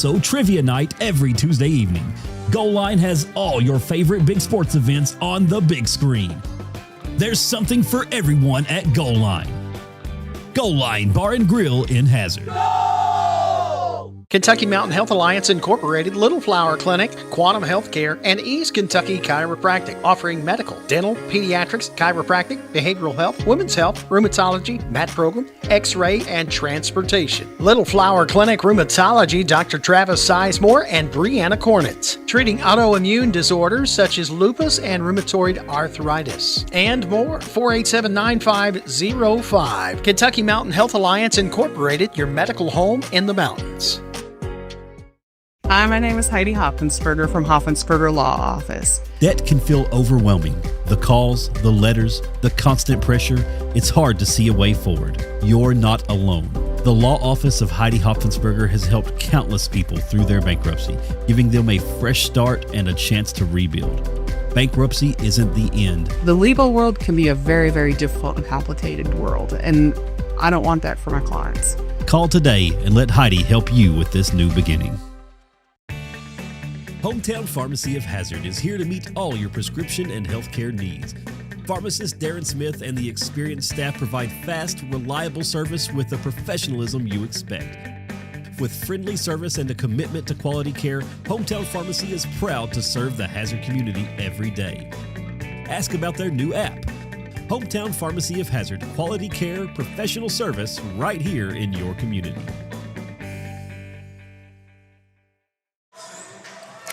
Also, trivia night every Tuesday evening. Goal Line has all your favorite big sports events on the big screen. There's something for everyone at Goal Line. Goal Line Bar and Grill in Hazard. Kentucky Mountain Health Alliance Incorporated, Little Flower Clinic, Quantum Healthcare, and East Kentucky Chiropractic, offering medical, dental, pediatrics, chiropractic, behavioral health, women's health, rheumatology, mat program, x-ray, and transportation. Little Flower Clinic Rheumatology, Dr. Travis Sizemore and Brianna Cornitz, treating autoimmune disorders such as lupus and rheumatoid arthritis, and more. 487-9505. Kentucky Mountain Health Alliance Incorporated, your medical home in the mountains. Hi, my name is Heidi Hoffensperger from Hoffensperger Law Office. Debt can feel overwhelming. The calls, the letters, the constant pressure, it's hard to see a way forward. You're not alone. The law office of Heidi Hoffensperger has helped countless people through their bankruptcy, giving them a fresh start and a chance to rebuild. Bankruptcy isn't the end. The legal world can be a very, very difficult and complicated world, and I don't want that for my clients. Call today and let Heidi help you with this new beginning. Hometown Pharmacy of Hazard is here to meet all your prescription and healthcare needs. Pharmacist Darren Smith and the experienced staff provide fast, reliable service with the professionalism you expect. With friendly service and a commitment to quality care, Hometown Pharmacy is proud to serve the Hazard community every day. Ask about their new app. Hometown Pharmacy of Hazard, quality care, professional service right here in your community.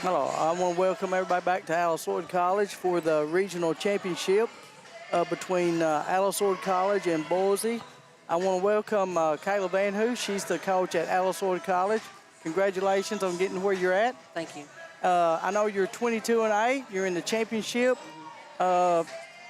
Hello, I want to welcome everybody back to Lloyd College for the regional championship between Lloyd College and Boise. I want to welcome Kayla Van Hoos. She's the coach at Lloyd College. Congratulations on getting where you're at. Thank you. I know you're 22-8. You're in the championship. And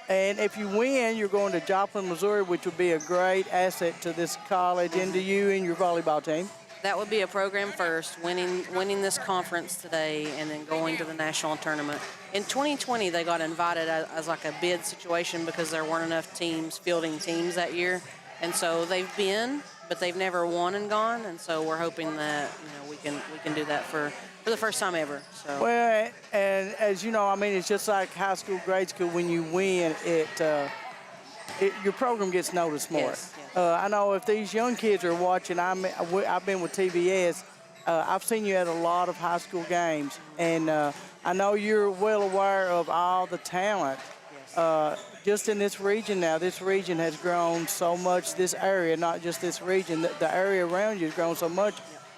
if you win, you're going to Joplin, Missouri, which would be a great asset to this college and to you and your volleyball team. That would be a program first, winning this conference today and then going to the national tournament. In 2020, they got invited as like a bid situation because there weren't enough teams fielding teams that year. And so they've been, but they've never won and gone. And so we're hoping that we can do that for the first time ever. So. Well, and as you know, I mean, it's just like high school, grade school. When you win, your program gets noticed more. Yes. I know if these young kids are watching, I've been with TVS. I've seen you at a lot of high school games, and I know you're well aware of all the talent. Just in this region now, this region has grown so much, this area, not just this region, the area around you has grown so much.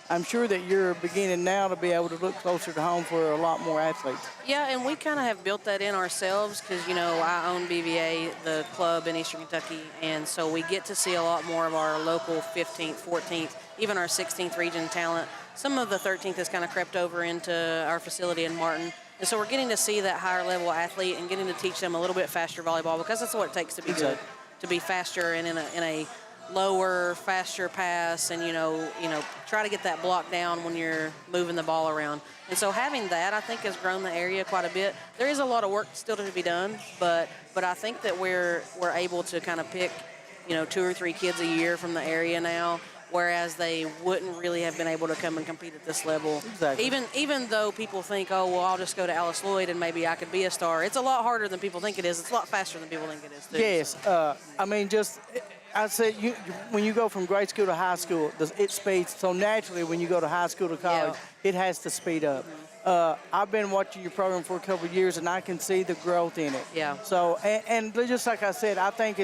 I'm sure that you're beginning now to be able to look closer to home for a lot more athletes. Yeah, and we kind of have built that in ourselves because, I own BVA, the club in Eastern Kentucky, and so we get to see a lot more of our local 15th, 14th, even our 16th region talent. Some of the 13th has kind of crept over into our facility in Martin. And so we're getting to see that higher level athlete and getting to teach them a little bit faster volleyball because that's what it takes to be good, to be faster and in a lower, faster pass and, try to get that block down when you're moving the ball around. And so having that, I think, has grown the area quite a bit. There is a lot of work still to be done, but I think that we're able to kind of pick, 2 or 3 kids a year from the area now, whereas they wouldn't really have been able to come and compete at this level. Exactly. Even though people think, oh, well, I'll just go to Lloyd and maybe I could be a star. It's a lot harder than people think it is. It's a lot faster than people think it is, too. Yes. I said, when you go from grade school to high school, it speeds. So naturally, when you go to high school to college, it has to speed up. I've been watching your program for a couple of years, and I can see the growth in it. Yeah. So, and just like I said, I think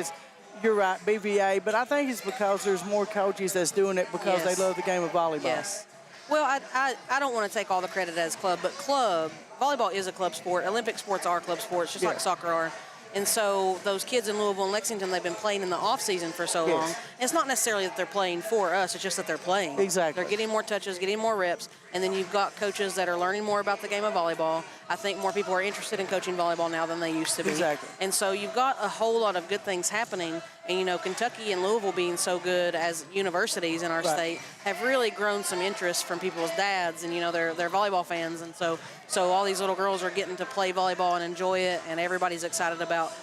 you're right, BVA, but I think it's because there's more coaches that's doing it because they love the game of volleyball. Yes. Well, I don't want to take all the credit as club, but volleyball is a club sport. Olympic sports are club sports, just like soccer are. And so those kids in Louisville and Lexington, they've been playing in the off season for so long. And it's not necessarily that they're playing for us, it's just that they're playing. Exactly. They're getting more touches, getting more reps, and then you've got coaches that are learning more about the game of volleyball. I think more people are interested in coaching volleyball now than they used to be. Exactly. And so you've got a whole lot of good things happening. And, Kentucky and Louisville being so good as universities in our state have really grown some interest from people's dads and, they're volleyball fans. And so all these little girls are getting to play volleyball and enjoy it, and everybody's excited about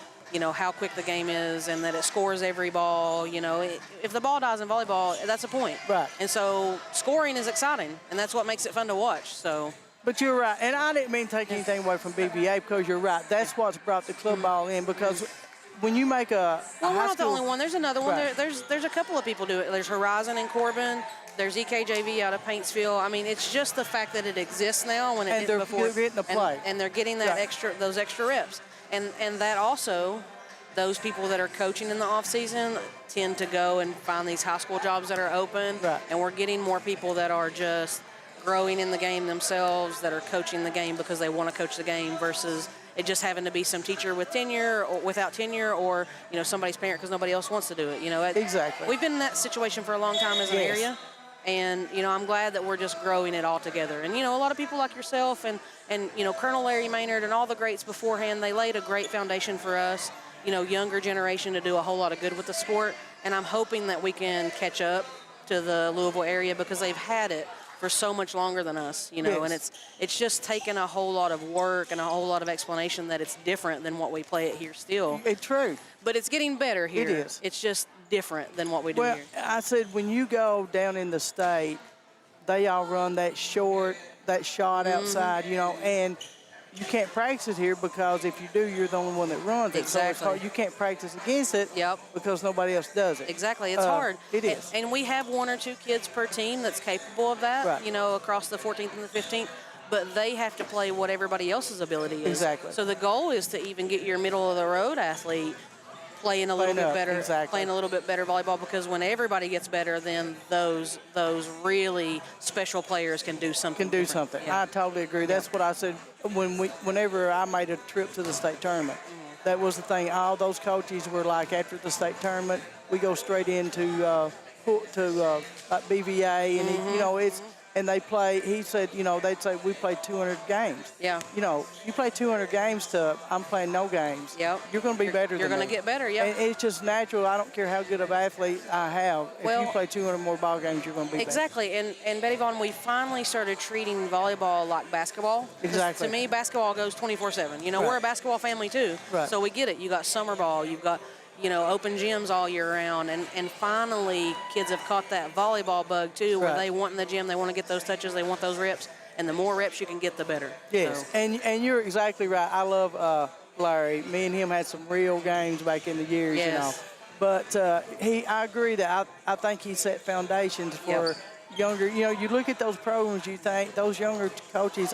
how quick the game is and that it scores every ball. If the ball dies in volleyball, that's a point. Right. And so scoring is exciting, and that's what makes it fun to watch. So. But you're right, and I didn't mean to take anything away from BVA because you're right. That's what's brought the club ball in because when you make a well, we're high not the school, only one. There's another one. Right. There's a couple of people do it. There's Horizon in Corbin. There's EKJV out of Paintsville. I mean, it's just the fact that it exists now when it And didn't they're before. getting the play. And they're getting that Right. those extra reps. And that also, those people that are coaching in the off season tend to go and find these high school jobs that are open. Right. And we're getting more people that are just growing in the game themselves, that are coaching the game because they want to coach the game versus it just having to be some teacher with tenure or without tenure or, somebody's parent because nobody else wants to do it. Exactly. We've been in that situation for a long time as an Yes. area. And, I'm glad that we're just growing it all together. And, a lot of people like yourself and Colonel Larry Maynard and all the greats beforehand, they laid a great foundation for us, younger generation to do a whole lot of good with the sport. And I'm hoping that we can catch up to the Louisville area because they've had it for so much longer than us, Yes. and it's just taken a whole lot of work and a whole lot of explanation that it's different than what we play it here still. It's true. But it's getting better here. It is. It's just different than what we do Well, here. I said when you go down in the state, they all run that shot outside, and you can't practice it here because if you do, you're the only one that runs it. So it's Exactly. hard. You can't practice against it Yep. because nobody else does it. Exactly, it's hard. It is. And we have 1 or 2 kids per team that's capable of that, Right. across the 14th and the 15th. But they have to play what everybody else's ability is. Exactly. So the goal is to even get your middle of the road athlete playing a little Playing bit up, better, exactly. playing a little bit better volleyball because when everybody gets better, then those really special players can do something. Can do different. something. Yeah. I totally agree. That's what I said whenever I made a trip to the state tournament. That was the thing. All those coaches were like, after the state tournament, we go straight into BVA, and it's. And they play. He said, they'd say we play 200 games. Yeah. You play 200 games to I'm playing no games. Yep. You're going to be better. You're than going to me. get better. Yeah. And it's just natural. I don't care how good of an athlete I have. If Well, you play 200 more ball games, you're going to be better. Exactly, and Betty Vaughn, we finally started treating volleyball like basketball. 'Cause Exactly. To me, basketball goes 24/7. Right. We're a basketball family too, Right. so we get it. You got summer ball, you've got open gyms all year round, and finally kids have caught that volleyball bug too, where Right. they want in the gym, they want to get those touches, they want those reps, and the more reps you can get, the better. Yes, So, and you're exactly right. I love Larry. Me and him had some real games back in the years, Yes. But I agree that I think he set foundations for younger. You look at those programs, you think those younger coaches.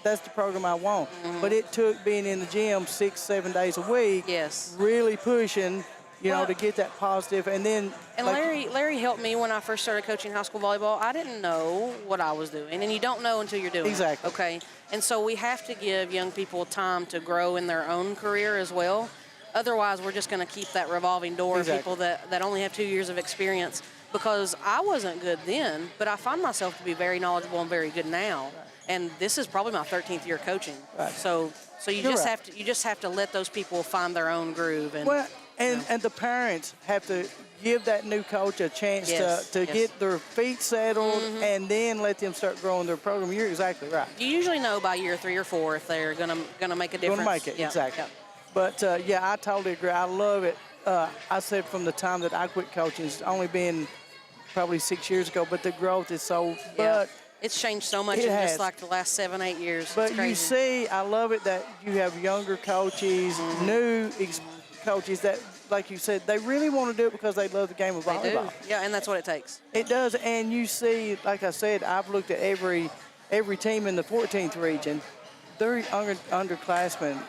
That's the program I want. Mm-hmm. But it took being in the gym 6-7 days a week. Yes. Really pushing. Well, To get that positive, and then. And Larry helped me when I first started coaching high school volleyball. I didn't know what I was doing, and you don't know until you're doing Exactly. it. Okay, and so we have to give young people time to grow in their own career as well. Otherwise, we're just going to keep that revolving door Exactly. of people that only have 2 years of experience. Because I wasn't good then, but I find myself to be very knowledgeable and very good now. And this is probably my 13th year coaching. Right. So you You're just right. have to let those people find their own groove. And Well, and the parents have to give that new coach a chance Yes, to yes. get their feet settled and then let them start growing their program. You're exactly right. you usually know by year 3 or 4 if they're gonna make a difference. Going to make it, Yeah, exactly. yeah. But, I totally agree. I love it. I said from the time that I quit coaching, it's only been probably 6 years ago, but the growth is so. Yeah. But It's changed so much It in has. just like the last 7-8 years. But It's crazy. you see, I love it that you have younger coaches, new coaches that, like you said, they really want to do it because they love the game of They volleyball. do. Yeah, and that's what it takes. It does, and you see, like I said, I've looked at every team in the 14th region. Their underclassmen,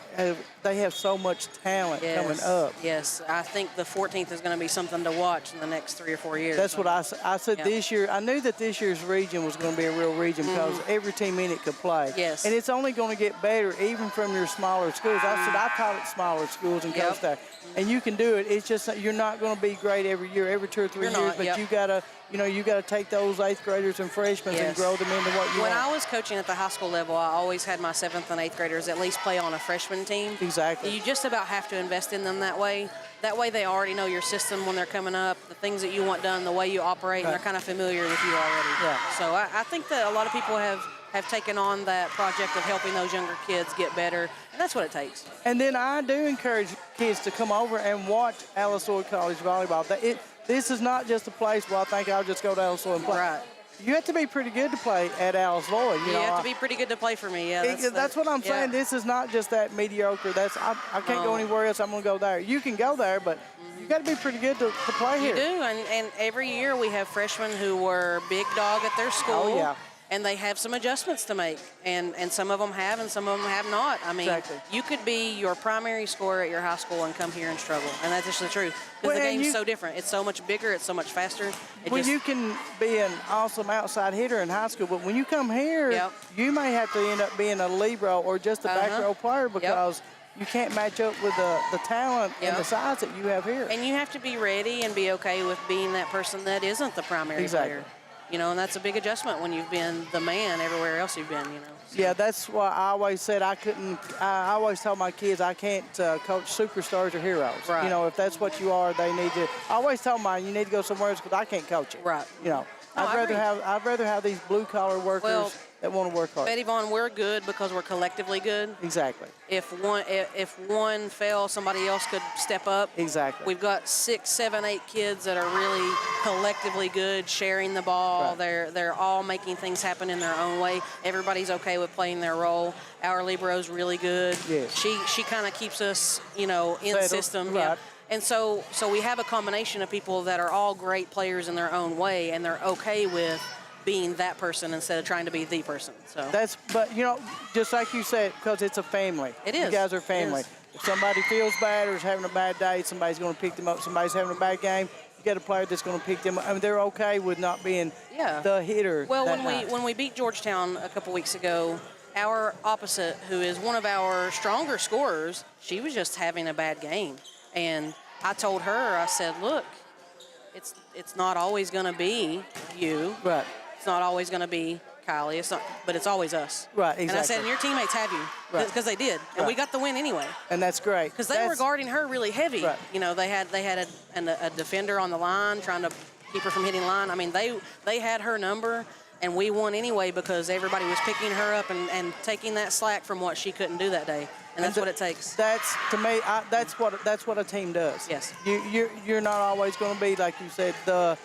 they have so much talent coming up. Yes, I think the 14th is going to be something to watch in the next 3 or 4 years. That's what I said Yeah. this year. I knew that this year's region was going to be a real region because every team in it could play. Yes. And it's only going to get better even from your smaller schools. I taught at smaller schools and Yep. coached there. And you can do it. It's just that you're not going to be great every year, every 2 or 3 You're years, not, but yep. you got to you got to take those 8th graders and freshmen and grow them into what you When want. I was coaching at the high school level, I always had my 7th and 8th graders at least play on a freshman team. Exactly. You just about have to invest in them that way. That way they already know your system when they're coming up, the things that you want done, the way you operate, and they're kind of familiar with you already. Yeah. So I think that a lot of people have taken on that project of helping those younger kids get better, and that's what it takes. And then I do encourage kids to come over and watch Alice Lloyd College volleyball. This is not just a place where I think I'll just go to Alice Lloyd and play. Right. You have to be pretty good to play at Alice Lloyd. You have to be pretty good to play for me. Yeah, that's what I'm saying. Yeah. This is not just that mediocre. I can't go anywhere else. I'm going to go there. You can go there, but you got to be pretty good to play here. You do, and every year we have freshmen who were big dog at their school. Oh, yeah. And they have some adjustments to make, and some of them have, and some of them have not. I mean, Exactly. you could be your primary scorer at your high school and come here and struggle, and that's just the truth. Because the game's so different. It's so much bigger. It's so much faster. You can be an awesome outside hitter in high school, but when you come here, you may have to end up being a libero or just a back row player because you can't match up with the talent and the size that you have here. And you have to be ready and be okay with being that person that isn't the primary player. And that's a big adjustment when you've been the man everywhere else you've been, So. Yeah, that's why I always said I always tell my kids I can't coach superstars or heroes. Right. If that's what you are, they need to. I always tell mine, you need to go somewhere else because I can't coach it. Right. I'd rather have these blue collar workers that want to work hard. Betty Vaughn, we're good because we're collectively good. Exactly. If one fell, somebody else could step up. Exactly. We've got 6, 7, 8 kids that are really collectively good, sharing the ball. Right. They're all making things happen in their own way. Everybody's okay with playing their role. Our libero's really good. Yeah. She kind of keeps us, in Settled. system. Right. Yeah. And so we have a combination of people that are all great players in their own way, and they're okay with being that person instead of trying to be the person. So But just like you said, because it's a family. It is. You guys are family. It is. If somebody feels bad or is having a bad day, somebody's going to pick them up. Somebody's having a bad game, you got a player that's going to pick them up. I mean, they're okay with not being the hitter. Well, that night. when we beat Georgetown a couple weeks ago, our opposite, who is one of our stronger scorers, she was just having a bad game, and I told her, I said, look, it's not always going to be you. Right. It's not always going to be Kylie. It's not, but it's always us. Right, exactly. And I said, and your teammates have you, because they did, and we got the win anyway. And that's great. Because they were guarding her really heavy. Right. They had a defender on the line trying to keep her from hitting line. I mean, they had her number, and we won anyway because everybody was picking her up and taking that slack from what she couldn't do that day. And that's what it takes. That's, to me, that's what a team does. Yes. You're not always going to be, like you said, that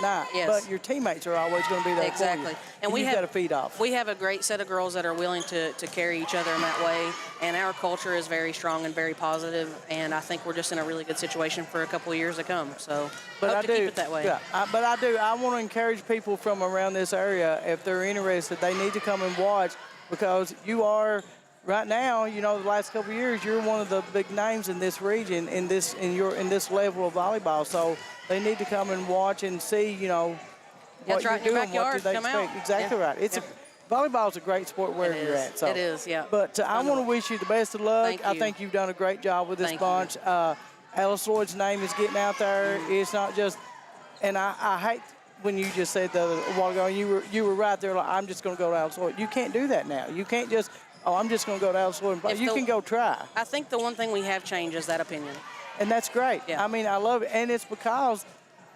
night. Yes. But your teammates are always going to be there Exactly. for you. And you've got to feed off. We have a great set of girls that are willing to carry each other in that way. And our culture is very strong and very positive. And I think we're just in a really good situation for a couple of years to come. So hope to keep it that way. Yeah, I want to encourage people from around this area, if they're interested, they need to come and watch, because you are, right now, the last couple of years, you're one of the big names in this region, in this level of volleyball. So they need to come and watch and see, what That's right, you're in your doing, what do backyard, they come expect. out. Exactly Yeah. right. Volleyball is a great sport wherever you're at. So. It is, yeah. But I want to wish you the best of luck. Thank I you. think you've done a great job with this Thank bunch. Alice Lloyd's name is getting out there. It's not just, and I hate when you just said a while ago, you were right there, like, I'm just going to go to Alice Lloyd. You can't do that now. You can't just, I'm just going to go to Alice Lloyd and play. You can go try. I think the one thing we have changed is that opinion. And that's great. Yeah. I mean, I love it. And it's because,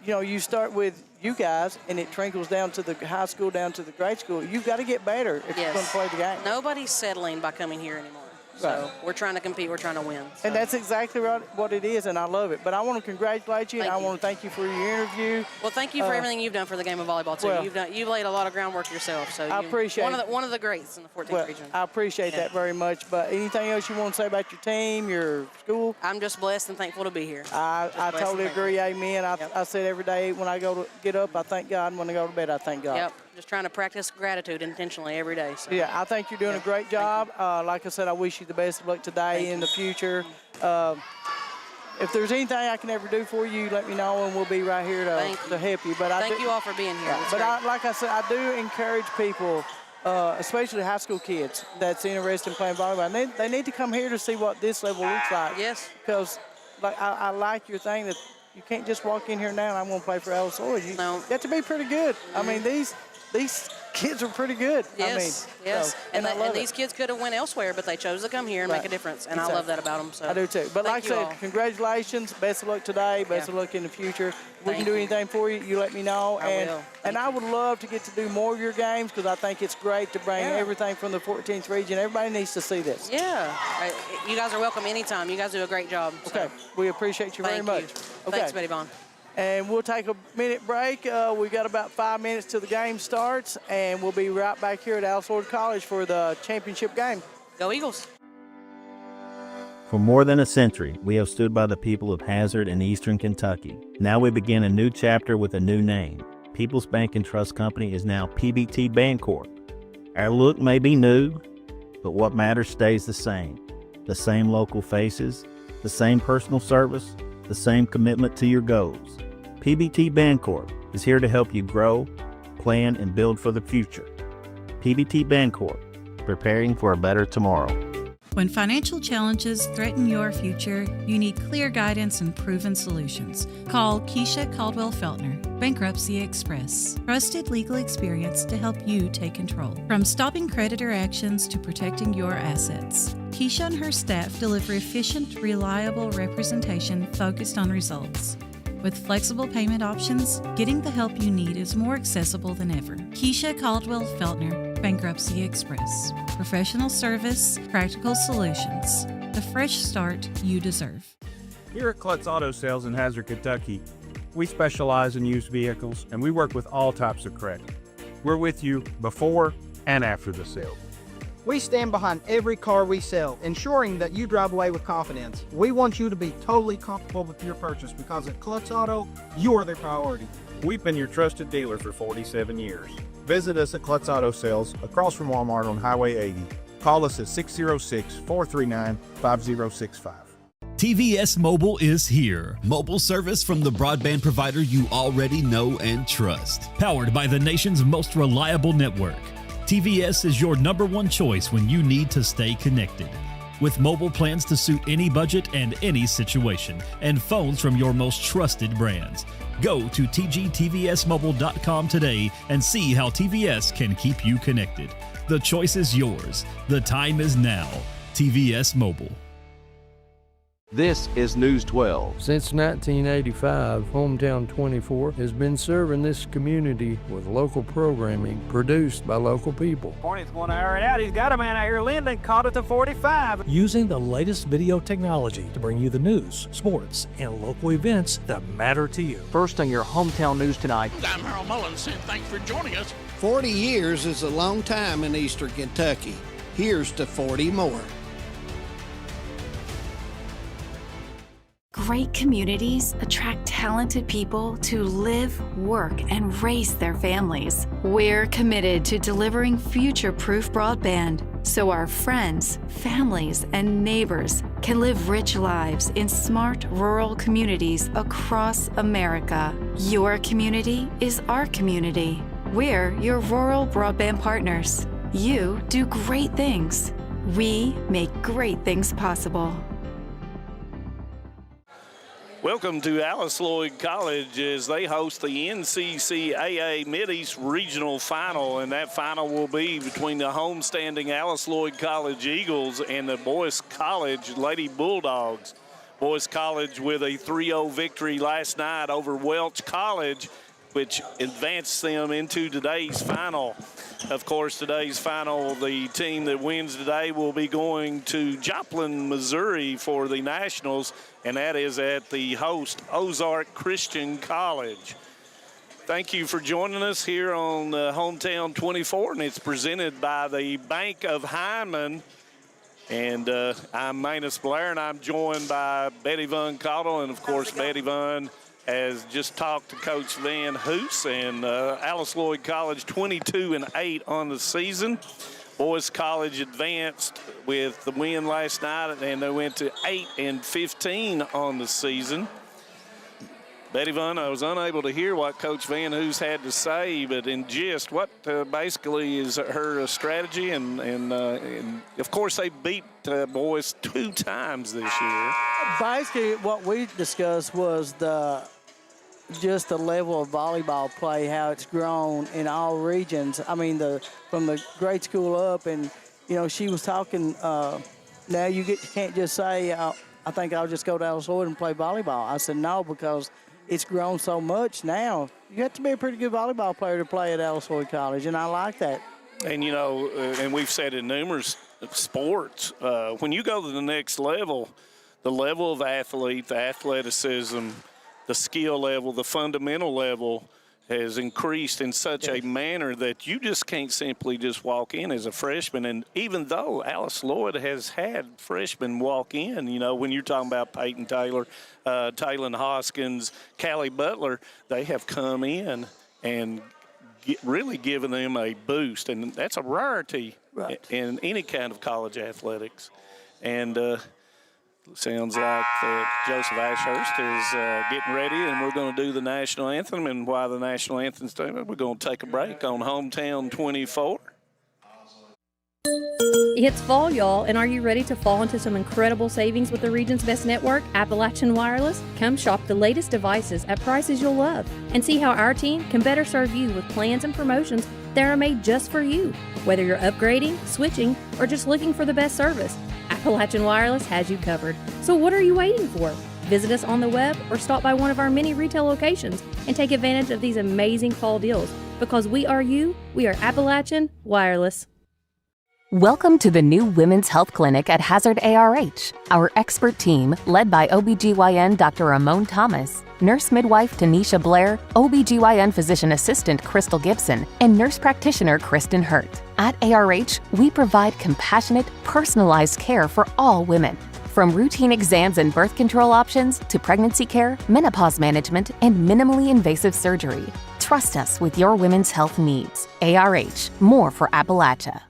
you start with you guys, and it trickles down to the high school, down to the grade school. You've got to get better if you're going to play the game. Nobody's settling by coming here anymore. So we're trying to compete. We're trying to win. So. And that's exactly right, what it is, and I love it. But I want to congratulate you, and I want to thank you for your interview. Well, thank you for everything you've done for the game of volleyball, too. Well, you've laid a lot of groundwork yourself. So I appreciate one of the greats in the 14th region. I appreciate that very much. But anything else you want to say about your team, your school? I'm just blessed and thankful to be here. I totally agree. Amen. I said every day when I go to get up, I thank God, and when I go to bed, I thank God. Yep. Just trying to practice gratitude intentionally every day. So. Yeah, I think you're doing a great job. Like I said, I wish you the best of luck today and in the future. If there's anything I can ever do for you, let me know, and we'll be right here to help you. But thank you all for being here. Like I said, I do encourage people, especially high school kids that's interested in playing volleyball. And they need to come here to see what this level looks like. Yes. Because I like your thing that You can't just walk in here now and I'm going to play for Alice Lloyd. You have to be pretty good. I mean, these kids are pretty good. Yes, yes. So, and these kids could have went elsewhere, but they chose to come here and make a difference, and I love that about them. So I do too. But like I said, congratulations. Best of luck today. Best of luck in the future. If we can do anything for you, you let me know. And I would love to get to do more of your games because I think it's great to bring everything from the 14th region. Everybody needs to see this. Yeah. You guys are welcome anytime. You guys do a great job. So. Okay. We appreciate you very much. Okay. Thanks, Betty Vaughn. And we'll take a minute break. We got about 5 minutes till the game starts, and we'll be right back here at Alice Lloyd College for the championship game. Go Eagles. For more than a century, we have stood by the people of Hazard and Eastern Kentucky. Now we begin a new chapter with a new name. People's Bank and Trust Company is now PBT Bancorp. Our look may be new, but what matters stays the same. The same local faces, the same personal service, the same commitment to your goals. PBT Bancorp is here to help you grow, plan, and build for the future. PBT Bancorp, preparing for a better tomorrow. When financial challenges threaten your future, you need clear guidance and proven solutions. Call Keisha Caldwell Feltner, Bankruptcy Express. Trusted legal experience to help you take control. From stopping creditor actions to protecting your assets. Keisha and her staff deliver efficient, reliable representation focused on results. With flexible payment options, getting the help you need is more accessible than ever. Keisha Caldwell Feltner, Bankruptcy Express. Professional service, practical solutions. The fresh start you deserve. Here at Klutz Auto Sales in Hazard, Kentucky, we specialize in used vehicles and we work with all types of credit. We're with you before and after the sale. We stand behind every car we sell, ensuring that you drive away with confidence. We want you to be totally comfortable with your purchase because at Klutz Auto, you're the priority. We've been your trusted dealer for 47 years. Visit us at Klutz Auto Sales across from Walmart on Highway 80. Call us at 606-439-5065. TVS Mobile is here. Mobile service from the broadband provider you already know and trust. Powered by the nation's most reliable network. TVS is your #1 choice when you need to stay connected. With mobile plans to suit any budget and any situation, and phones from your most trusted brands. Go to tgtvsmobile.com today and see how TVS can keep you connected. The choice is yours. The time is now. TVS Mobile. This is News 12. Since 1985, Hometown 24 has been serving this community with local programming produced by local people. Hornets want to air it out. He's got a man out here. Linden caught it to 45. Using the latest video technology to bring you the news, sports, and local events that matter to you. First on your Hometown News tonight. I'm Harold Mullins, and thanks for joining us. 40 years is a long time in Eastern Kentucky. Here's to 40 more. Great communities attract talented people to live, work, and raise their families. We're committed to delivering future-proof broadband so our friends, families, and neighbors can live rich lives in smart rural communities across America. Your community is our community. We're your rural broadband partners. You do great things. We make great things possible. Welcome to Alice Lloyd College as they host the NCCAA Mideast Regional Final, and that final will be between the homestanding Alice Lloyd College Eagles and the Boyce College Lady Bulldogs. Boyce College with a 3-0 victory last night over Welch College, which advanced them into today's final. Of course, today's final, the team that wins today will be going to Joplin, Missouri for the Nationals, and that is at the host, Ozark Christian College. Thank you for joining us here on Hometown 24, and it's presented by the Bank of Hyman. And I'm Manus Blair, and I'm joined by Betty Vaughn Cottle, and of course, Betty Vaughn has just talked to Coach Van Hoos, and Alice Lloyd College 22-8 on the season. Boyce College advanced with the win last night, and they went to 8-15 on the season. Betty Vaughn, I was unable to hear what Coach Van Hoos had to say, but in gist, what basically is her strategy? And of course, they beat Boyce 2 times this year. Basically, what we discussed was just the level of volleyball play, how it's grown in all regions. I mean, from the grade school up, and she was talking. Now you can't just say, I think I'll just go down to Lloyd and play volleyball. I said no, because it's grown so much now. You have to be a pretty good volleyball player to play at Alice Lloyd College, and I like that. And, and we've said in numerous sports, when you go to the next level, the level of athlete, the athleticism, the skill level, the fundamental level has increased in such a manner that you just can't simply just walk in as a freshman. And even though Alice Lloyd has had freshmen walk in, when you're talking about Peyton Taylor, Taylon Hoskins, Callie Butler, they have come in and really given them a boost. And that's a rarity in any kind of college athletics. And sounds like Joseph Ashurst is getting ready, and we're going to do the national anthem. And while the national anthem's done, we're going to take a break on Hometown 24. It's fall, y'all, and are you ready to fall into some incredible savings with the region's best network, Appalachian Wireless? Come shop the latest devices at prices you'll love and see how our team can better serve you with plans and promotions that are made just for you. Whether you're upgrading, switching, or just looking for the best service, Appalachian Wireless has you covered. So what are you waiting for? Visit us on the web or stop by one of our many retail locations and take advantage of these amazing fall deals. Because we are you, we are Appalachian Wireless. Welcome to the new Women's Health Clinic at Hazard ARH. Our expert team, led by OBGYN Dr. Ramon Thomas, nurse midwife Tanisha Blair, OBGYN physician assistant Crystal Gibson, and nurse practitioner Kristen Hurt. At ARH, we provide compassionate, personalized care for all women. From routine exams and birth control options to pregnancy care, menopause management, and minimally invasive surgery. Trust us with your women's health needs. ARH, more for Appalachia.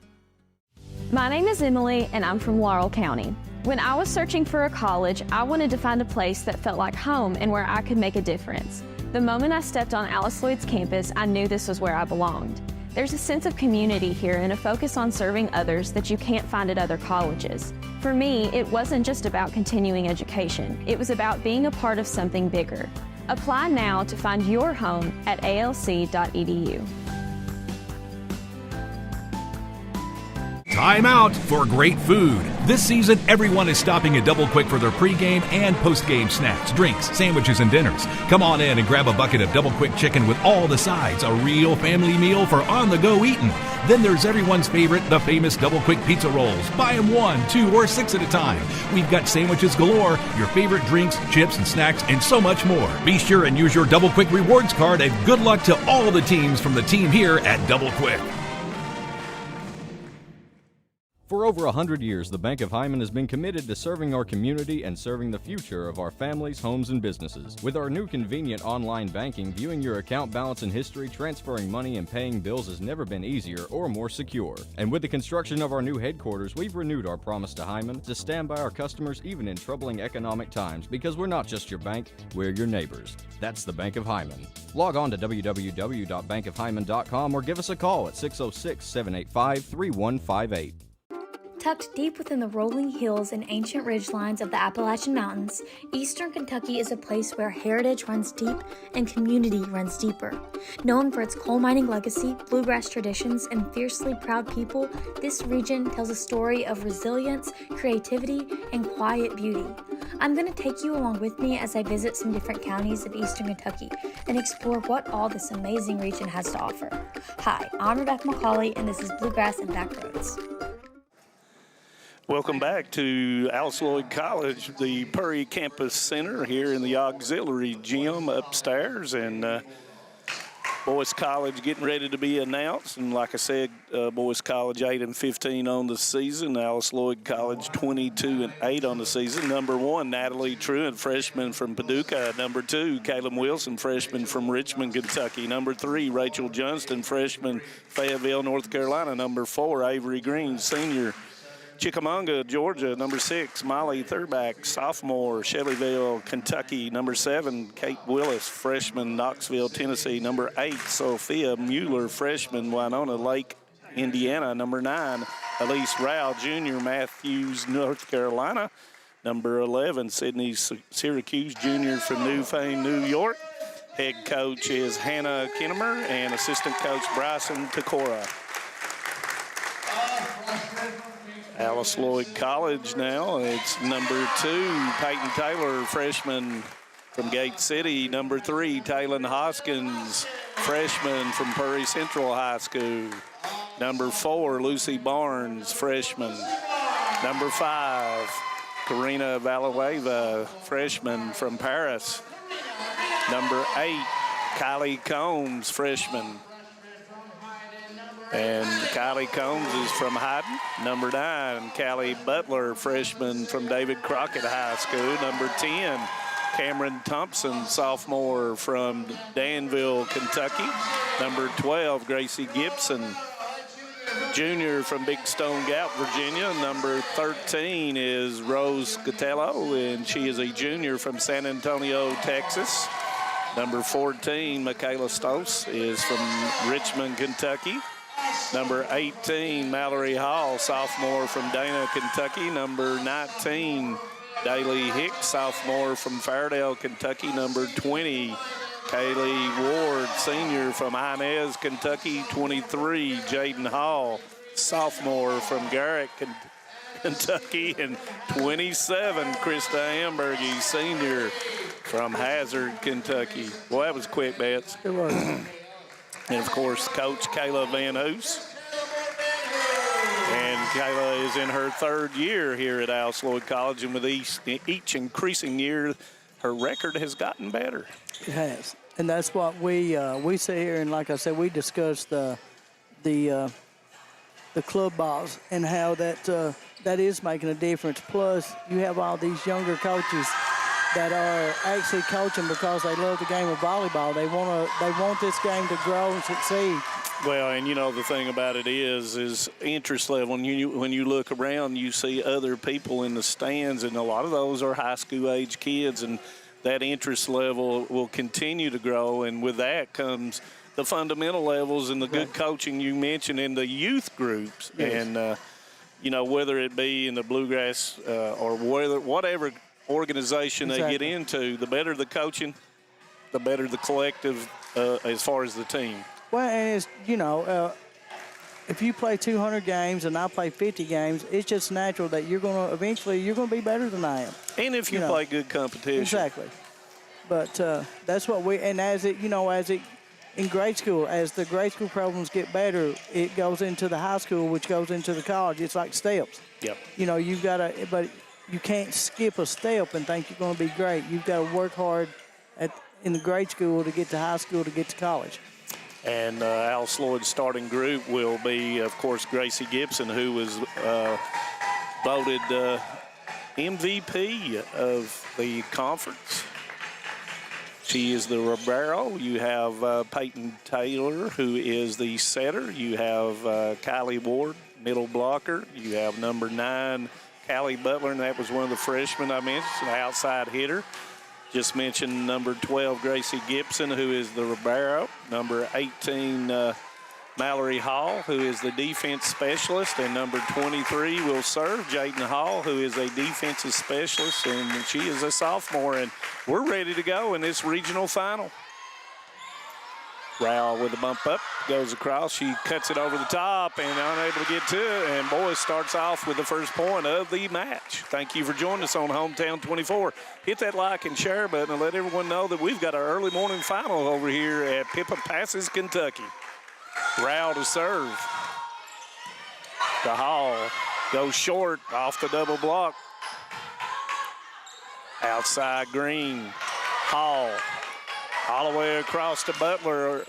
My name is Emily, and I'm from Laurel County. When I was searching for a college, I wanted to find a place that felt like home and where I could make a difference. The moment I stepped on Alice Lloyd's campus, I knew this was where I belonged. There's a sense of community here and a focus on serving others that you can't find at other colleges. For me, it wasn't just about continuing education. It was about being a part of something bigger. Apply now to find your home at alc.edu. Time out for great food. This season, everyone is stopping at Double Quick for their pregame and postgame snacks, drinks, sandwiches, and dinners. Come on in and grab a bucket of Double Quick chicken with all the sides, a real family meal for on-the-go eating. Then there's everyone's favorite, the famous Double Quick pizza rolls. Buy them 1, 2, or 6 at a time. We've got sandwiches galore, your favorite drinks, chips, and snacks, and so much more. Be sure and use your Double Quick rewards card, and good luck to all the teams from the team here at Double Quick. For over 100 years, the Bank of Hyman has been committed to serving our community and serving the future of our families, homes, and businesses. With our new convenient online banking, viewing your account balance and history, transferring money, and paying bills has never been easier or more secure. And with the construction of our new headquarters, we've renewed our promise to Hyman to stand by our customers even in troubling economic times, because we're not just your bank, we're your neighbors. That's the Bank of Hyman. Log on to www.bankofhyman.com or give us a call at 606-785-3158. Tucked deep within the rolling hills and ancient ridgelines of the Appalachian Mountains, Eastern Kentucky is a place where heritage runs deep and community runs deeper. Known for its coal mining legacy, bluegrass traditions, and fiercely proud people, this region tells a story of resilience, creativity, and quiet beauty. I'm going to take you along with me as I visit some different counties of Eastern Kentucky and explore what all this amazing region has to offer. Hi, I'm Rebecca McCauley, and this is Bluegrass and Backroads. Welcome back to Alice Lloyd College, the Purry Campus Center here in the auxiliary gym upstairs. And Boyce College getting ready to be announced. And like I said, Boyce College 8-15 on the season. Alice Lloyd College 22-8 on the season. Number 1, Natalie Truant, freshman from Paducah. Number 2, Caleb Wilson, freshman from Richmond, Kentucky. Number 3, Rachel Johnston, freshman, Fayetteville, North Carolina. Number 4, Avery Green, senior Chickamauga, Georgia, number 6, Molly Thurback, sophomore, Shelbyville, Kentucky, number 7, Kate Willis, freshman, Knoxville, Tennessee, number 8, Sophia Mueller, freshman, Winona Lake, Indiana, number 9, Elise Rao, junior, Matthews, North Carolina, number 11, Sydney Syracuse, junior from Newfane, New York. Head coach is Hannah Kinnemer and assistant coach Bryson Takora. Alice Lloyd College now. It's number 2, Peyton Taylor, freshman from Gate City. Number 3, Taylon Hoskins, freshman from Prairie Central High School. Number 4, Lucy Barnes, freshman. Number 5, Karina Valueva, freshman from Paris. Number 8, Kylie Combs, freshman. And Kylie Combs is from Hyden. Number 9, Callie Butler, freshman from David Crockett High School. Number 10, Cameron Thompson, sophomore from Danville, Kentucky. Number 12, Gracie Gibson, junior from Big Stone Gap, Virginia. Number 13 is Rose Catello, and she is a junior from San Antonio, Texas. Number 14, Michaela Stose, is from Richmond, Kentucky. Number 18, Mallory Hall, sophomore from Dana, Kentucky. Number 19, Daly Hicks, sophomore from Fairdale, Kentucky. Number 20, Kaylee Ward, senior from Inez, Kentucky. 23, Jaden Hall, sophomore from Garrett, Kentucky. And 27, Krista Ambergy, senior from Hazard, Kentucky. Boy, that was quick, Bets. It was. And, of course, Coach Kayla Van Hoos. And Kayla is in her 3rd year here at Alice Lloyd College, and with each increasing year, her record has gotten better. It has. And that's what we sit here, and like I said, we discuss the club balls and how that is making a difference. Plus, you have all these younger coaches that are actually coaching because they love the game of volleyball. They want this game to grow and succeed. Well, and you know the thing about it is interest level. When you look around, you see other people in the stands, and a lot of those are high school age kids, and that interest level will continue to grow. And with that comes the fundamental levels and the good coaching you mentioned in the youth groups, and you know, whether it be in the bluegrass or whatever organization they get into, the better the coaching, the better the collective as far as the team. Well, and it's, you know, if you play 200 games and I play 50 games, it's just natural that you're going to be better than I am. And if you play good competition. Exactly. But that's what in grade school, as the grade school programs get better, it goes into the high school, which goes into the college. It's like steps. Yep. You know, you've got to, but you can't skip a step and think you're going to be great. You've got to work hard in the grade school to get to high school to get to college. And Alice Lloyd's starting group will be, of course, Gracie Gibson, who was voted MVP of the conference. She is the Ribeiro. You have Peyton Taylor, who is the setter. You have Kylie Ward, middle blocker. You have number 9, Callie Butler, and that was one of the freshmen I mentioned, an outside hitter. Just mentioned number 12, Gracie Gibson, who is the Ribeiro. Number 18, Mallory Hall, who is the defense specialist. And number 23 will serve, Jaden Hall, who is a defensive specialist, and she is a sophomore. And we're ready to go in this regional final. Rao with a bump up, goes across. She cuts it over the top and unable to get to it. And Boyce starts off with the first point of the match. Thank you for joining us on Hometown 24. Hit that like and share button and let everyone know that we've got our early morning final over here at Pippa Passes, Kentucky. Rao to serve. The Hall goes short off the double block. Outside Green. Hall. All the way across to Butler.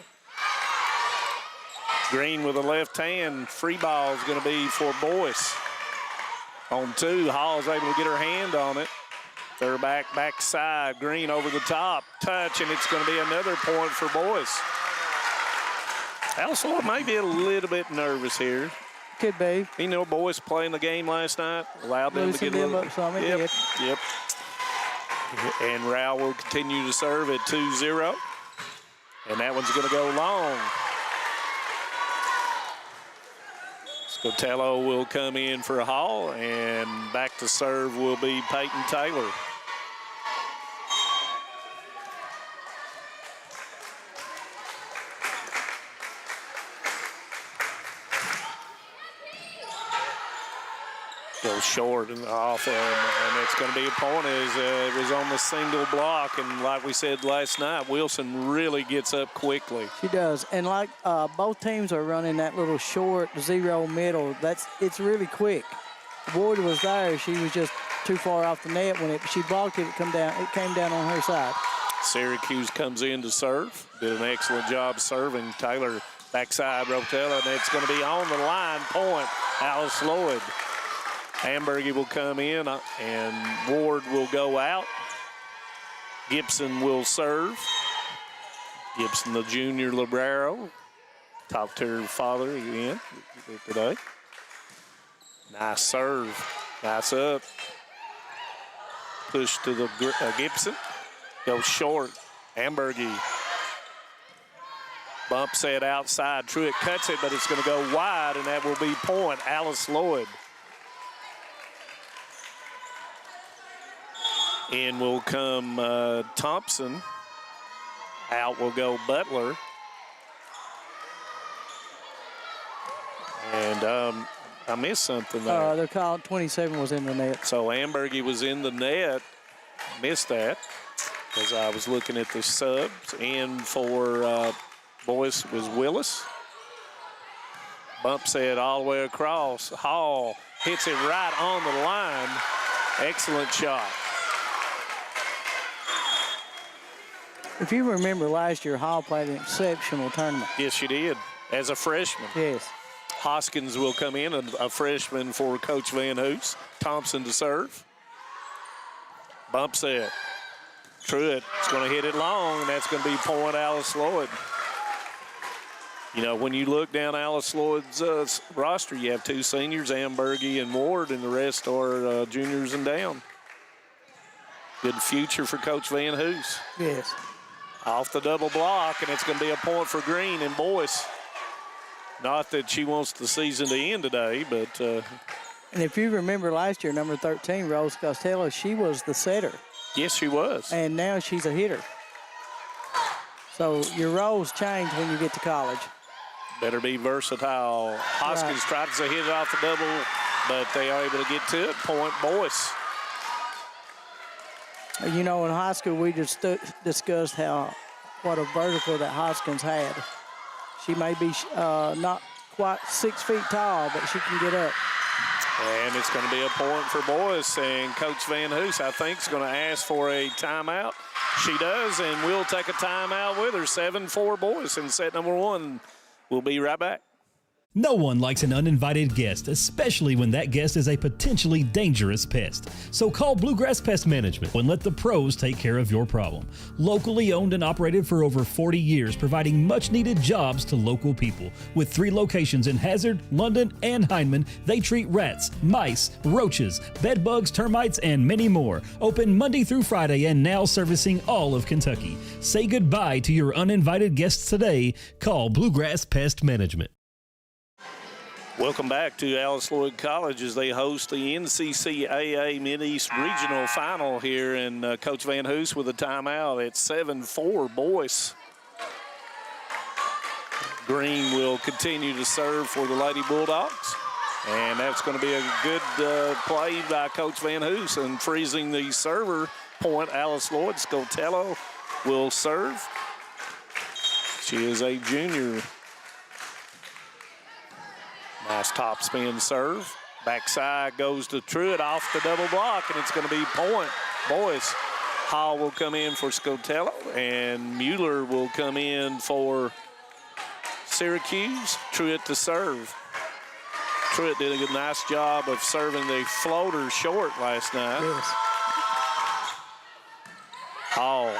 Green with a left hand. Free ball is going to be for Boyce. On 2, Hall's able to get her hand on it. They're backside. Green over the top. Touch, and it's going to be another point for Boyce. Alice Lloyd may be a little bit nervous here. Could be. You know, Boyce playing the game last night, allowed them to get a little. Up some, it yep, did. yep. And Rao will continue to serve at 2-0. And that one's going to go long. Scotello will come in for Hall, and back to serve will be Peyton Taylor. Goes short and off, and it's going to be a point as it was on the single block. And like we said last night, Wilson really gets up quickly. She does, and like both teams are running that little short zero middle. It's really quick. Ward was there; she was just too far off the net when she blocked it. It came down on her side. Syracuse comes in to serve. Did an excellent job serving. Taylor backside Rotella, and it's going to be on the line. Point, Alice Lloyd. Hamburger will come in, and Ward will go out. Gibson will serve. Gibson, the junior libero. Talked to her father again today. Nice serve. Nice up. Push to the Gibson. Goes short. Hamburger. Bump set outside. Truitt cuts it, but it's going to go wide, and that will be point. Alice Lloyd. In will come Thompson. Out will go Butler. And I missed something there. They're called 27 was in the net. So Ambergy was in the net. Missed that as I was looking at the subs. In for Boyce was Willis. Bump set all the way across. Hall hits it right on the line. Excellent shot. If you remember last year, Hall played an exceptional tournament. Yes, she did, as a freshman. Yes. Hoskins will come in, a freshman for Coach Van Hoos. Thompson to serve. Bump set. Truitt is going to hit it long, and that's going to be point Alice Lloyd. You know, when you look down Alice Lloyd's roster, you have two seniors, Ambergy and Ward, and the rest are juniors and down. Good future for Coach Van Hoos. Yes. Off the double block, and it's going to be a point for Green and Boyce. Not that she wants the season to end today, but... and if you remember last year, number 13, Rose Costello, she was the setter. Yes, she was. And now she's a hitter. So your roles change when you get to college. Better be versatile. Hoskins tries to hit it off the double, but they are able to get to it. Point Boyce. You know, in high school, we just discussed what a vertical that Hoskins had. She may be not quite 6 feet tall, but she can get up. And it's going to be a point for Boyce, and Coach Van Hoos, I think, is going to ask for a timeout. She does, and we'll take a timeout with her. 7-4 Boyce in set number 1. We'll be right back. No one likes an uninvited guest, especially when that guest is a potentially dangerous pest. So call Bluegrass Pest Management and let the pros take care of your problem. Locally owned and operated for over 40 years, providing much-needed jobs to local people. With 3 locations in Hazard, London, and Hindman, they treat rats, mice, roaches, bed bugs, termites, and many more. Open Monday through Friday and now servicing all of Kentucky. Say goodbye to your uninvited guests today. Call Bluegrass Pest Management. Welcome back to Alice Lloyd College as they host the NCCAA Mideast Regional Final here, and Coach Van Hoos with a timeout at 7-4 Boyce. Green will continue to serve for the Lady Bulldogs, and that's going to be a good play by Coach Van Hoos, and freezing the server point. Alice Lloyd. Scotello will serve. She is a junior. Nice top spin serve. Backside goes to Truitt off the double block, and it's going to be point Boyce. Hall will come in for Scotello, and Mueller will come in for Syracuse. Truitt to serve. Truitt did a nice job of serving the floater short last night. Yes. Hall,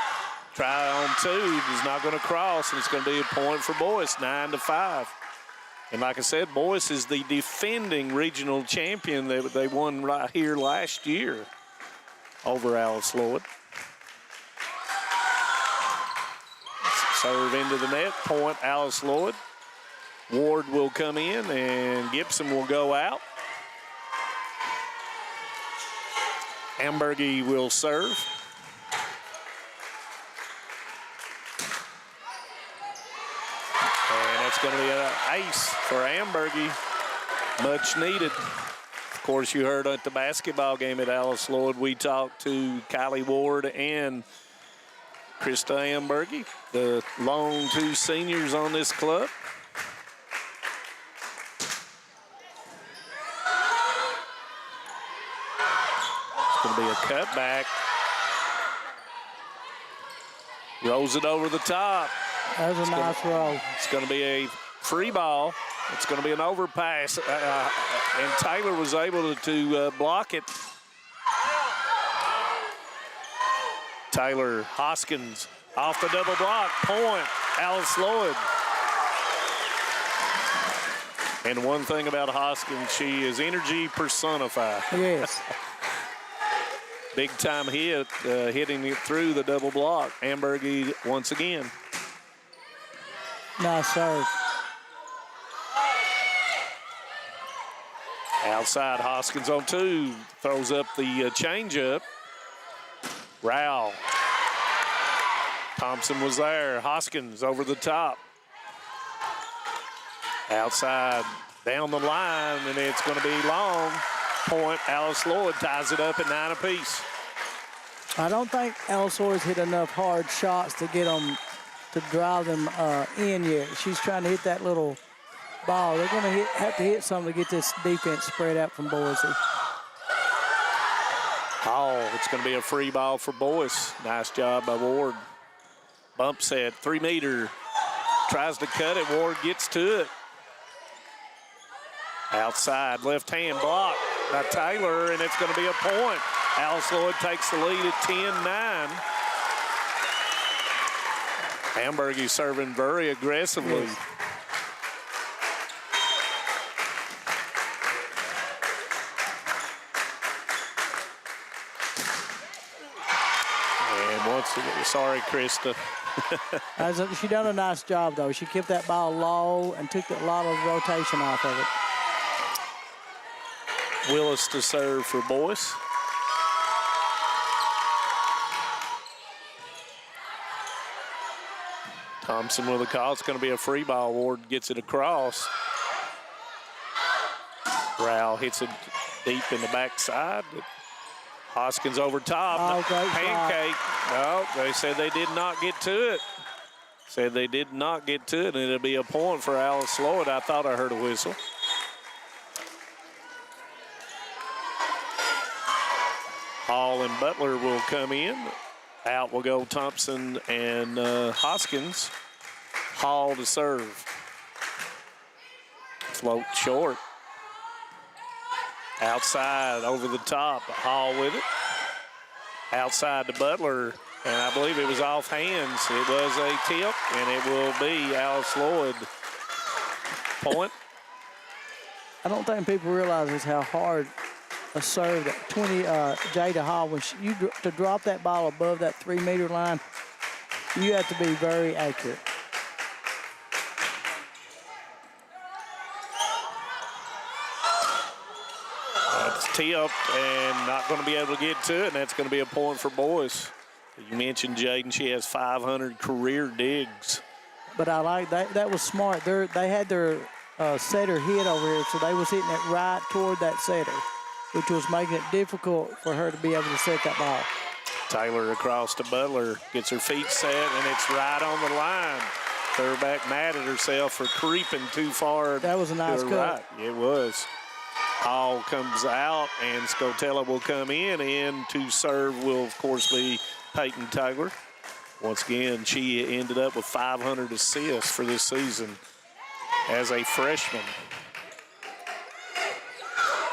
try on 2, is not going to cross, and it's going to be a point for Boyce, 9-5. And like I said, Boyce is the defending regional champion that they won right here last year over Alice Lloyd. Serve into the net, point Alice Lloyd. Ward will come in and Gibson will go out. Ambergy will serve. And that's going to be an ace for Ambergy. Much needed. Of course, you heard at the basketball game at Alice Lloyd, we talked to Kylie Ward and Krista Ambergy, the lone two seniors on this club. It's going to be a cutback. Rolls it over the top. That was a nice roll. It's going to be a free ball. It's going to be an overpass, and Taylor was able to block it. Taylor Hoskins off the double block, point, Alice Lloyd. And one thing about Hoskins, she is energy personified. Yes. Big time hit, hitting it through the double block. Ambergy once again. Nice serve. Outside, Hoskins on two, throws up the changeup. Rowell. Thompson was there. Hoskins over the top. Outside, down the line, and it's going to be long. Point, Alice Lloyd ties it up at 9 apiece. I don't think Alice Lloyd's hit enough hard shots to get them, to drive them in yet. She's trying to hit that little ball. They're going to have to hit something to get this defense spread out from Boise. Oh, it's going to be a free ball for Boyce. Nice job by Ward. Bump set, 3 meter. Tries to cut it. Ward gets to it. Outside, left hand block by Taylor, and it's going to be a point. Alice Lloyd takes the lead at 10-9. Ambergy serving very aggressively. Yes. Sorry, Krista. She done a nice job, though. She kept that ball low and took a lot of rotation off of it. Willis to serve for Boyce. Thompson with a call. It's going to be a free ball. Ward gets it across. Rowell hits it deep in the backside. Hoskins over top. Oh, great pancake. No, they said they did not get to it. Said they did not get to it, and it'll be a point for Alice Lloyd. I thought I heard a whistle. Hall and Butler will come in. Out will go Thompson and Hoskins. Hall to serve. Float short. Outside, over the top, Hall with it. Outside to Butler, and I believe it was off hands. It was a tip, and it will be Alice Lloyd. Point. I don't think people realize just how hard a serve that 20 Jada Hall, when to drop that ball above that 3 meter line, you have to be very accurate. Tipped and not going to be able to get to it, and that's going to be a point for Boyce. You mentioned Jaden, she has 500 career digs. But I like that. That was smart. They had their setter hit over here, so they was hitting it right toward that setter, which was making it difficult for her to be able to set that ball. Taylor across to Butler, gets her feet set, and it's right on the line. Third back mad at herself for creeping too far. That was a nice cut. Right. It was. Hall comes out, and Scotella will come in, and to serve will, of course, be Peyton Taylor. Once again, she ended up with 500 assists for this season as a freshman.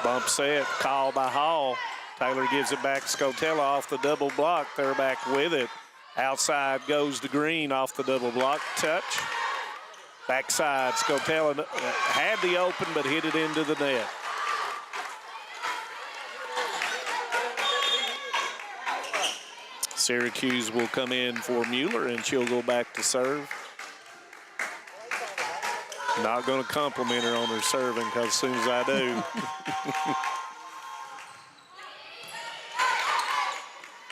Bump set, call by Hall. Taylor gives it back to Scotella off the double block. They're back with it. Outside goes to Green off the double block. Touch. Backside, Scotella had the open, but hit it into the net. Syracuse will come in for Mueller, and she'll go back to serve. Not going to compliment her on her serving, because as soon as I do.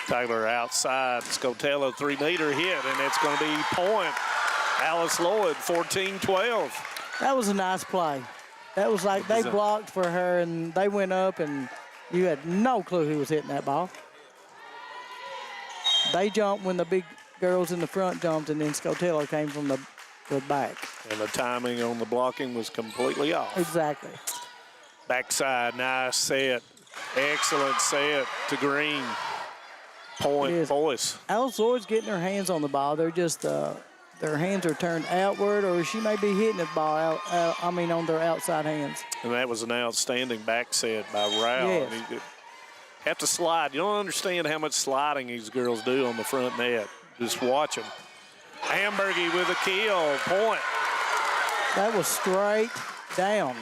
Taylor outside. Scotella 3-meter hit, and it's going to be point. Alice Lloyd, 14-12. That was a nice play. That was like they blocked for her, and they went up, and you had no clue who was hitting that ball. They jumped when the big girls in the front jumped, and then Scotella came from the back. And the timing on the blocking was completely off. Exactly. Backside, nice set. Excellent set to Green. Point, Boyce. Alice Lloyd's getting her hands on the ball. They're just, their hands are turned outward, or she may be hitting the ball on their outside hands. And that was an outstanding back set by Rao. Yes. You have to slide. You don't understand how much sliding these girls do on the front net. Just watch them. Hamburgie with a kill, point. That was straight down.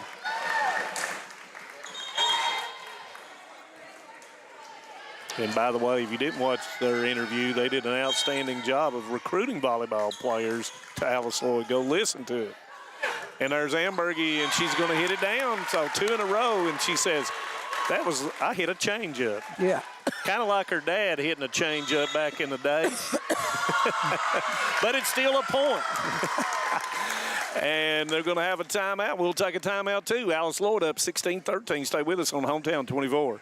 And by the way, if you didn't watch their interview, they did an outstanding job of recruiting volleyball players to Alice Lloyd. Go listen to it. And there's Hamburgie, and she's going to hit it down. So 2 in a row, and she says, I hit a change-up. Yeah. Kind of like her dad hitting a change-up back in the day. But it's still a point. And they're going to have a timeout. We'll take a timeout, too. Alice Lloyd up 16-13. Stay with us on Hometown 24.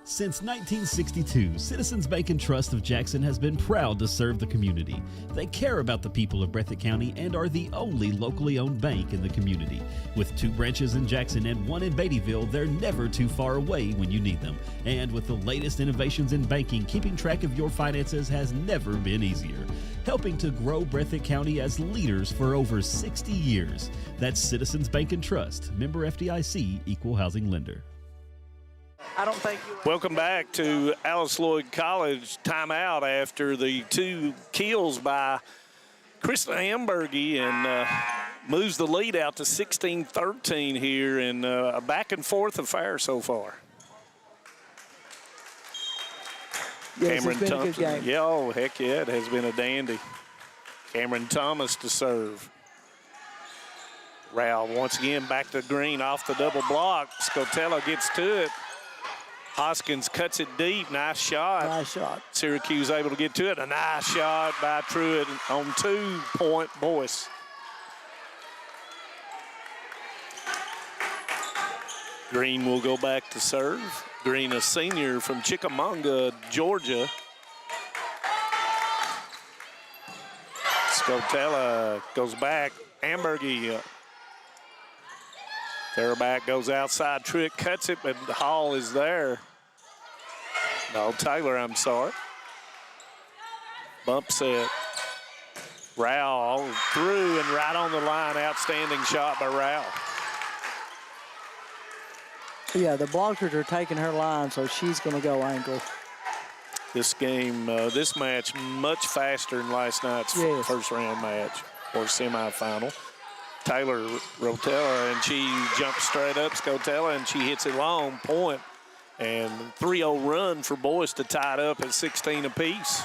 Since 1962, Citizens Bank and Trust of Jackson has been proud to serve the community. They care about the people of Breathitt County and are the only locally owned bank in the community. With 2 branches in Jackson and 1 in Beattyville, they're never too far away when you need them. And with the latest innovations in banking, keeping track of your finances has never been easier. Helping to grow Breathitt County as leaders for over 60 years. That's Citizens Bank and Trust, member FDIC, equal housing lender. I don't think you. Welcome back to Alice Lloyd College. Timeout after the 2 kills by Krista Hamburgie, and moves the lead out to 16-13 here, and a back and forth affair so far. Yes, Cameron it's been Thompson. a good game. Yeah, oh, heck yeah, it has been a dandy. Cameron Thomas to serve. Rao once again back to Green off the double block. Scotella gets to it. Hoskins cuts it deep. Nice shot. Nice shot. Syracuse able to get to it. A nice shot by Truitt on 2-point Boyce. Green will go back to serve. Green, a senior from Chickamauga, Georgia. Scotella goes back. Hamburgie. Fairback goes outside. Truitt cuts it, but Hall is there. No, Taylor, I'm sorry. Bump set. Rao all through and right on the line. Outstanding shot by Rao. Yeah, the blockers are taking her line, so she's going to go ankle. This game, this match, much faster than last night's first round match or semifinal. Taylor Rotella, and she jumps straight up, Scotella, and she hits it long, point. And 3-0 run for Boyce to tie it up at 16 apiece.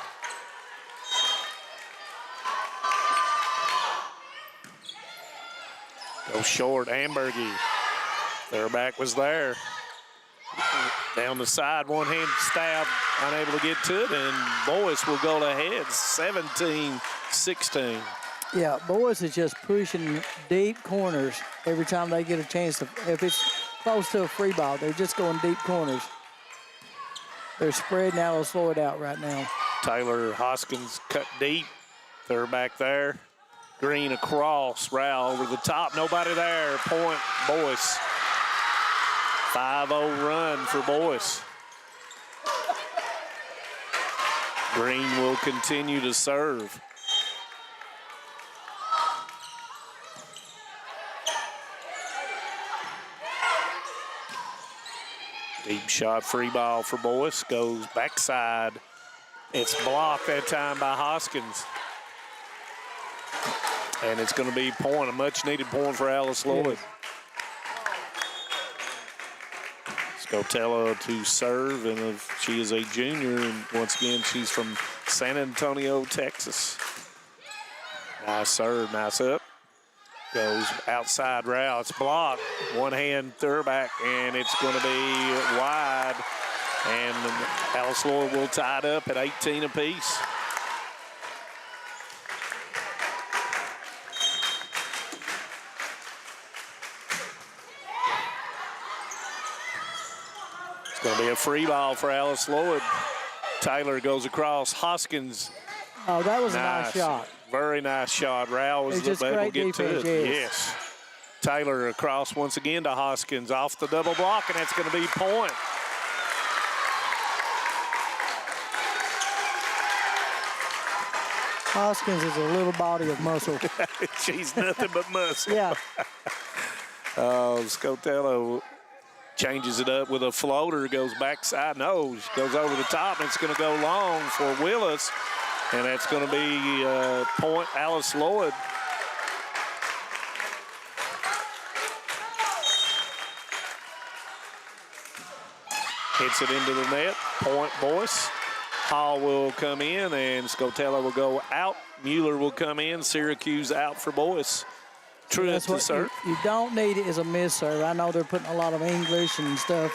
Go short, Hamburgie. Fairback was there. Down the side, one-hand stab, unable to get to it, and Boyce will go ahead, 17-16. Yeah, Boyce is just pushing deep corners every time they get a chance to. If it's close to a free ball, they're just going deep corners. They're spreading Alice Lloyd out right now. Taylor Hoskins cut deep. They're back there. Green across, Rao over the top. Nobody there. Point, Boyce. 5-0 run for Boyce. Green will continue to serve. Deep shot, free ball for Boyce. Goes backside. It's blocked that time by Hoskins. And it's going to be point, a much-needed point for Alice Lloyd. Scotella to serve, and if she is a junior, and once again, she's from San Antonio, Texas. Nice serve, nice up. Goes outside route, it's blocked. One hand throwback, and it's going to be wide. And Alice Lloyd will tie it up at 18 apiece. It's going to be a free ball for Alice Lloyd. Taylor goes across. Hoskins. Oh, that was a nice shot. Very nice shot. Rao was able to get to it. Yes. Taylor across once again to Hoskins off the double block, and that's going to be point. Hoskins is a little body of muscle. She's nothing but muscle. Yeah. Scotella changes it up with a floater, goes backside. No, she goes over the top, and it's going to go long for Willis. And that's going to be point Alice Lloyd. Hits it into the net, point Boyce. Hall will come in, and Scotella will go out. Mueller will come in. Syracuse out for Boyce. Truett to serve. You don't need it as a miss serve. I know they're putting a lot of English and stuff.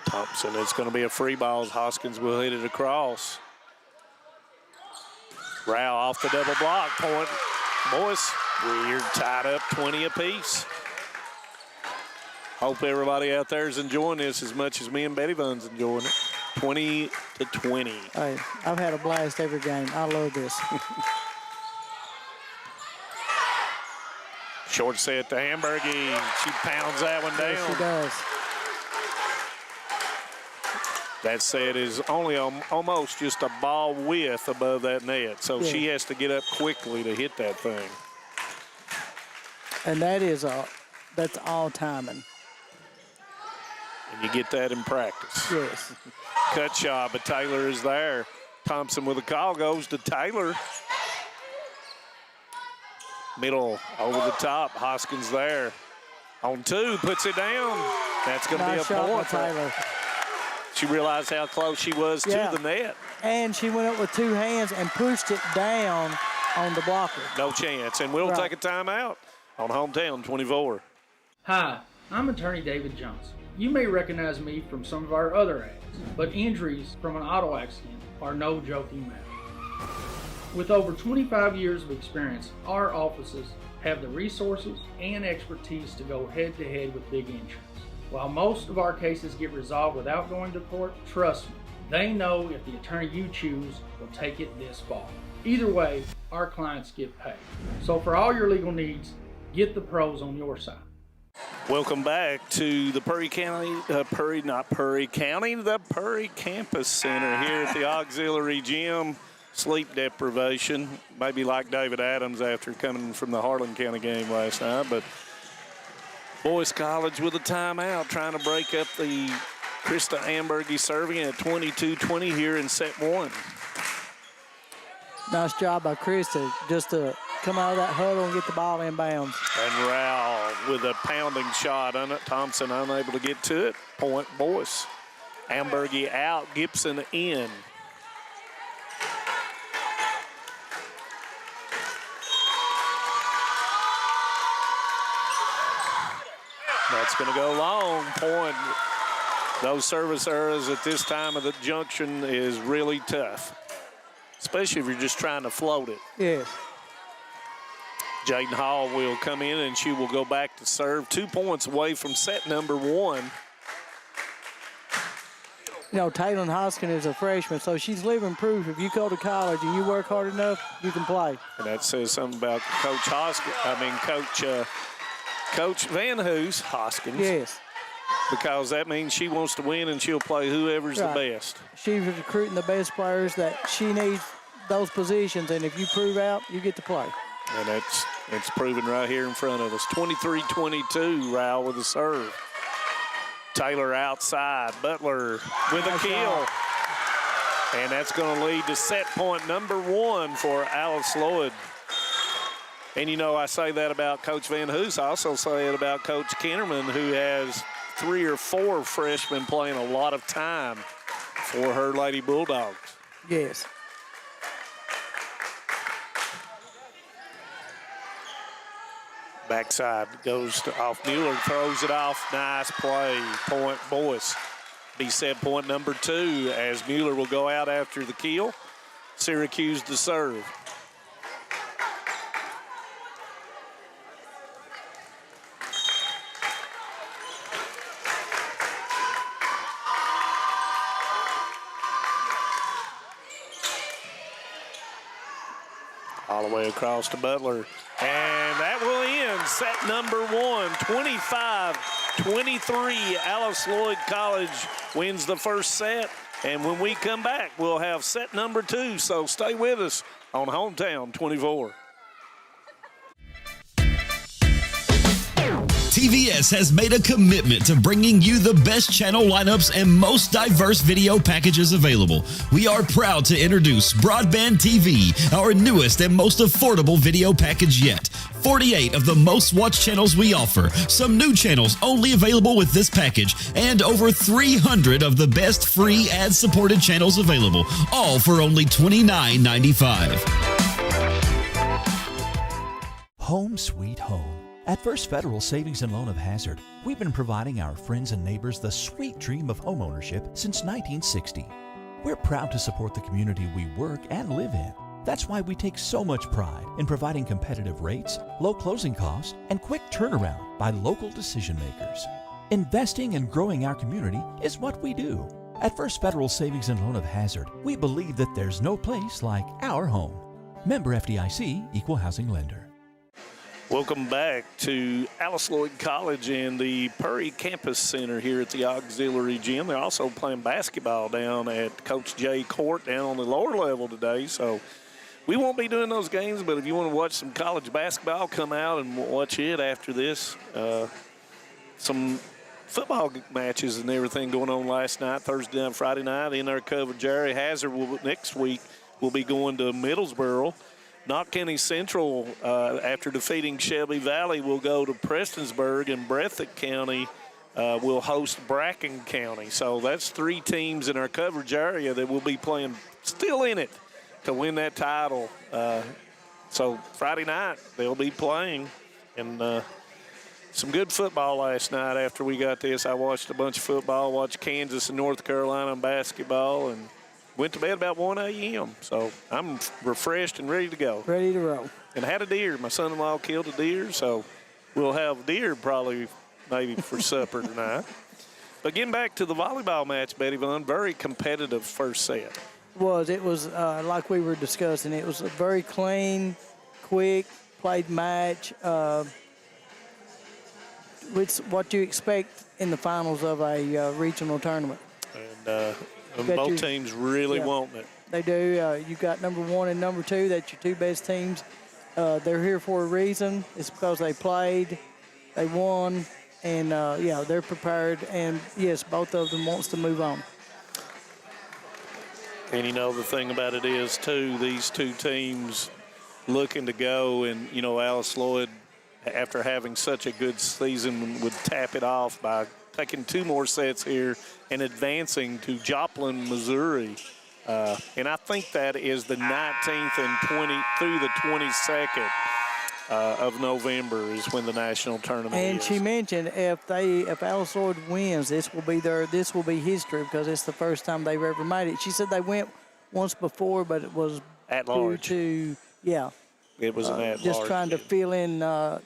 Thompson, it's going to be a free ball. Hoskins will hit it across. Rao off the double block. Point Boyce. We're tied up 20 apiece. Hope everybody out there is enjoying this as much as me and Betty Vunn's enjoying it. 20-20. Hey, I've had a blast every game. I love this. Short set to Hamburgie. She pounds that one down. Yes, she does. That set is only almost just a ball width above that net, so she has to get up quickly to hit that thing. And that's all timing. And you get that in practice. Yes. Cut shot, but Taylor is there. Thompson with a call goes to Taylor. Middle over the top. Hoskins there. On two, puts it down. That's going to be a point. Taylor. She realized how close she was to the net. And she went up with two hands and pushed it down on the blocker. No chance. And we'll take a timeout on Hometown 24. Hi, I'm attorney David Johnson. You may recognize me from some of our other ads, but injuries from an auto accident are no joking matter. With over 25 years of experience, our offices have the resources and expertise to go head-to-head with big insurance. While most of our cases get resolved without going to court, trust me, they know if the attorney you choose will take it this far. Either way, our clients get paid. So for all your legal needs, get the pros on your side. Welcome back to the Purry Campus Center here at the Auxiliary Gym. Sleep deprivation, maybe like David Adams after coming from the Harlan County game last night, but Boyce College with a timeout trying to break up the Krista Ambergy serving at 22-20 here in set one. Nice job by Krista just to come out of that huddle and get the ball in bounds. And Rao with a pounding shot on it. Thompson unable to get to it. Point Boyce. Ambergy out, Gibson in. That's going to go long. Point. Those service errors at this time of the junction is really tough, especially if you're just trying to float it. Yes. Jaden Hall will come in, and she will go back to serve. 2 points away from set number one. You know, Taylor Hoskins is a freshman, so she's living proof. If you go to college and you work hard enough, you can play. And that says something about Coach Van Hoos, Hoskins. Yes. Because that means she wants to win and she'll play whoever's the best. She's recruiting the best players that she needs those positions, and if you prove out, you get to play. And it's proven right here in front of us. 23-22, Rao with a serve. Taylor outside, Butler with a kill. And that's going to lead to set point number 1 for Alice Lloyd. And, you know, I say that about Coach Van Hoos. I also say it about Coach Kennerman, who has 3 or 4 freshmen playing a lot of time for her Lady Bulldogs. Yes. Backside goes to off. Mueller throws it off. Nice play. Point Boyce. Be set point number 2 as Mueller will go out after the kill. Syracuse to serve. All the way across to Butler. And that will end set number 1, 25-23. Alice Lloyd College wins the first set. And when we come back, we'll have set number 2. So stay with us on Hometown 24. TVS has made a commitment to bringing you the best channel lineups and most diverse video packages available. We are proud to introduce Broadband TV, our newest and most affordable video package yet. 48 of the most watched channels we offer, some new channels only available with this package, and over 300 of the best free ad-supported channels available, all for only $29.95. Home sweet home. At First Federal Savings and Loan of Hazard, we've been providing our friends and neighbors the sweet dream of homeownership since 1960. We're proud to support the community we work and live in. That's why we take so much pride in providing competitive rates, low closing costs, and quick turnaround by local decision makers. Investing and growing our community is what we do. At First Federal Savings and Loan of Hazard, we believe that there's no place like our home. Member FDIC, Equal Housing Lender. Welcome back to Alice Lloyd College and the Purry Campus Center here at the Auxiliary Gym. They're also playing basketball down at Coach J Court down on the lower level today. So we won't be doing those games, but if you want to watch some college basketball, come out and watch it after this. Some football matches and everything going on last night, Thursday night, Friday night in our coverage area. Hazard next week will be going to Middlesboro. Knott County Central, after defeating Shelby Valley, will go to Prestonsburg, and Breathitt County will host Bracken County. So that's 3 teams in our coverage area that will be playing still in it to win that title. So Friday night they'll be playing, and some good football last night after we got this. I watched a bunch of football, watched Kansas and North Carolina in basketball, and went to bed about 1 a.m., so I'm refreshed and ready to go. Ready to roll. And had a deer. My son-in-law killed a deer, so we'll have deer probably maybe for supper tonight. But getting back to the volleyball match, Betty Vaughn, very competitive first set. It was like we were discussing, it was a very clean, quick, played match. It's what you expect in the finals of a regional tournament. And both teams really want it. They do. You got number 1 and number 2. That's your 2 best teams. They're here for a reason. It's because they played, they won, and they're prepared. And yes, both of them wants to move on. And you know the thing about it is too, these 2 teams looking to go, and you know Alice Lloyd, after having such a good season, would tap it off by taking 2 more sets here and advancing to Joplin, Missouri. And I think that is the 19th and 20 through the 22nd of November is when the national tournament and is. She mentioned if Alice Lloyd wins, this will be history because it's the first time they've ever made it. She said they went once before, but it was at large. It was an at-large. Just trying to fill in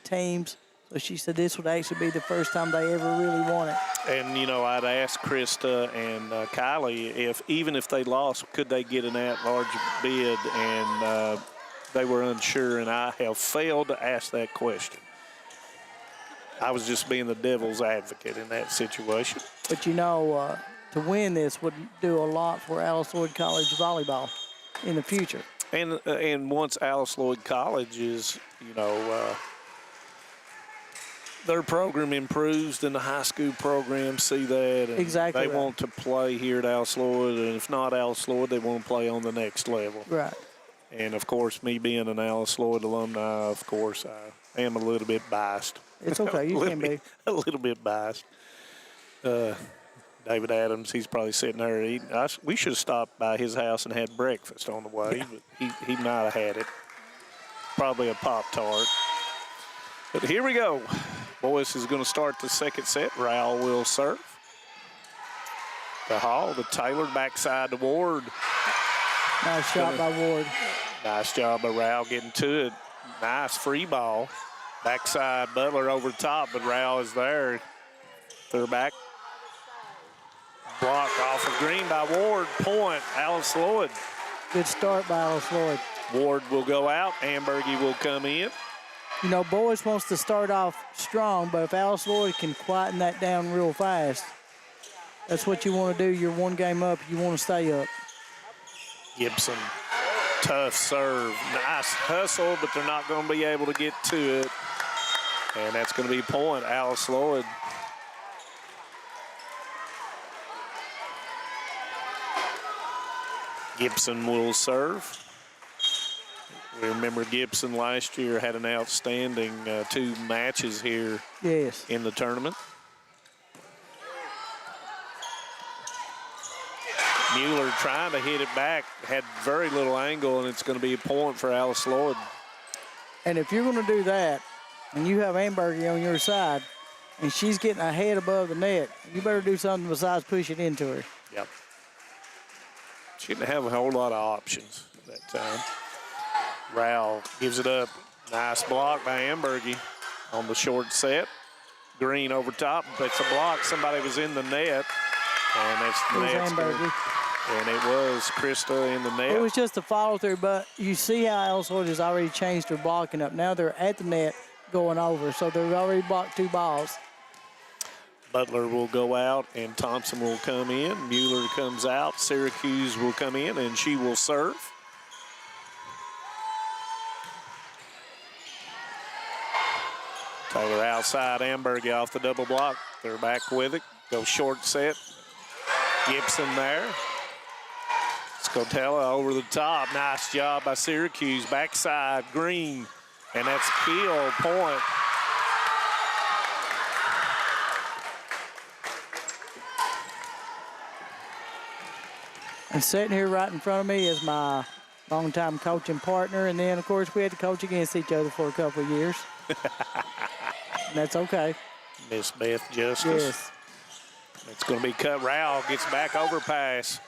teams. So she said this would actually be the first time they ever really won it. And, you know, I'd asked Krista and Kylie if even if they lost, could they get an at-large bid? And they were unsure, and I have failed to ask that question. I was just being the devil's advocate in that situation. But, you know, to win this would do a lot for Alice Lloyd College volleyball in the future. And once Alice Lloyd College is, you know, their program improves, then the high school programs see that. And exactly. They right. want to play here at Alice Lloyd, and if not Alice Lloyd, they want to play on the next level. Right. And, of course, me being an Alice Lloyd alumni, of course, I am a little bit biased. It's okay. You can be. A little bit biased. David Adams, he's probably sitting there eating. We should have stopped by his house and had breakfast on the way, but he might have had it. Probably a Pop-Tart. But here we go. Boyce is going to start the second set. Rowell will serve. To Hall, to Taylor, backside to Ward. Nice shot by Ward. Nice job by Rowell getting to it. Nice free ball. Backside Butler over the top, but Rowell is there. They're back. Block off of green by Ward. Point, Alice Lloyd. Good start by Alice Lloyd. Ward will go out. Ambergy will come in. You know, Boyce wants to start off strong, but if Alice Lloyd can quieten that down real fast, that's what you want to do. You're one game up. You want to stay up. Gibson, tough serve. Nice hustle, but they're not going to be able to get to it. And that's going to be point, Alice Lloyd. Gibson will serve. We remember Gibson last year had an outstanding 2 matches here in the tournament. Mueller trying to hit it back, had very little angle, and it's going to be a point for Alice Lloyd. And if you're going to do that, and you have Ambergy on your side, and she's getting a head above the net, you better do something besides push it into her. Yep. She didn't have a whole lot of options at that time. Rowell gives it up. Nice block by Ambergy on the short set. Green over top. It's a block. Somebody was in the net. And that's the net. And it was Krista in the net. It was just a follow through, but you see how Alice Lloyd has already changed her blocking up. Now they're at the net going over, so they've already blocked 2 balls. Butler will go out, and Thompson will come in. Mueller comes out. Syracuse will come in, and she will serve. Taylor outside, Ambergy off the double block. They're back with it. Go short set. Gibson there. Scotella over the top. Nice job by Syracuse. Backside, Green. And that's kill point. And sitting here right in front of me is my longtime coaching partner. And then, of course, we had to coach against each other for a couple of years. And that's okay. Miss Beth Justice. Yes. It's going to be cut. Rowell gets back overpass.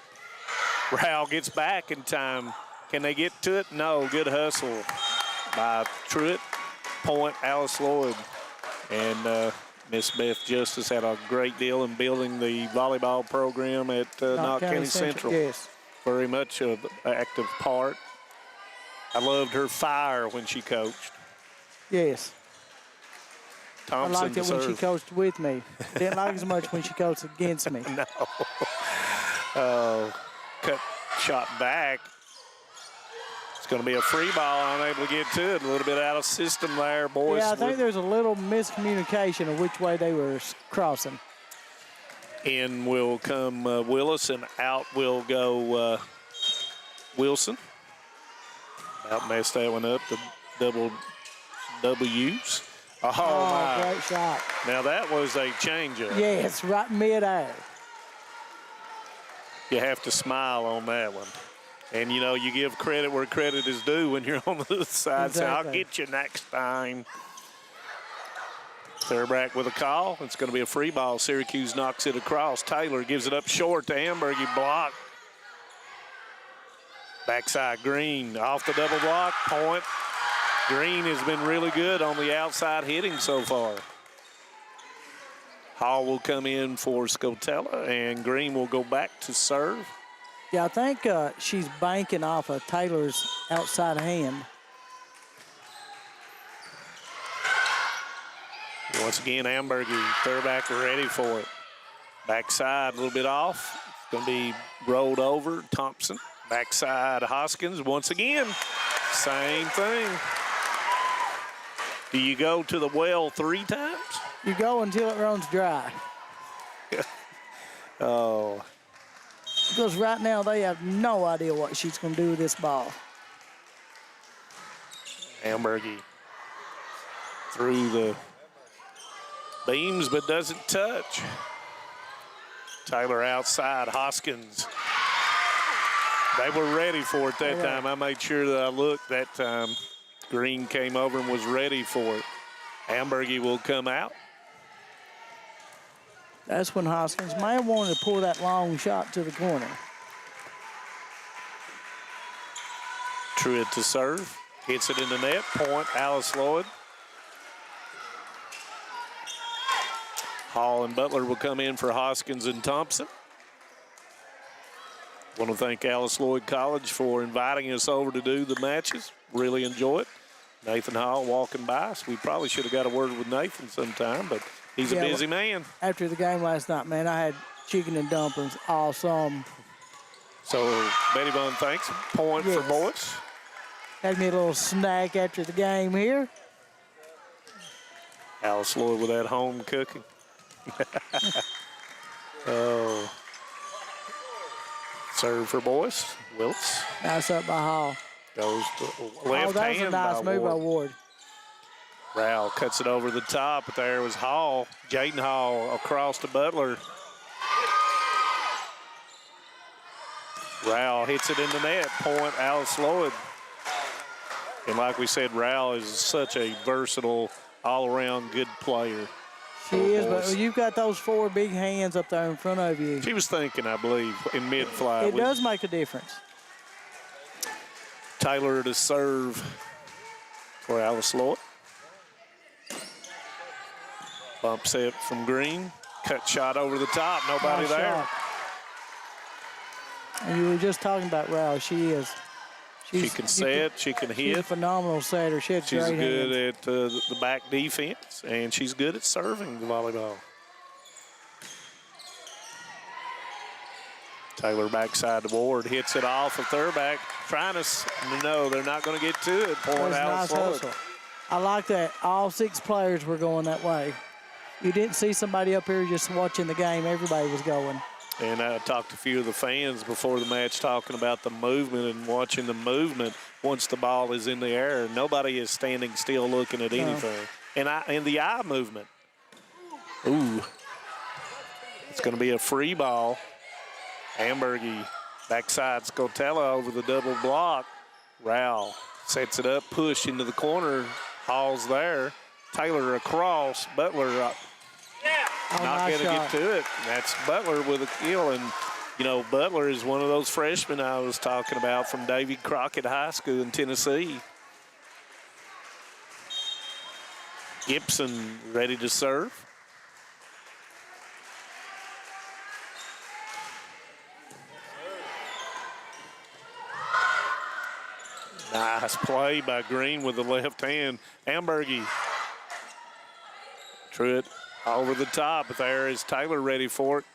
Rowell gets back in time. Can they get to it? No. Good hustle by Truitt. Point, Alice Lloyd. And Miss Beth Justice had a great deal in building the volleyball program at Knott County Central. Yes. Very much an active part. I loved her fire when she coached. Yes. Thompson I liked it when she coached with me. Didn't like it as much when she coached against me. No. Cut shot back. It's going to be a free ball, unable to get to it. A little bit out of system there, Boyce. Yeah, I think there's a little miscommunication of which way they were crossing. In will come Willis, and out will go Wilson. About messed that one up, the double W's. Oh, my. Great shot. Now that was a changeup. Yes, right mid-air. You have to smile on that one. And, you know, you give credit where credit is due when you're on the other side. Exactly. So I'll get you next time. They're back with a call. It's going to be a free ball. Syracuse knocks it across. Taylor gives it up short to Ambergy. Block. Backside Green off the double block. Point. Green has been really good on the outside hitting so far. Hall will come in for Scotella, and Green will go back to serve. Yeah, I think she's banking off of Taylor's outside hand. Once again, Ambergy, third back ready for it. Backside a little bit off. It's going to be rolled over. Thompson. Backside Hoskins once again. Same thing. Do you go to the well 3 times? arms. You go until it runs dry. Oh. Because right now they have no idea what she's going to do with this ball. Ambergy through the beams but doesn't touch. Taylor outside, Hoskins. They were ready for it that time. I made sure that I looked that time. Green came over and was ready for it. Ambergy will come out. That's when Hoskins may have wanted to pull that long shot to the corner. Truitt to serve. Hits it in the net. Point, Alice Lloyd. Hall and Butler will come in for Hoskins and Thompson. Want to thank Alice Lloyd College for inviting us over to do the matches. Really enjoy it. Nathan Hall walking by. So we probably should have got a word with Nathan sometime, but he's a busy man. After the game last night, man, I had chicken and dumplings. Awesome. So Betty Bun thanks. Point for Boyce. Had me a little snack after the game here. Alice Lloyd with that home cooking. Oh. Serve for Boyce. Wiltz. Nice up by Hall. Goes to left that was hand a nice move by Ward. Rowell cuts it over the top, but there was Hall. Jaden Hall across to Butler. Rowell hits it in the net. Point, Alice Lloyd. And like we said, Rowell is such a versatile, all-around good player. She is, but you've got those 4 big hands up there in front of you. She was thinking, I believe, in mid-fly. It does make a difference. Taylor to serve for Alice Lloyd. Bump set from Green. Cut shot over the top. Nobody there. Shot. And you were just talking about Rowell. She can set. She can hit. She's a phenomenal setter. She's good at the back defense, and she's good at serving the volleyball. Taylor backside to Ward, hits it off of third back. Trying to, no, they're not going to get to it. Point out. Nice. I like that. All 6 players were going that way. You didn't see somebody up here just watching the game. Everybody was going. And I talked to a few of the fans before the match talking about the movement and watching the movement once the ball is in the air. Nobody is standing still looking at anything. And the eye movement. Ooh. It's going to be a free ball. Ambergy backside Scotella over the double block. Rowell sets it up, push into the corner. Hall's there. Taylor across. Butler up. Not going to get to it. That's Butler with a kill. And, you know, Butler is one of those freshmen I was talking about from Davy Crockett High School in Tennessee. Gibson ready to serve. Nice play by Green with the left hand. Ambergy. Truitt over the top, but there is Taylor ready for it.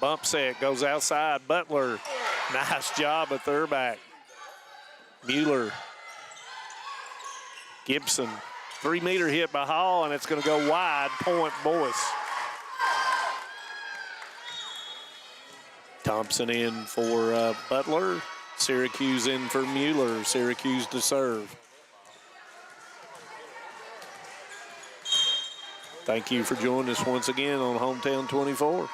Bump set, goes outside. Butler, nice job at third back. Mueller. Gibson, 3-meter hit by Hall, and it's going to go wide. Point, Boyce. Thompson in for Butler. Syracuse in for Mueller. Syracuse to serve. Thank you for joining us once again on Hometown 24.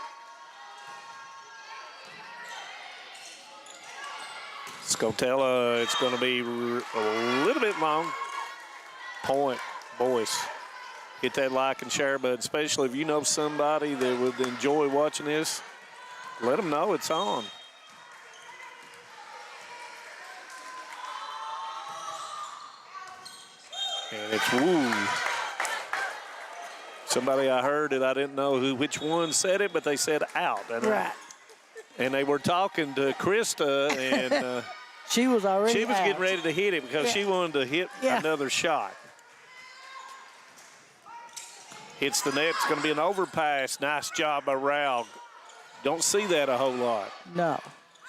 Scotella, it's going to be a little bit long. Point, Boyce. Hit that like and share button, especially if you know somebody that would enjoy watching this. Let them know it's on. And it's woo. Somebody I heard that I didn't know which one said it, but they said out. Right. And they were talking to Krista, and she was getting ready to hit it because she wanted to hit another shot. Hits the net. It's going to be an overpass. Nice job by Rowell. Don't see that a whole lot. No.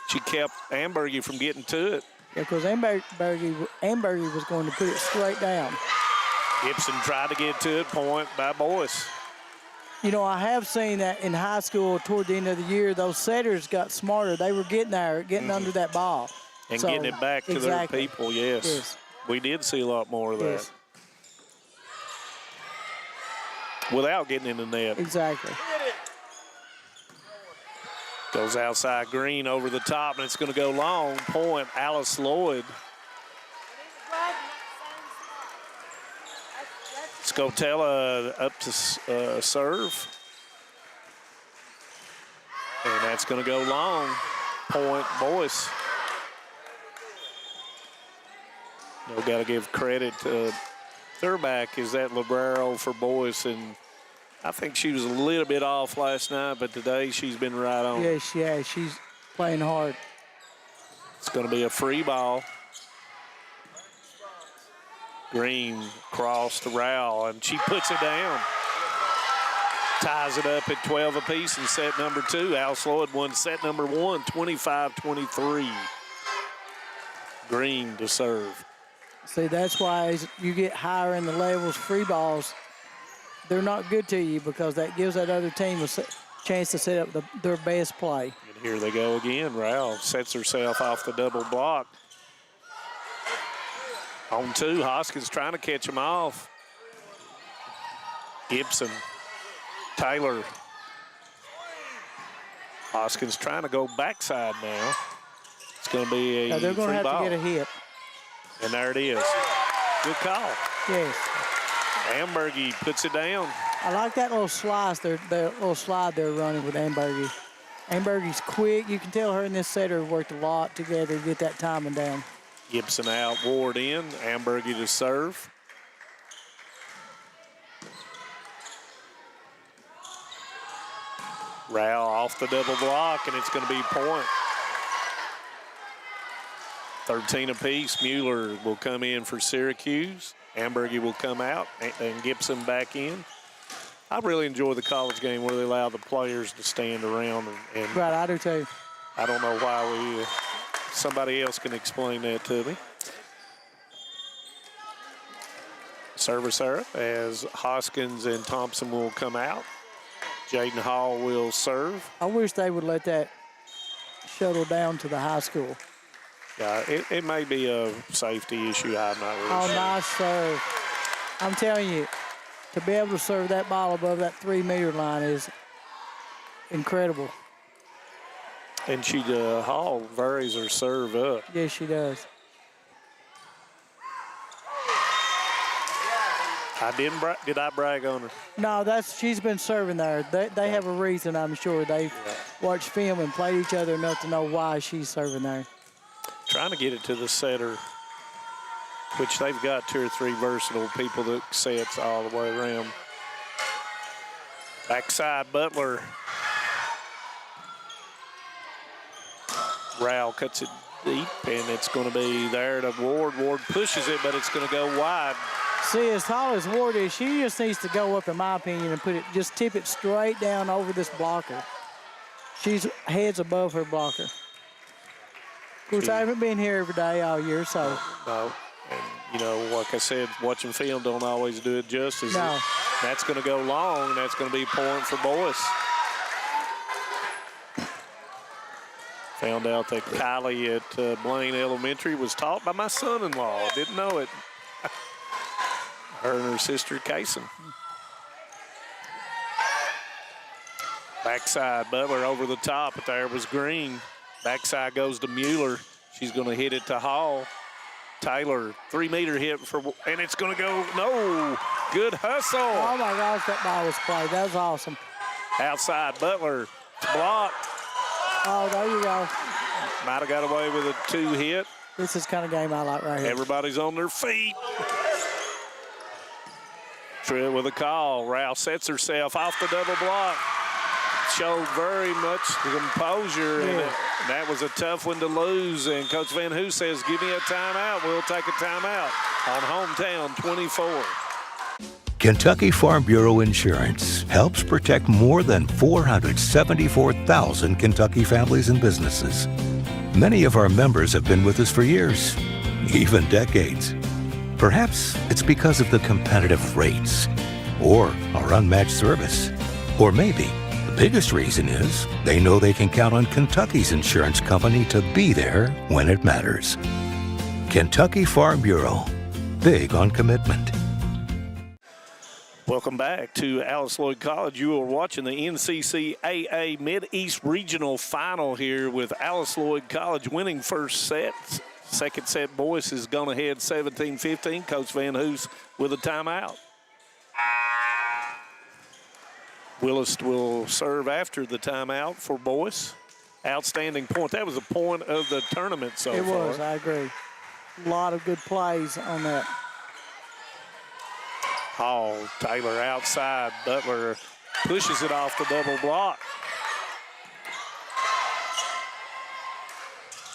She kept Ambergy from getting to it. Yeah, because Ambergy was going to put it straight down. Gibson tried to get to it. Point by Boyce. You know, I have seen that in high school toward the end of the year, those setters got smarter. They were getting there, getting under that ball. And getting it back to their people, yes. We did see a lot more of that. Without getting in the net. Exactly. Goes outside Green over the top, and it's going to go long. Point, Alice Lloyd. Scotella up to serve. And that's going to go long. Point, Boyce. No, got to give credit to their back is that Librero for Boyce, and I think she was a little bit off last night, but today she's been right on. Yes, yeah, she's playing hard. It's going to be a free ball. Green cross to Rowell, and she puts it down. Ties it up at 12 apiece in set number 2. Alice Lloyd won set number 1, 25-23. Green to serve. See, that's why as you get higher in the levels, free balls, they're not good to you because that gives that other team a chance to set up their best play. And here they go again. Rowell sets herself off the double block. On 2, Hoskins trying to catch him off. Gibson, Taylor. Hoskins trying to go backside now. It's going to be a they're going to have ball. To get a hit. And there it is. Good call. Yes. Ambergy puts it down. I like that little slice, the little slide they're running with Ambergy. Ambergy's quick. You can tell her and this setter have worked a lot together to get that timing down. Gibson out, Ward in. Ambergy to serve. Rowell off the double block, and it's going to be point. 13 apiece. Mueller will come in for Syracuse. Ambergy will come out, and Gibson back in. I really enjoy the college game where they allow the players to stand around. And right, I do too. I don't know why somebody else can explain that to me. Service error as Hoskins and Thompson will come out. Jaden Hall will serve. I wish they would let that shuttle down to the high school. Yeah, it may be a safety issue. I'm not really sure. Nice serve. I'm telling you, to be able to serve that ball above that 3-meter line is incredible. And Hall varies her serve up. Yes, she does. Did I brag on her? No, she's been serving there. They have a reason, I'm sure. They've watched film and played each other enough to know why she's serving there. Trying to get it to the setter, which they've got 2 or 3 versatile people that sets all the way around. Backside, Butler. Rowell cuts it deep, and it's going to be there to Ward. Ward pushes it, but it's going to go wide. See, as tall as Ward is, she just needs to go up, in my opinion, and just tip it straight down over this blocker. She's heads above her blocker. Of course, I haven't been here every day all year, so. No, and, like I said, watching film don't always do it justice. No. That's going to go long, and that's going to be point for Boyce. Found out that Kylie at Blaine Elementary was taught by my son-in-law. Didn't know it. Her and her sister, Kaysen. Backside, Butler over the top, but there was Green. Backside goes to Mueller. She's going to hit it to Hall. Taylor, 3-meter hit, and it's going to go, no, good hustle. Oh, my gosh, that ball was played. That was awesome. Outside, Butler, blocked. Oh, there you go. Might have got away with a 2 hit. This is the kind of game I like right here. Everybody's on their feet. Trill with a call. Rowell sets herself off the double block. Showed very much composure, and that was a tough one to lose. And Coach Van Hoo says, give me a timeout. We'll take a timeout on Hometown 24. Kentucky Farm Bureau Insurance helps protect more than 474,000 Kentucky families and businesses. Many of our members have been with us for years, even decades. Perhaps it's because of the competitive rates or our unmatched service. Or maybe the biggest reason is they know they can count on Kentucky's insurance company to be there when it matters. Kentucky Farm Bureau, big on commitment. Welcome back to Alice Lloyd College. You are watching the NCCAA Mideast Regional Final here with Alice Lloyd College winning first set. Second set, Boyce has gone ahead 17-15. Coach Van Hoos with a timeout. Willis will serve after the timeout for Boyce. Outstanding point. That was a point of the tournament so far. It was, I agree. A lot of good plays on that. Hall, Taylor outside. Butler pushes it off the double block.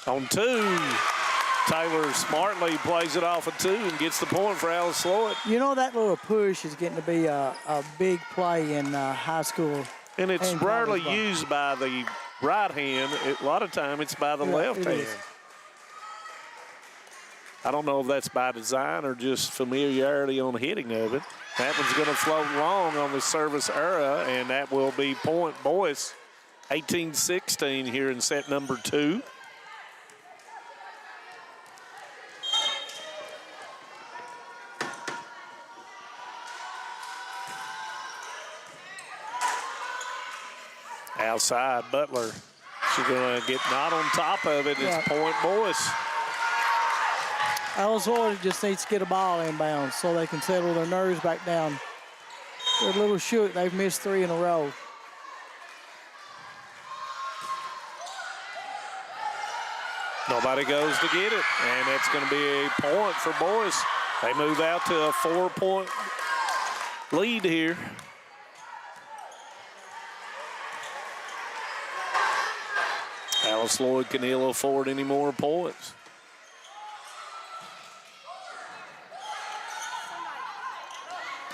On two, Taylor smartly plays it off a two and gets the point for Alice Lloyd. You know, that little push is getting to be a big play in high school. And it's rarely used by the right hand. A lot of time it's by the left hand. I don't know if that's by design or just familiarity on hitting of it. That one's going to float long on the service era, and that will be point Boyce. 18-16 here in set number 2. Outside, Butler. She's going to get not on top of it. It's point Boyce. Alice Lloyd just needs to get a ball inbound so they can settle their nerves back down. They're a little shook. They've missed 3 in a row. Nobody goes to get it, and that's going to be a point for Boyce. They move out to a 4-point lead here. Alice Lloyd can ill afford any more points.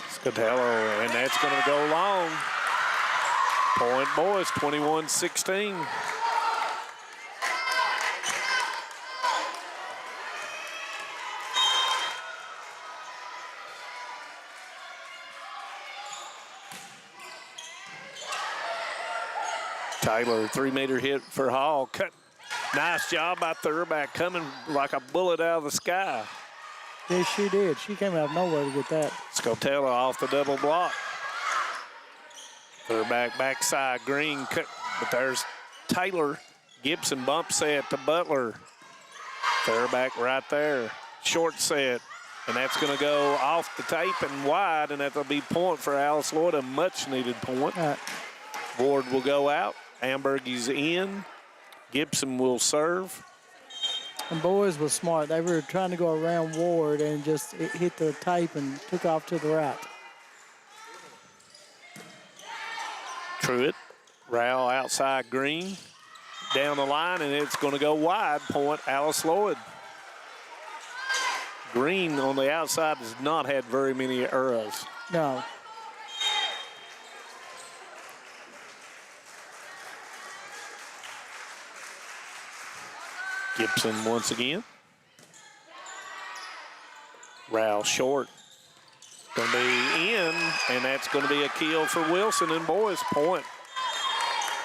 Scatello, and that's going to go long. Point Boyce, 21-16. Taylor, 3-meter hit for Hall. Cut. Nice job by Thurback, coming like a bullet out of the sky. Yes, she did. She came out of nowhere to get that. Scotella off the double block. Thurback backside, Green cut, but there's Taylor. Gibson bump set to Butler. Thurback right there. Short set, and that's going to go off the tape and wide, and that'll be point for Alice Lloyd, a much-needed point. Ward will go out. Ambergy's in. Gibson will serve. And Boyce was smart. They were trying to go around Ward and just hit the tape and took off to the right. Truitt, Rowell outside Green. Down the line, and it's going to go wide. Point Alice Lloyd. Green on the outside has not had very many errors. No. Gibson once again. Rowell short. Going to be in, and that's going to be a kill for Wilson and Boyce. Point.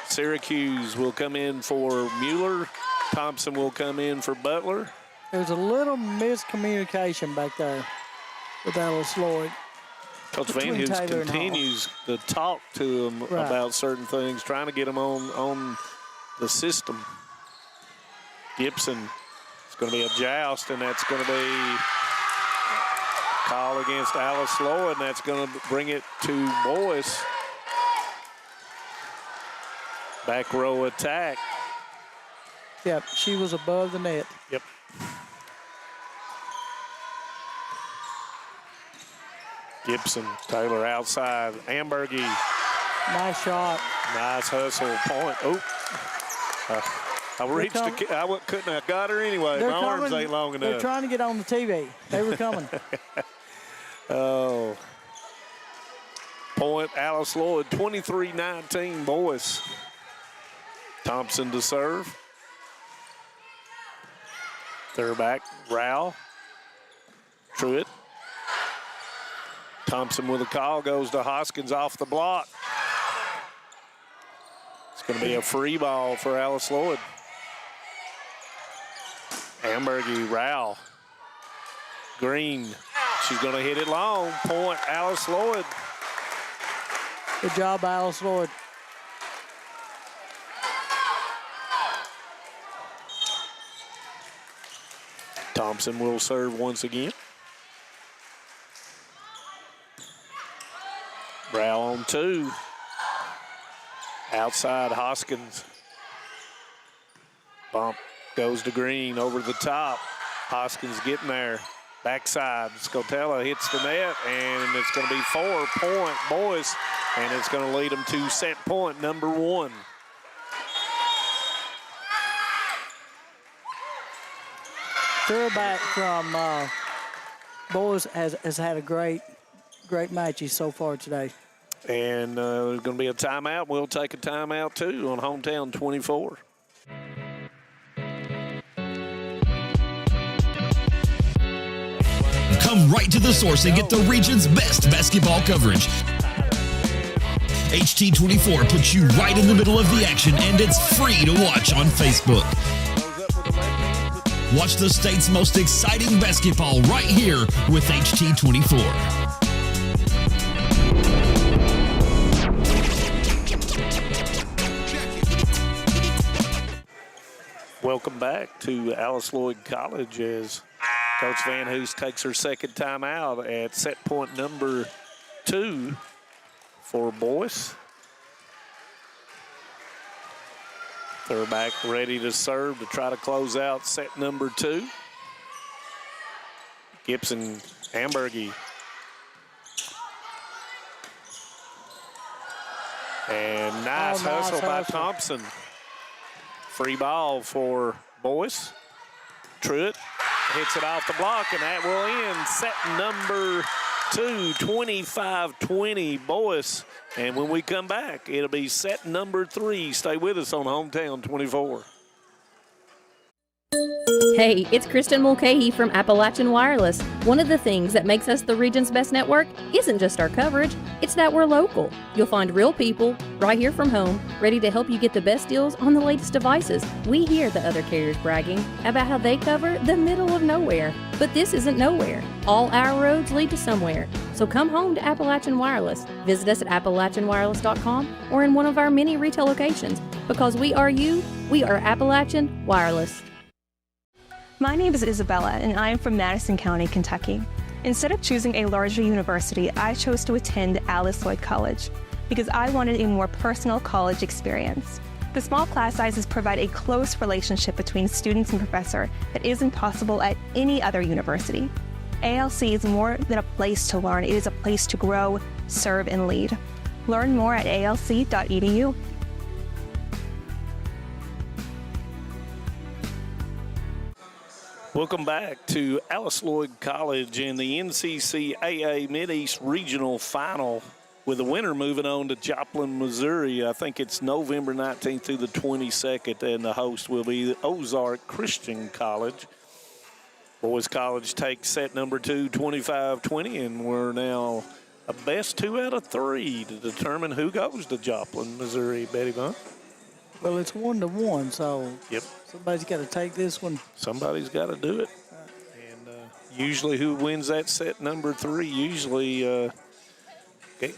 Syracuse will come in for Mueller. Thompson will come in for Butler. There's a little miscommunication back there with Alice Lloyd. Coach Van Hoos continues to talk to them about certain things, trying to get them on the system. Gibson, it's going to be a joust, and that's going to be call against Alice Lloyd, and that's going to bring it to Boyce. Back row attack. Yep, she was above the net. Yep. Gibson, Taylor outside. Ambergy. Nice shot. Nice hustle. Point. Oh. I reached I couldn't have got her anyway. My arms ain't long enough. They're trying to get on the TV. They were coming. Oh. Point Alice Lloyd, 23-19 Boyce. Thompson to serve. They're back. Rowell. Truitt. Thompson with a call, goes to Hoskins off the block. going to be a free ball for Alice Lloyd. Ambergy, Rowell, Green. She's going to hit it long. Point, Alice Lloyd. Good job, Alice Lloyd. Thompson will serve once again. Rowell on 2. Outside Hoskins. Bump goes to Green over the top. Hoskins getting there. Backside. Scotella hits the net, and it's going to be 4-point Boyce, and it's going to lead them to set point number 1. Throwback from Boyce has had a great matches so far today. And there's going to be a timeout. We'll take a timeout, too, on Hometown 24. Come right to the source and get the region's best basketball coverage. HT24 puts you right in the middle of the action, and it's free to watch on Facebook. Watch the state's most exciting basketball right here with HT24. Welcome back to Alice Lloyd College as Coach Van Hoos takes her second time out at set point number 2 for Boyce. They're back ready to serve to try to close out set number 2. Gibson, Ambergy. And nice hustle by Thompson. Free ball for Boyce. Truitt hits it off the block, and that will end set number 2, 25-20 Boyce. And when we come back, it'll be set number 3. Stay with us on Hometown 24. Hey, it's Kristen Mulcahy from Appalachian Wireless. One of the things that makes us the region's best network isn't just our coverage, it's that we're local. You'll find real people right here from home, ready to help you get the best deals on the latest devices. We hear the other carriers bragging about how they cover the middle of nowhere, but this isn't nowhere. All our roads lead to somewhere. So come home to Appalachian Wireless. Visit us at AppalachianWireless.com or in one of our many retail locations. Because we are you, we are Appalachian Wireless. My name is Isabella, and I am from Madison County, Kentucky. Instead of choosing a larger university, I chose to attend Alice Lloyd College because I wanted a more personal college experience. The small class sizes provide a close relationship between students and professor that isn't possible at any other university. ALC is more than a place to learn, it is a place to grow, serve, and lead. Learn more at alc.edu. Welcome back to Alice Lloyd College in the NCCAA Mideast Regional Final, with the winner moving on to Joplin, Missouri. I think it's November 19th through the 22nd, and the host will be the Ozark Christian College. Boys College takes set number 2, 25-20, and we're now a best 2 out of 3 to determine who goes to Joplin, Missouri. Betty Vaughn? Well, it's 1-1, so yep. Somebody's got to take this one. Somebody's got to do it. And usually who wins that set number 3 usually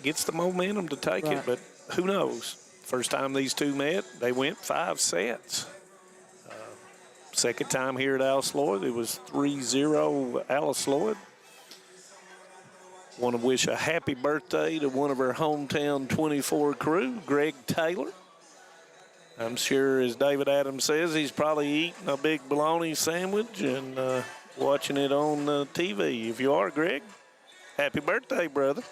gets the momentum to take it, but who knows? First time these two met, they went 5 sets. Second time here at Alice Lloyd, it was 3-0 Alice Lloyd. Want to wish a happy birthday to one of our Hometown 24 crew, Greg Taylor. I'm sure, as David Adams says, he's probably eating a big bologna sandwich and watching it on TV. If you are, Greg, happy birthday, brother.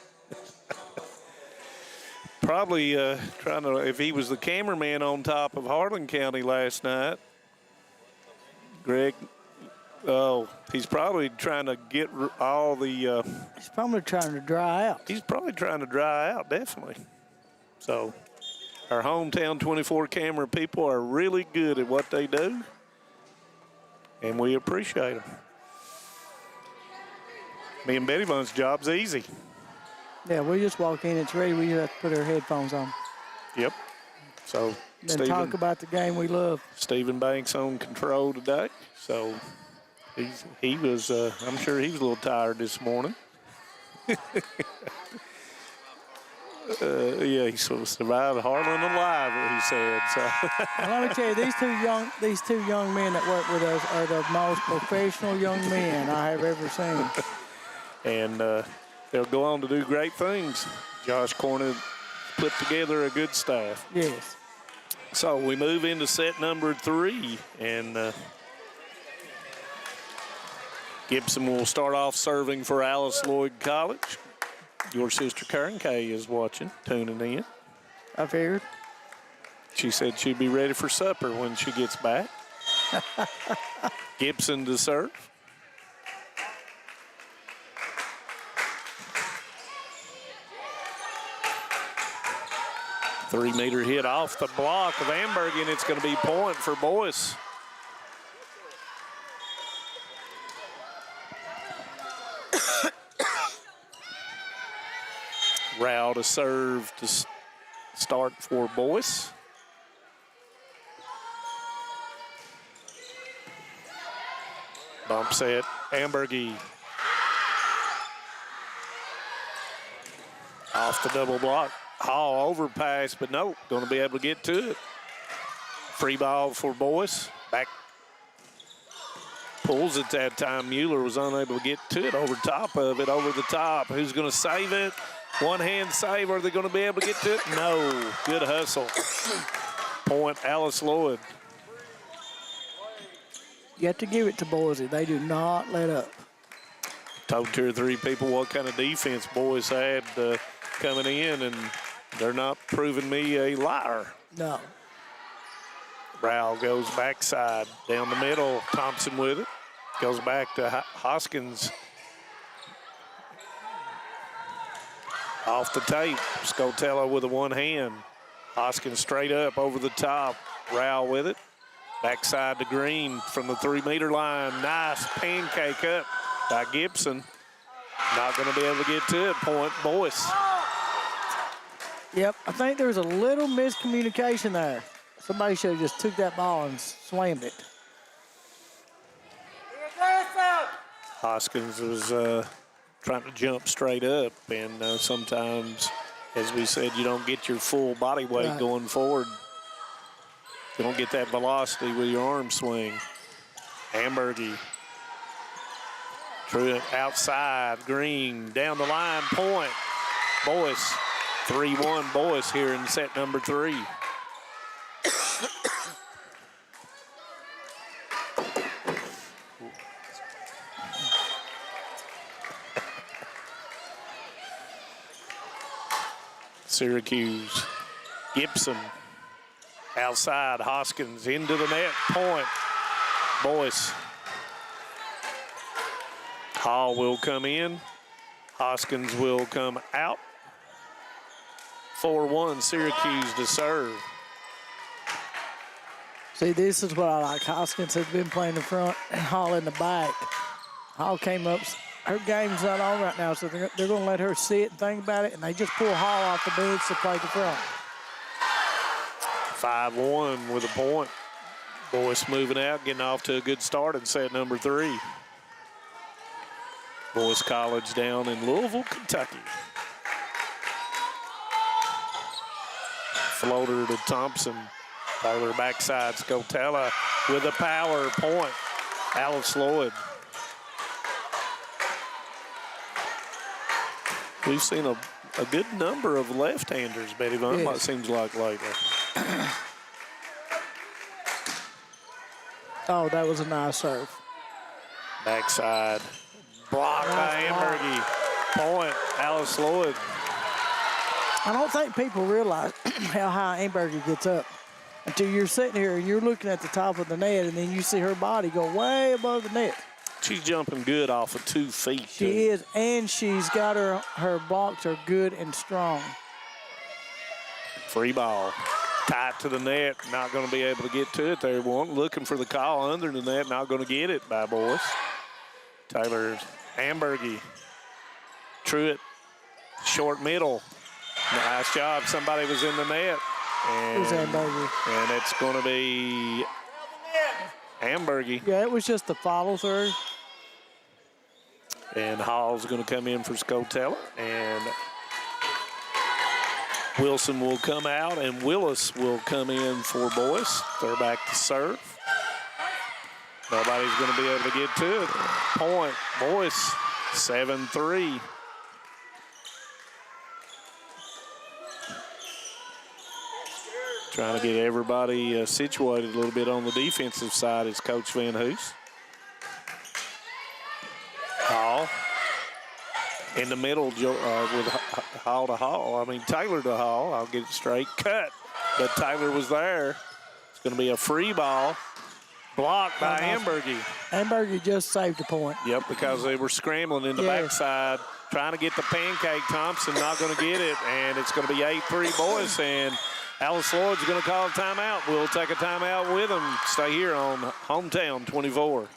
Probably trying to, if he was the cameraman on top of Harlan County last night, Greg, he's probably trying to get all the... he's probably trying to dry out. He's probably trying to dry out, definitely. So... our Hometown 24 camera people are really good at what they do, and we appreciate them. Me and Betty Vaughn's job's easy. Yeah, we just walk in, it's ready, we just have to put our headphones on. Yep. So Then talk about the game we love. Stephen Banks on control today. So he was, I'm sure he was a little tired this morning. Yeah, he sort of survived Harlan alive, what he said. So. Well, let me tell you, these two young men that work with us are the most professional young men I have ever seen. And they'll go on to do great things. Josh Cornett put together a good staff. Yes. So we move into set number 3, and Gibson will start off serving for Alice Lloyd College. Your sister Karen Kay is watching, tuning in. I figured. She said she'd be ready for supper when she gets back. Gibson to serve. Three-meter hit off the block of Amberg, and it's going to be point for Boyce. Rao to serve to start for Boyce. Bump set, Ambergy. Off the double block. Hall overpass, but no, going to be able to get to it. Free ball for Boyce. Back. Pulls it that time. Mueller was unable to get to it. Over top of it, over the top. Who's going to save it? One-hand save. Are they going to be able to get to it? No. Good hustle. Point, Alice Lloyd. You have to give it to Boise. They do not let up. Told 2 or 3 people what kind of defense Boyce had coming in, and they're not proving me a liar. No. Rao goes backside, down the middle. Thompson with it. Goes back to Hoskins. Off the tape, Scotella with a one hand. Hoskins straight up over the top. Rao with it. Backside to Green from the 3-meter line. Nice pancake up by Gibson. Not going to be able to get to it. Point Boyce. Yep, I think there was a little miscommunication there. Somebody should have just took that ball and slammed it. Hoskins was trying to jump straight up, and sometimes, as we said, you don't get your full body weight going forward. You don't get that velocity with your arm swing. Ambergy. Threw it outside. Green down the line. Point. Boyce. 3-1 Boyce here in set number 3. Syracuse. Gibson. Outside. Hoskins into the net. Point. Boyce. Hall will come in. Hoskins will come out. 4-1 Syracuse to serve. See, this is what I like. Hoskins has been playing in front and Hall in the back. Hall came up. Her game's not on right now, so they're going to let her sit and think about it, and they just pull Hall off the bench to play the front. 5-1 with a point. Boyce moving out, getting off to a good start in set number 3. Boyce College down in Louisville, Kentucky. Floater to Thompson. Taylor backside, Scotella with a power point. Alice Lloyd. We've seen a good number of left-handers, Betty Vaughn, it seems like lately. Oh, that was a nice serve. Backside. Block by Ambergy. Point, Alice Lloyd. I don't think people realize how high Amberger gets up until you're sitting here and you're looking at the top of the net, and then you see her body go way above the net. She's jumping good off of 2 feet. She is, and she's got her blocks are good and strong. Free ball. Tight to the net. Not going to be able to get to it there. Looking for the call under the net. Not going to get it by Boyce. Taylor Ambergy. Truitt. Short middle. Nice job. Somebody was in the net. It was Ambergy. And it's going to be Ambergy. Yeah, it was just the follow through. And Hall's going to come in for Scotella. And Wilson will come out, and Willis will come in for Boyce. They're back to serve. Nobody's going to be able to get to it. Point, Boyce, 7-3. Trying to get everybody situated a little bit on the defensive side is Coach Van Hoos. Hall in the middle with Hall to Hall. I mean, Taylor to Hall. I'll get it straight. Cut, but Taylor was there. It's going to be a free ball. Blocked by Ambergy. Ambergy just saved the point. Yep, because they were scrambling in the backside, trying to get the pancake. Thompson not going to get it, and it's going to be 8-3 Boyce, and Alice Lloyd's going to call a timeout. We'll take a timeout with them. Stay here on Hometown 24.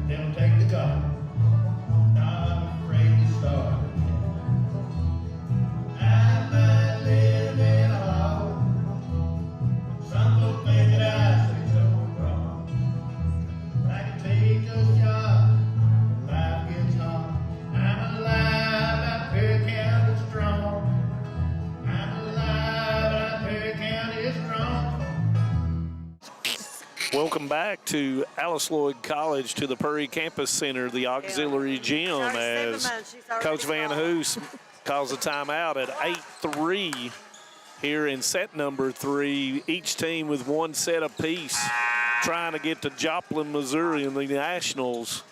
They'll take the gun. Not afraid to start. I'm not living in a hole. Some folks think that I say so wrong. But I can take those jobs. Life gets hard. I'm alive, I'm Perry County strong. I'm alive, I'm Perry County strong. Welcome back to Alice Lloyd College, to the Prairie Campus Center, the auxiliary gym, as Coach Van Hoos calls a timeout at 8-3 here in set number 3. Each team with one set apiece, trying to get to Joplin, Missouri in the Nationals.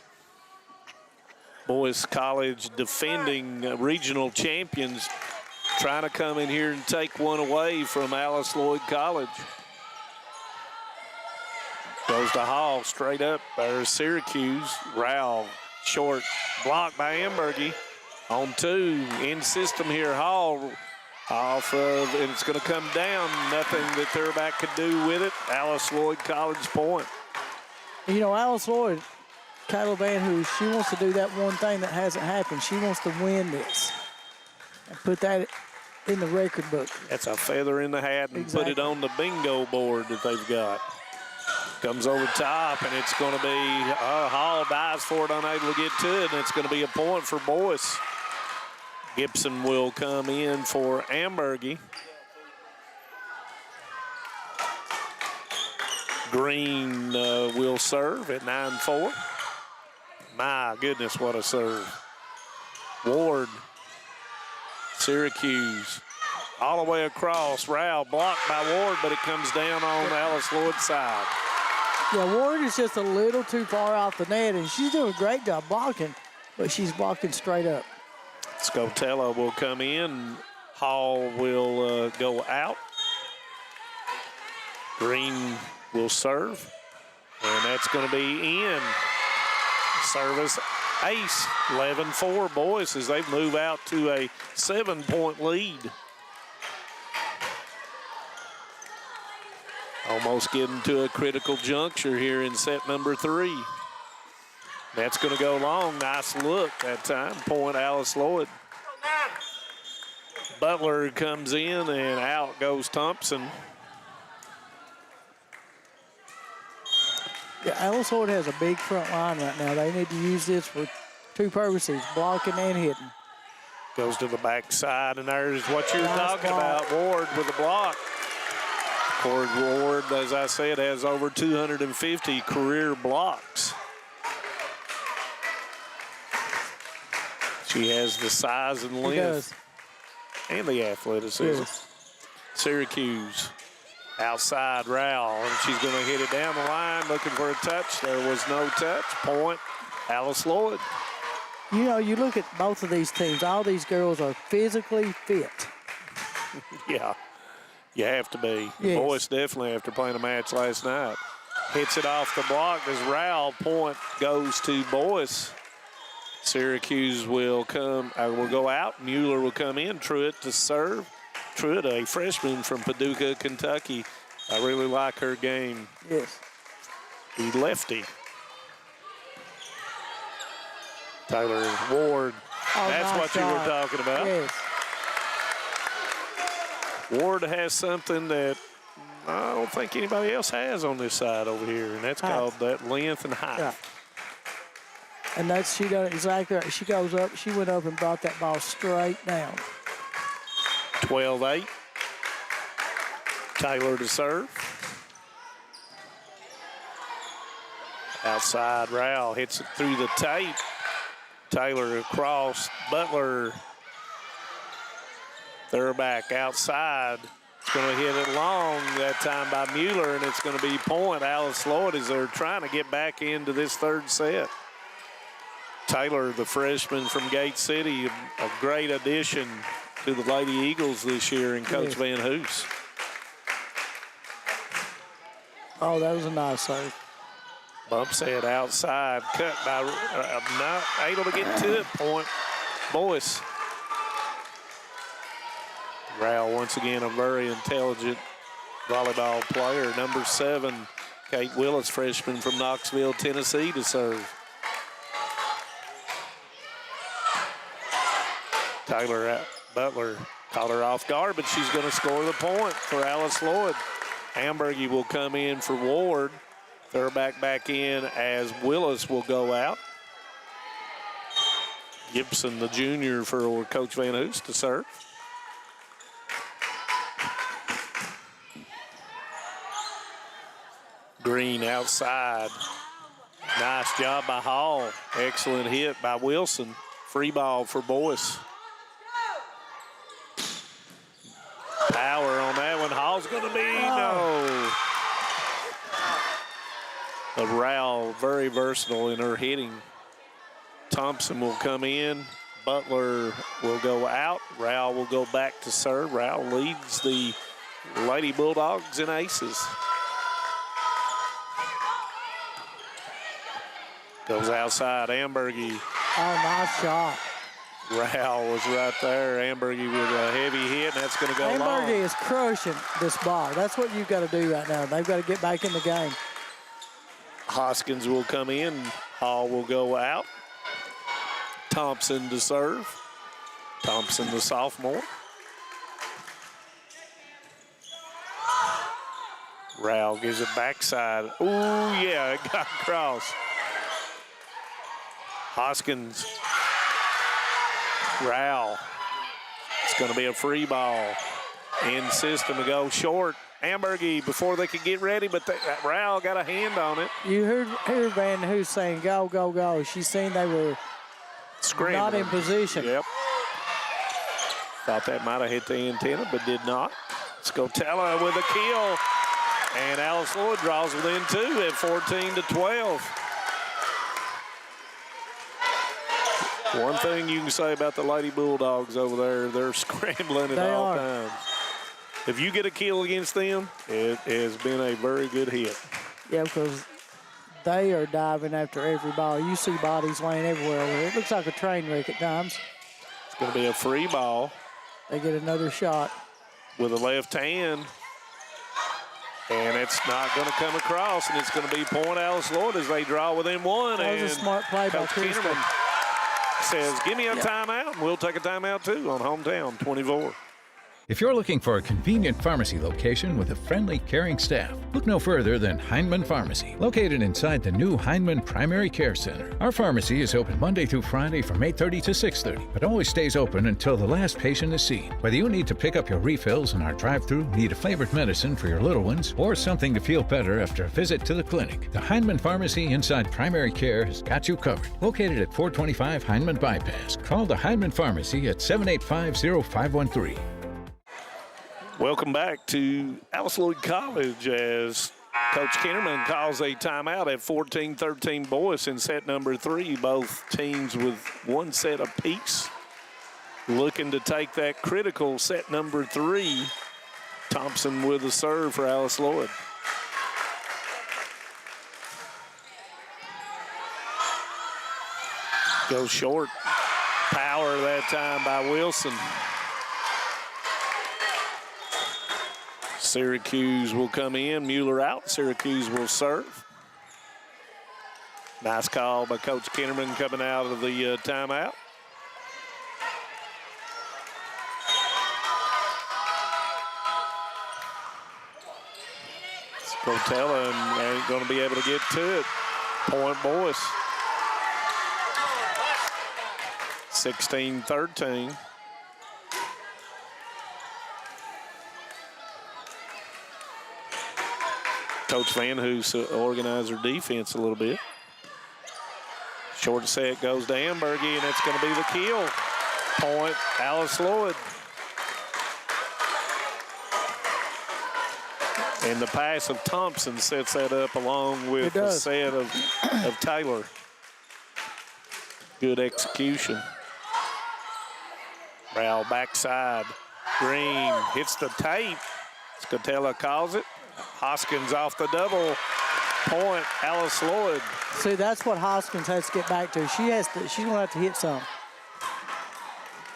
Boyce College, defending regional champions, trying to come in here and take one away from Alice Lloyd College. Goes to Hall, straight up. There's Syracuse. Rowell, short, blocked by Ambergy. On 2, in system here, Hall off of, and it's going to come down. Nothing that Thurback could do with it. Alice Lloyd College point. You know, Alice Lloyd, Kayla Van Hoos, she wants to do that one thing that hasn't happened. She wants to win this and put that in the record book. That's a feather in the hat, and put it on the bingo board that they've got. Comes over top, and it's going to be Hall dives for it, unable to get to it, and it's going to be a point for Boyce. Gibson will come in for Ambergy. Green will serve at 9-4. My goodness, what a serve. Ward, Syracuse, all the way across. Rowell blocked by Ward, but it comes down on Alice Lloyd's side. Yeah, Ward is just a little too far off the net, and she's doing a great job blocking, but she's blocking straight up. Scotella will come in. Hall will go out. Green will serve, and that's going to be in. Service ace, 11-4 Boyce as they move out to a 7-point lead. Almost getting to a critical juncture here in set number 3. That's going to go long. Nice look that time. Point Alice Lloyd. Butler comes in, and out goes Thompson. Yeah, Alice Lloyd has a big front line right now. They need to use this for two purposes, blocking and hitting. Goes to the backside, and there's what you're talking about. Ward with the block. Ward, as I said, has over 250 career blocks. She has the size and length and the athleticism. Yes. Syracuse outside Rowell, and she's going to hit it down the line looking for a touch. There was no touch. Point Alice Lloyd. You know, you look at both of these teams, all these girls are physically fit. Yeah. You have to be. Yes. Boyce definitely, after playing a match last night. Hits it off the block as Rowell. Point goes to Boyce. Syracuse will go out. Mueller will come in. Truitt to serve. Truitt, a freshman from Paducah, Kentucky. I really like her game. Yes. The lefty. Taylor Ward. That's what you were talking about. Yes. Ward has something that I don't think anybody else has on this side over here, and that's called that length and height. Yeah. And that's, she does exactly right. She goes up, she went up and brought that ball straight down. 12-8. Taylor to serve. Outside, Rowell hits it through the tape. Taylor across, Butler. They're back outside. It's going to hit it long that time by Mueller, and it's going to be point. Alice Lloyd as they're trying to get back into this third set. Taylor, the freshman from Gate City, a great addition to the Lady Eagles this year, and Coach Van Hoos. Oh, that was a nice save. Bumps head outside, cut by, not able to get to it, point. Boyce. Rowell, once again, a very intelligent volleyball player. Number 7, Kate Willis, freshman from Knoxville, Tennessee, to serve. Taylor Butler caught her off guard, but she's going to score the point for Alice Lloyd. Hamburgie will come in for Ward. They're back in as Willis will go out. Gibson, the junior, for Coach Van Hoos to serve. Green outside. Nice job by Hall. Excellent hit by Wilson. Free ball for Boyce. Power on that one. Hall's going to be no. But Rowell, very versatile in her hitting. Thompson will come in. Butler will go out. Rowell will go back to serve. Rowell leads the Lady Bulldogs in aces. Goes outside, Ambergy. Oh, nice shot. Rowell was right there. Ambergy with a heavy hit, and that's going to go long. Ambergy is crushing this ball. That's what you've got to do right now. They've got to get back in the game. Hoskins will come in. Hall will go out. Thompson to serve. Thompson, the sophomore. Rowell gives it backside. Ooh, yeah, it got across. Hoskins. Rowell. It's going to be a free ball. In system to go short. Ambergy before they could get ready, but Rowell got a hand on it. You heard Van Hoos saying, go, go, go. She's seen they were scrambling. Not in position. Yep. Thought that might have hit the antenna, but did not. Scotella with a kill. And Alice Lloyd draws within 2 at 14-12. One thing you can say about the Lady Bulldogs over there, they're scrambling at all times. If you get a kill against them, it has been a very good hit. Yeah, because they are diving after every ball. You see bodies laying everywhere over there. It looks like a train wreck at times. It's going to be a free ball. They get another shot. With a left hand. And it's not going to come across, and it's going to be point Alice Lloyd as they draw within 1. That was a smart play by Kinnerman says, give me a timeout, and we'll take a timeout too on hometown 24. If you're looking for a convenient pharmacy location with a friendly, caring staff, look no further than Heinemann Pharmacy, located inside the new Heinemann Primary Care Center. Our pharmacy is open Monday through Friday from 8:30 to 6:30, but always stays open until the last patient is seen. Whether you need to pick up your refills in our drive-thru, need a flavored medicine for your little ones, or something to feel better after a visit to the clinic, the Heinemann Pharmacy inside Primary Care has got you covered. Located at 425 Heinemann Bypass. Call the Heinemann Pharmacy at 785-0513. Welcome back to Alice Lloyd College as Coach Kinnerman calls a timeout at 14-13 Boyce in set number 3. Both teams with 1 set apiece. Looking to take that critical set number 3. Thompson with a serve for Alice Lloyd. Goes short. Power that time by Wilson. Syracuse will come in. Mueller out. Syracuse will serve. Nice call by Coach Kinnerman coming out of the timeout. Rotella, and they ain't going to be able to get to it. Point Boyce. 16-13. Coach Van Hoos organized their defense a little bit. Short set goes to Ambergy, and it's going to be the kill. Point, Alice Lloyd. And the pass of Thompson sets that up along with the set of Taylor. Good execution. Rowell backside. Green hits the tape. Scatella calls it. Hoskins off the double. Point, Alice Lloyd. See, that's what Hoskins has to get back to. She's going to have to hit some.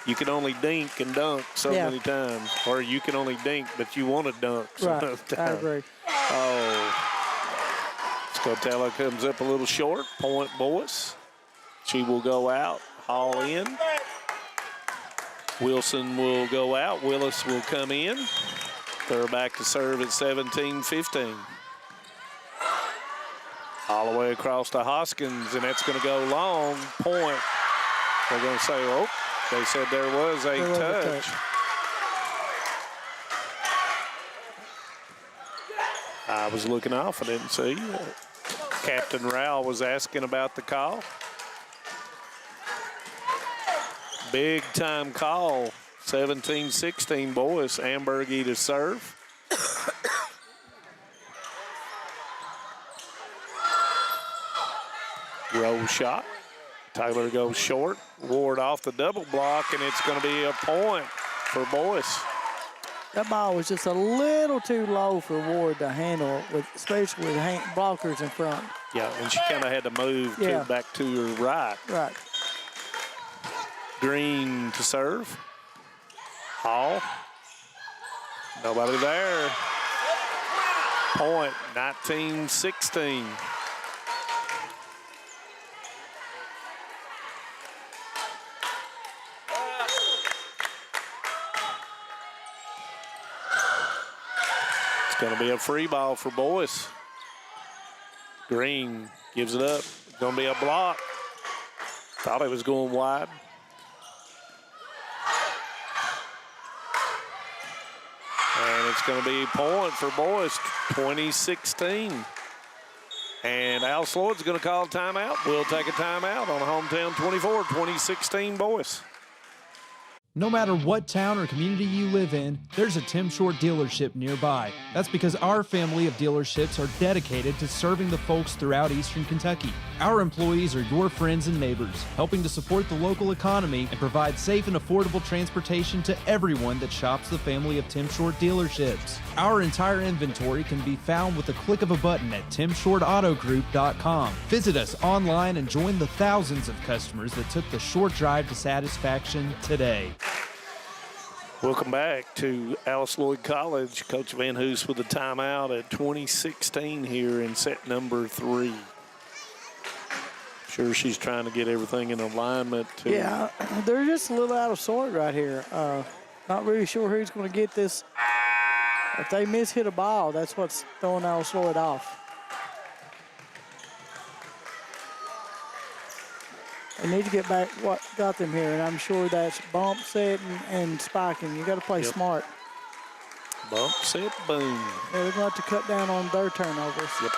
You can only dink and dunk so many times. Or you can only dink, but you want to dunk sometimes. I agree. Oh. Scatella comes up a little short. Point Boyce. She will go out. Hall in. Wilson will go out. Willis will come in. They're back to serve at 17-15. All the way across to Hoskins, and that's going to go long. Point. They're going to say, oh, they said there was a touch. I was looking off. I didn't see. Captain Rowell was asking about the call. Big time call. 17-16 Boyce. Ambergy to serve. Roll shot. Taylor goes short. Ward off the double block, and it's going to be a point for Boyce. That ball was just a little too low for Ward to handle, especially with blockers in front. Yeah, and she kind of had to move back to her right. Right. Green to serve. Hall. Nobody there. Point, 19-16. It's going to be a free ball for Boyce. Green gives it up. It's going to be a block. Thought it was going wide. And it's going to be a point for Boyce, 2016. And Alice Lloyd's going to call a timeout. We'll take a timeout on Hometown 24, 2016 Boyce. No matter what town or community you live in, there's a Tim Short dealership nearby. That's because our family of dealerships are dedicated to serving the folks throughout Eastern Kentucky. Our employees are your friends and neighbors, helping to support the local economy and provide safe and affordable transportation to everyone that shops the family of Tim Short dealerships. Our entire inventory can be found with a click of a button at timshortautogroup.com. Visit us online and join the thousands of customers that took the short drive to satisfaction today. Welcome back to Alice Lloyd College. Coach Van Hoos with a timeout at 2016 here in set number 3. Sure, she's trying to get everything in alignment. Yeah, they're just a little out of sort right here. Not really sure who's going to get this. If they hit a ball, that's what's throwing Alice Lloyd off. They need to get back what got them here, and I'm sure that's bump, set, and spiking. You got to play smart. Bump, set, boom. Yeah, they're going to have to cut down on their turnovers. Yep.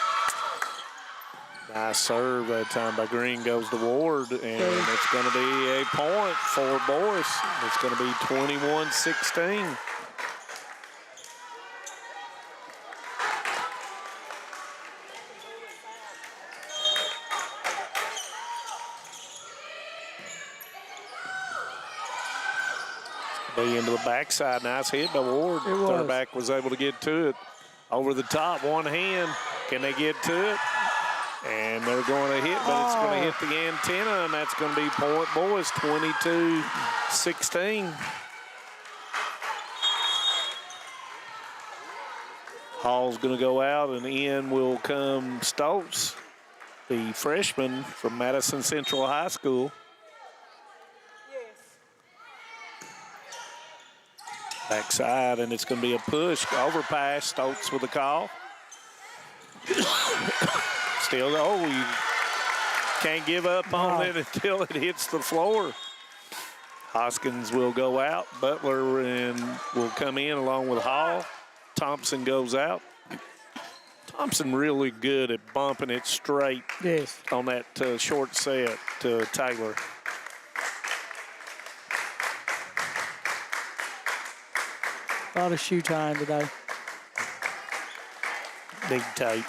Nice serve that time by Green, goes to Ward, and it's going to be a point for Boyce. It's going to be 21-16. Into the backside. Nice hit by Ward. Third back was able to get to it. Over the top, one hand. Can they get to it? And they're going to hit, but it's going to hit the antenna, and that's going to be point Boyce, 22-16. Hall's going to go out, and in will come Stoltz, the freshman from Madison Central High School. Backside, and it's going to be a push. Overpass. Stoltz with the call. Still, you can't give up on it until it hits the floor. Hoskins will go out. Butler will come in along with Hall. Thompson goes out. Thompson really good at bumping it straight on that short set to Taylor. A lot of shoe time today. Big tape.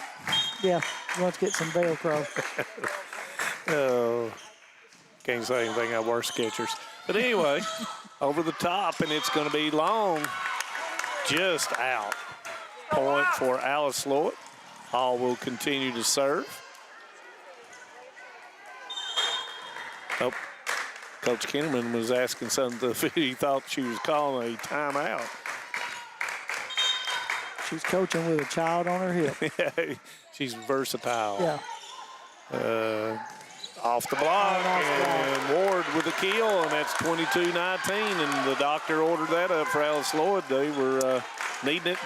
Yeah, let's get some Velcro. Oh, can't say anything about worse Skechers. But anyway, over the top, and it's going to be long. Just out. Point for Alice Lloyd. Hall will continue to serve. Oh, Coach Kinnerman was asking something. He thought she was calling a timeout. She's coaching with a child on her hip. She's versatile. Yeah. Off the block, and Ward with a kill, and that's 22-19, and the doctor ordered that up for Alice Lloyd. They were needing it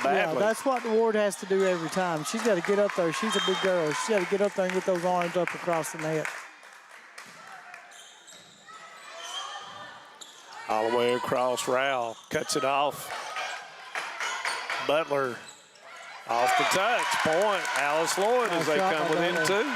badly. Yeah, that's what Ward has to do every time. She's got to get up there. She's a big girl. She's got to get up there and get those arms up across the net. All the way across, Rowell cuts it off. Butler off the touch. Point, Alice Lloyd as they come within two.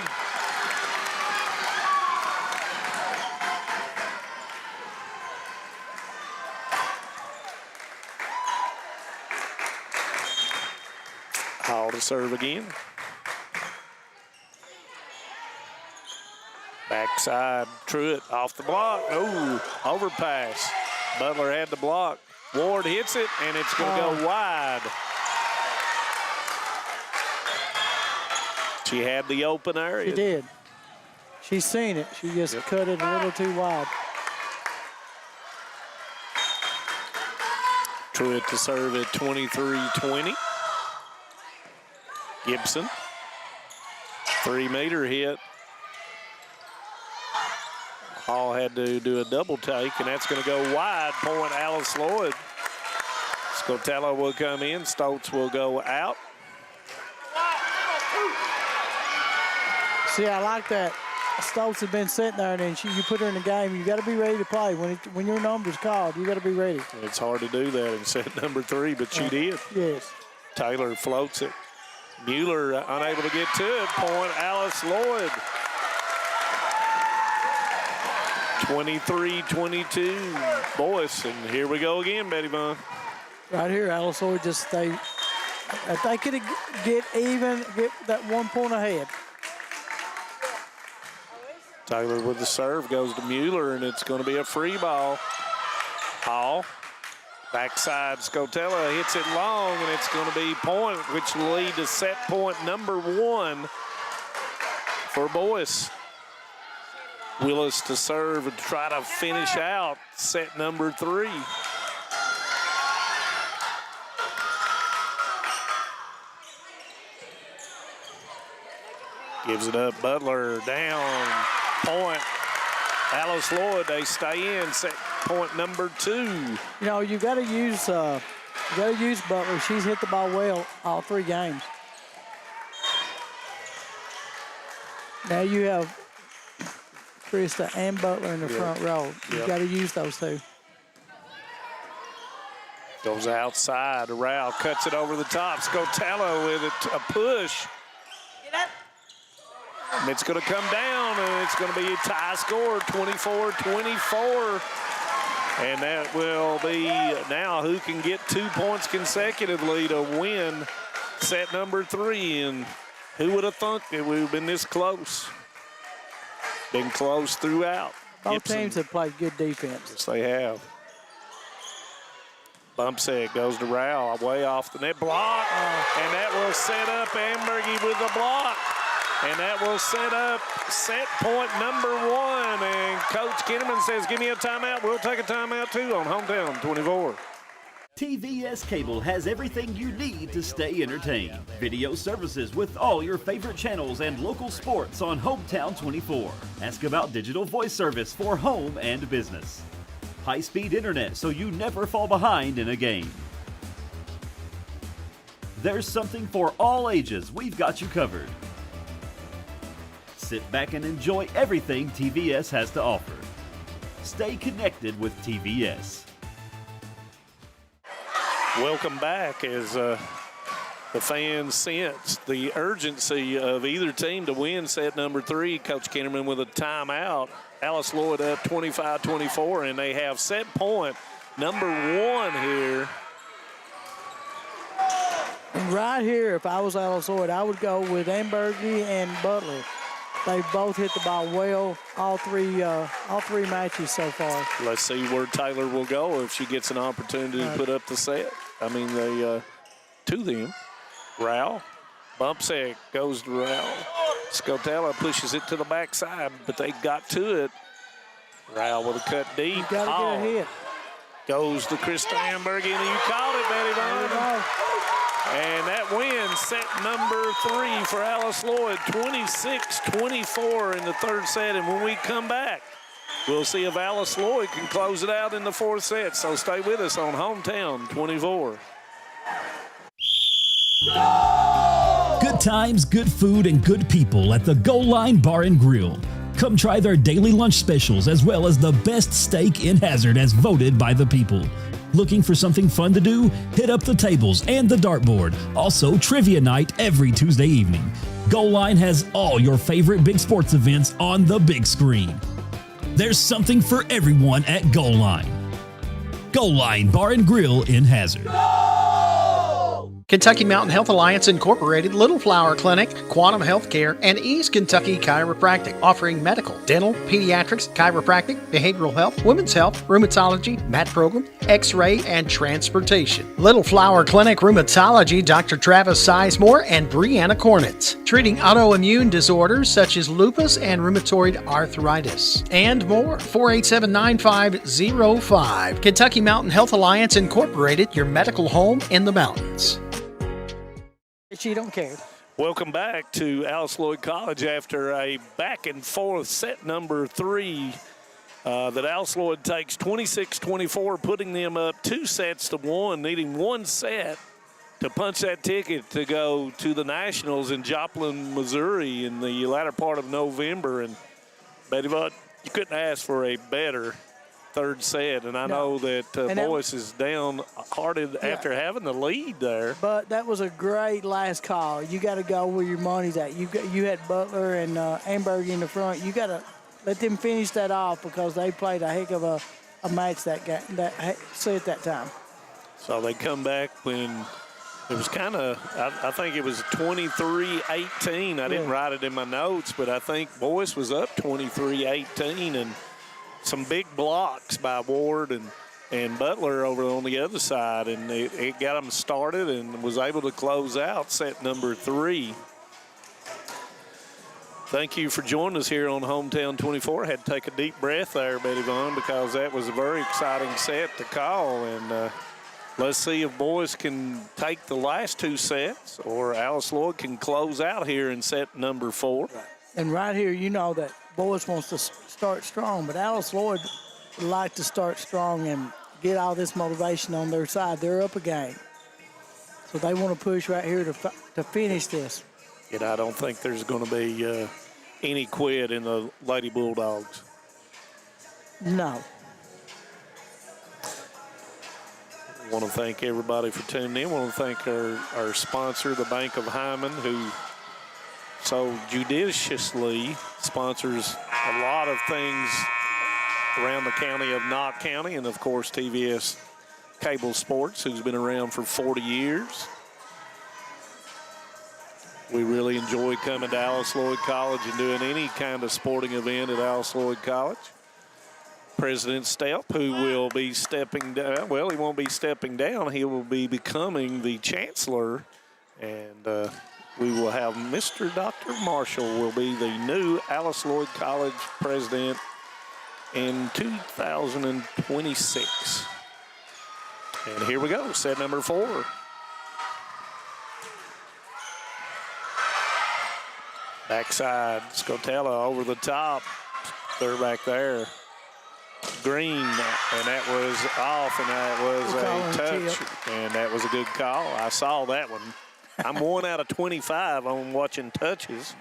Hall to serve again. Backside, Truitt off the block. Oh, overpass. Butler had the block. Ward hits it, and it's going to go wide. She had the open area. She did. She's seen it. She just cut it a little too wide. Truitt to serve at 23-20. Gibson. 3-meter hit. Hall had to do a double take, and that's going to go wide. Point Alice Lloyd. Scotella will come in. Stoltz will go out. See, I like that. Stoltz has been sitting there, and then you put her in the game. You got to be ready to play. When your number's called, you got to be ready. It's hard to do that in set number 3, but she did. Yes. Taylor floats it. Mueller unable to get to it. Point Alice Lloyd. 23-22 Boyce, and here we go again, Betty Vaughn. Right here, Alice Lloyd just stay. If they could get that 1 point ahead. Taylor with the serve goes to Mueller, and it's going to be a free ball. Hall, backside, Scotella hits it long, and it's going to be point, which will lead to set point number 1 for Boyce. Willis to serve and try to finish out set number 3. Gives it up, Butler down, point. Alice Lloyd, they stay in, set point number 2. You know, you got to use Butler. She's hit the ball well all 3 games. Now you have Krista and Butler in the front row. You've got to use those 2. Goes outside. Rowell cuts it over the top. Scotella with a push. And it's going to come down, and it's going to be a tie score, 24-24. And that will be now who can get 2 points consecutively to win set number 3. And who would have thought that we've been this close? Been close throughout. Both teams have played good defense. Yes, they have. Bump set goes to Rowell, way off the net. Block, and that will set up Ambergy with the block. And that will set up set point number 1. And Coach Kinneman says, give me a timeout. We'll take a timeout, too, on Hometown 24. TVS Cable has everything you need to stay entertained. Video services with all your favorite channels and local sports on Hometown 24. Ask about digital voice service for home and business. High-speed internet so you never fall behind in a game. There's something for all ages. We've got you covered. Sit back and enjoy everything TVS has to offer. Stay connected with TVS. Welcome back as the fans sense the urgency of either team to win set number 3. Coach Kinnerman with a timeout. Alice Lloyd up 25-24, and they have set point number 1 here. Right here, if I was Alice Lloyd, I would go with Ambergy and Butler. They both hit the ball well all three matches so far. Let's see where Taylor will go if she gets an opportunity to put up the set. I mean, they to them. Rao, bump set, goes to Rao. Scotella pushes it to the backside, but they got to it. Rao with a cut deep. You got to get a hit. Goes to Krista Amberg, and you called it, Betty Vaughn. And that wins set number 3 for Alice Lloyd, 26-24 in the third set. And when we come back, we'll see if Alice Lloyd can close it out in the fourth set. So stay with us on Hometown 24. Good times, good food, and good people at the Goal Line Bar and Grill. Come try their daily lunch specials as well as the best steak in Hazard as voted by the people. Looking for something fun to do? Hit up the tables and the dartboard. Also, trivia night every Tuesday evening. Goal Line has all your favorite big sports events on the big screen. There's something for everyone at Goal Line. Goal Line Bar and Grill in Hazard. Kentucky Mountain Health Alliance Incorporated, Little Flower Clinic, Quantum Healthcare, and East Kentucky Chiropractic, offering medical, dental, pediatrics, chiropractic, behavioral health, women's health, rheumatology, mat program, x-ray, and transportation. Little Flower Clinic Rheumatology, Dr. Travis Sizemore and Brianna Cornitz, treating autoimmune disorders such as lupus and rheumatoid arthritis, and more. 487-9505. Kentucky Mountain Health Alliance Incorporated, your medical home in the mountains. She don't care. Welcome back to Alice Lloyd College after a back and forth set number 3 that Alice Lloyd takes 26-24, putting them up 2-1, needing one set to punch that ticket to go to the Nationals in Joplin, Missouri in the latter part of November. And Betty Vaughn, you couldn't ask for a better third set, and I know that Boyce is downhearted after having the lead there. But that was a great last call. You got to go where your money's at. You had Butler and Amberg in the front. You got to let them finish that off because they played a heck of a match that time. So they come back when it was kind of, I think it was 23-18. I didn't write it in my notes, but I think Boyce was up 23-18, and some big blocks by Ward and Butler over on the other side, and it got them started and was able to close out set number 3. Thank you for joining us here on Hometown 24. I had to take a deep breath there, Betty Vaughn, because that was a very exciting set to call. And let's see if Boyce can take the last 2 sets or Alice Lloyd can close out here in set number 4. And right here, you know that Boyce wants to start strong, but Alice Lloyd would like to start strong and get all this motivation on their side. They're up a game. So they want to push right here to finish this. And I don't think there's going to be any quit in the Lady Bulldogs. No. I want to thank everybody for tuning in. I want to thank our sponsor, the Bank of Hyman, who so judiciously sponsors a lot of things around the county of Knott County, and of course TVS Cable Sports, who's been around for 40 years. We really enjoy coming to Alice Lloyd College and doing any kind of sporting event at Alice Lloyd College. President Stepp, who will be stepping down, well, he won't be stepping down, he will be becoming the chancellor, and we will have Mr. Dr. Marshall will be the new Alice Lloyd College president in 2026. And here we go, set number 4. Backside, Scotella over the top. They're back there. Green, and that was off, and that was a touch, and that was a good call. I saw that one. I'm 1 out of 25 on watching touches.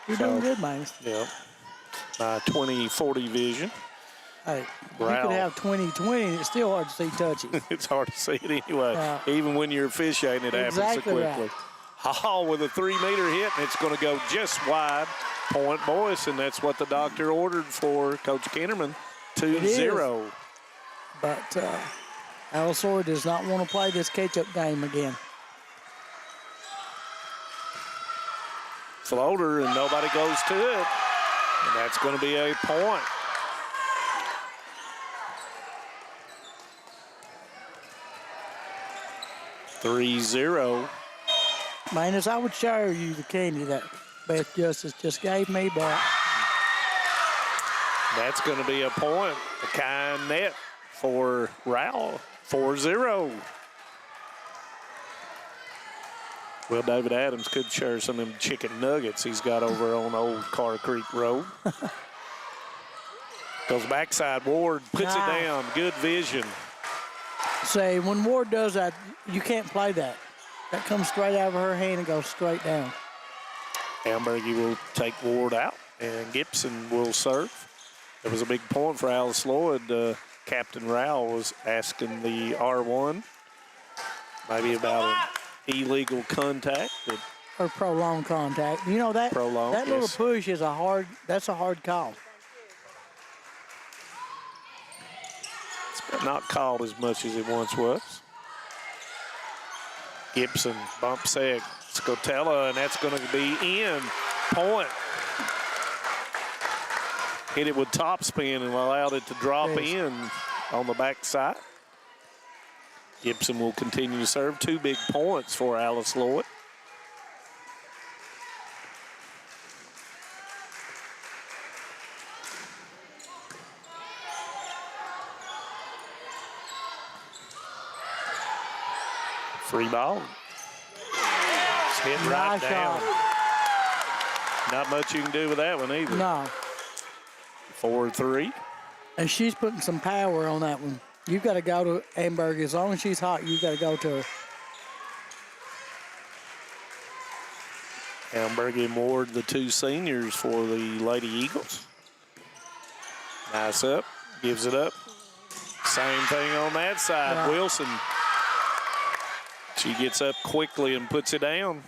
You're doing good, man. Yeah. 20/40 vision. Hey, Ralph. you could have 20/20, and it's still hard to see touches. It's hard to see it anyway. Even when you're officiating, it happens so quickly. Right. Hall with a 3-meter hit, and it's going to go just wide. Point Boyce, and that's what the doctor ordered for Coach Kennerman. 2-0. But Alice Lloyd does not want to play this catch-up game again. Floater, and nobody goes to it. And that's going to be a point. (3-0). Manus, I would share you the candy that Beth Justice just gave me back. That's going to be a point. A kind net for Rowell. 4-0. Well, David Adams could share some of them chicken nuggets he's got over on Old Car Creek Road. Goes backside. Ward puts it down. Good vision. Say, when Ward does that, you can't play that. That comes straight out of her hand and goes straight down. Ambergy will take Ward out, and Gibson will serve. It was a big point for Alice Lloyd. Captain Rowell was asking the R1 maybe about an illegal contact. Or prolonged contact. You know, that little push is a hard call. It's not called as much as it once was. Gibson bump set, Scotella, and that's going to be in. Point. Hit it with topspin and allowed it to drop in on the backside. Gibson will continue to serve. 2 big points for Alice Lloyd. Free ball. It's hit right down. Not much you can do with that one either. No. 4-3. And she's putting some power on that one. You've got to go to Amberg. As long as she's hot, you've got to go to her. Amberg and Ward, the 2 seniors for the Lady Eagles. Nice up. Gives it up. Same thing on that side. Yeah. Wilson. She gets up quickly and puts it down.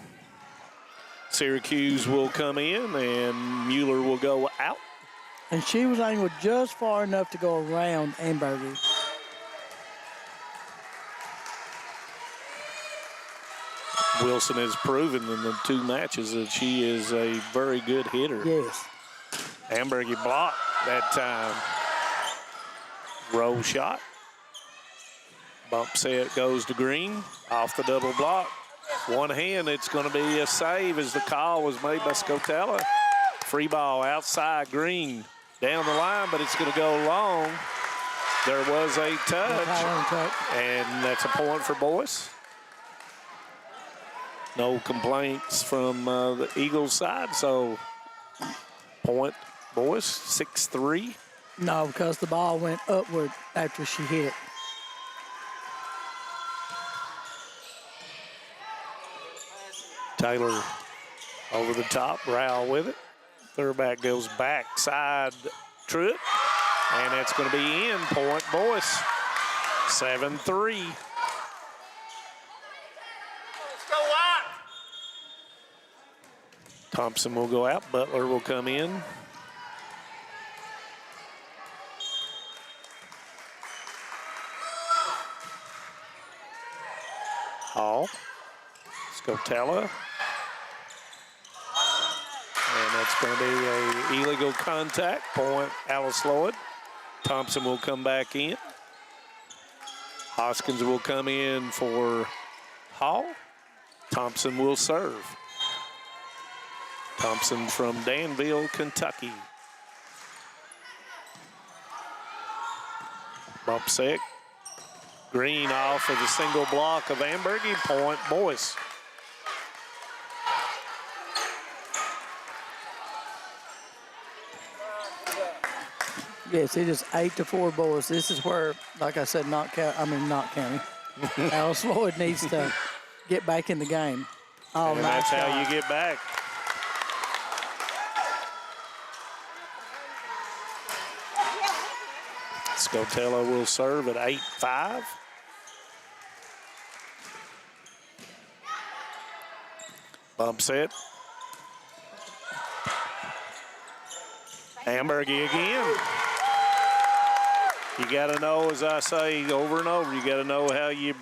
Syracuse will come in, and Mueller will go out. And she was angled just far enough to go around Ambergy. Wilson has proven in the 2 matches that she is a very good hitter. Yes. Ambergy blocked that time. Roll shot. Bump set goes to Green. Off the double block. One hand, it's going to be a save as the call was made by Scotella. Free ball outside Green. Down the line, but it's going to go long. There was a touch, and that's a point for Boyce. No complaints from the Eagles side, so point Boyce, 6-3. No, because the ball went upward after she hit it. Taylor over the top, Rowell with it. Third back goes backside trip, and that's going to be in. Point Boyce, 7-3. Thompson will go out. Butler will come in. Hall. Scotella. And that's going to be an illegal contact. Point Alice Lloyd. Thompson will come back in. Hoskins will come in for Hall. Thompson will serve. Thompson from Danville, Kentucky. Bump set. Green off of the single block of Ambergy. Point Boyce. Yes, it is 8-4 Boyce. This is where, like I said, not County. Alice Lloyd needs to get back in the game. Oh, and nice that's shot. how you get back. Scotella will serve at 8-5. Bump set. Ambergy again. You got to know, as I say over and over, you got to know how you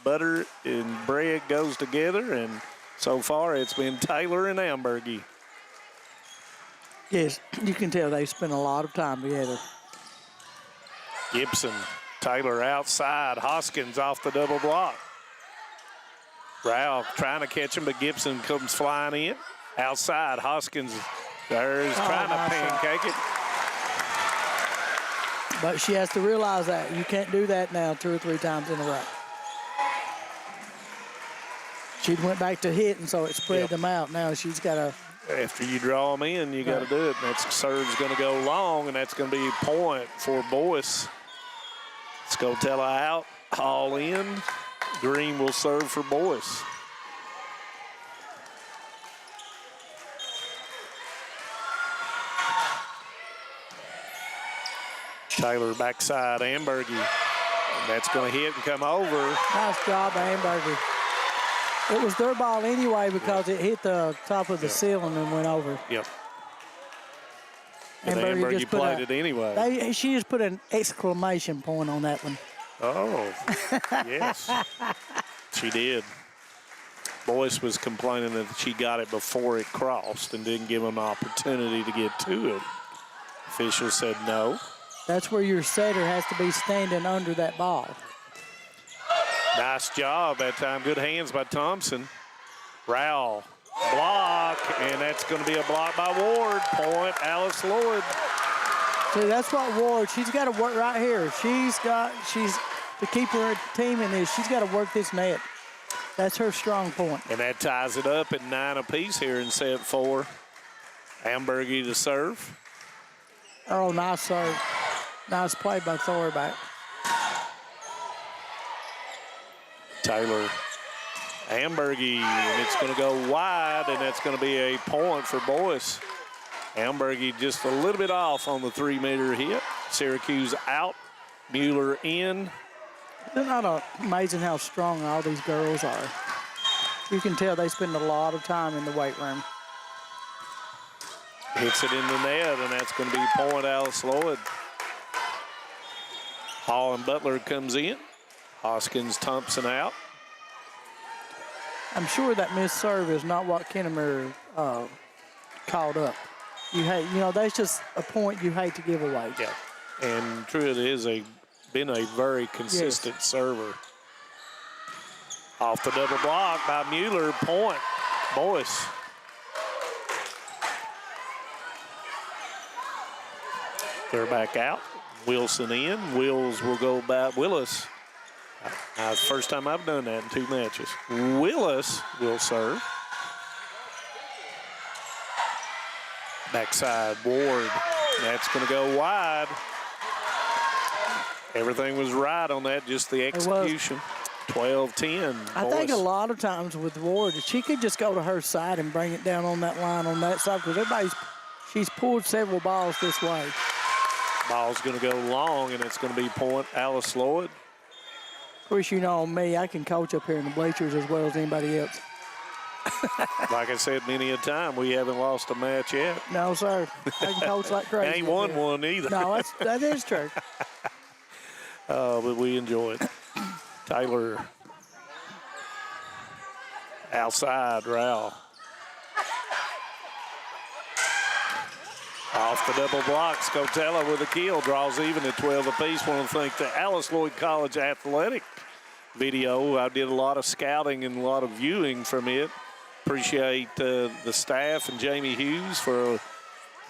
butter and bread goes together, and so far it's been Taylor and Ambergy. Yes, you can tell they spend a lot of time together. Gibson, Taylor outside, Hoskins off the double block. Ralph trying to catch him, but Gibson comes flying in. Outside, Hoskins there's trying to pancake it. But she has to realize that. You can't do that now 2 or 3 times in a row. She went back to hitting, so it spread them out. Now she's got to. After you draw them in, you got to do it. That serve's going to go long, and that's going to be a point for Boyce. Scotella out, all in. Green will serve for Boyce. Taylor backside, Ambergy. That's going to hit and come over. Nice job, Ambergy. It was their ball anyway because it hit the top of the ceiling and went over. Yep. And Ambergy played it anyway. She just put an exclamation point on that one. Oh, yes. She did. Boyce was complaining that she got it before it crossed and didn't give him an opportunity to get to it. Official said no. That's where your setter has to be standing under that ball. Nice job that time. Good hands by Thompson. Rowell, block, and that's going to be a block by Ward. Point, Alice Lloyd. See, that's what Ward, she's got to work right here. She's to keep her team in this, she's got to work this net. That's her strong point. And that ties it up at 9 apiece here in set 4. Ambergy to serve. Oh, nice serve. Nice play by Thorback. Taylor, Ambergy, and it's going to go wide, and that's going to be a point for Boyce. Ambergy just a little bit off on the 3-meter hit. Syracuse out, Mueller in. Isn't that amazing how strong all these girls are? You can tell they spend a lot of time in the weight room. Hits it in the net, and that's going to be point Alice Lloyd. Hall and Butler comes in. Hoskins, Thompson out. I'm sure that missed serve is not what Kennemer called up. That's just a point you hate to give away. Yeah, and true, it is been a very consistent server. Off the double block by Mueller, point, Boyce. They're back out. Wilson in. Wills will go back. Willis. First time I've done that in 2 matches. Willis will serve. Backside, Ward. That's going to go wide. Everything was right on that, just the execution. 12-10. I think a lot of times with Ward, she could just go to her side and bring it down on that line on that side because she's pulled several balls this way. Ball's going to go long, and it's going to be point Alice Lloyd. Of course, you know me, I can coach up here in the bleachers as well as anybody else. Like I said many a time, we haven't lost a match yet. No, sir. I can coach like crazy. Ain't won one either. No, that is true. But we enjoy it. Taylor outside, Rowell. Off the double block, Scotella with a kill, draws even at 12 apiece. Want to thank the Alice Lloyd College Athletic video. I did a lot of scouting and a lot of viewing from it. Appreciate the staff and Jamie Hughes for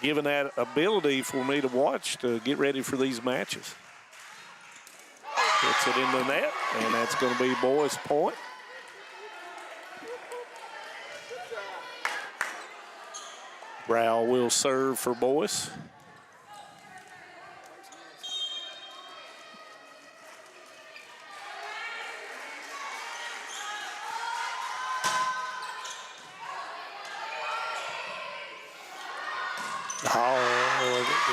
giving that ability for me to watch to get ready for these matches. Hits it in the net, and that's going to be Boyce point. Rowell will serve for Boyce.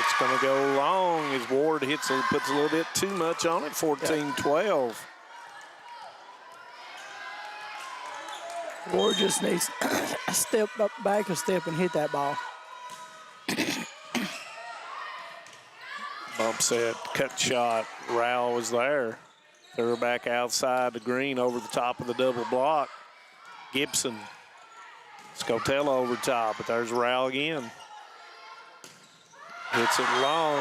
It's going to go long as Ward puts a little bit too much on it, 14-12. Ward just needs to step up back a step and hit that ball. Bump set, cut shot. Rowell was there. Threw her back outside the green over the top of the double block. Gibson. Scotella over top, but there's Rowell again. Hits it long,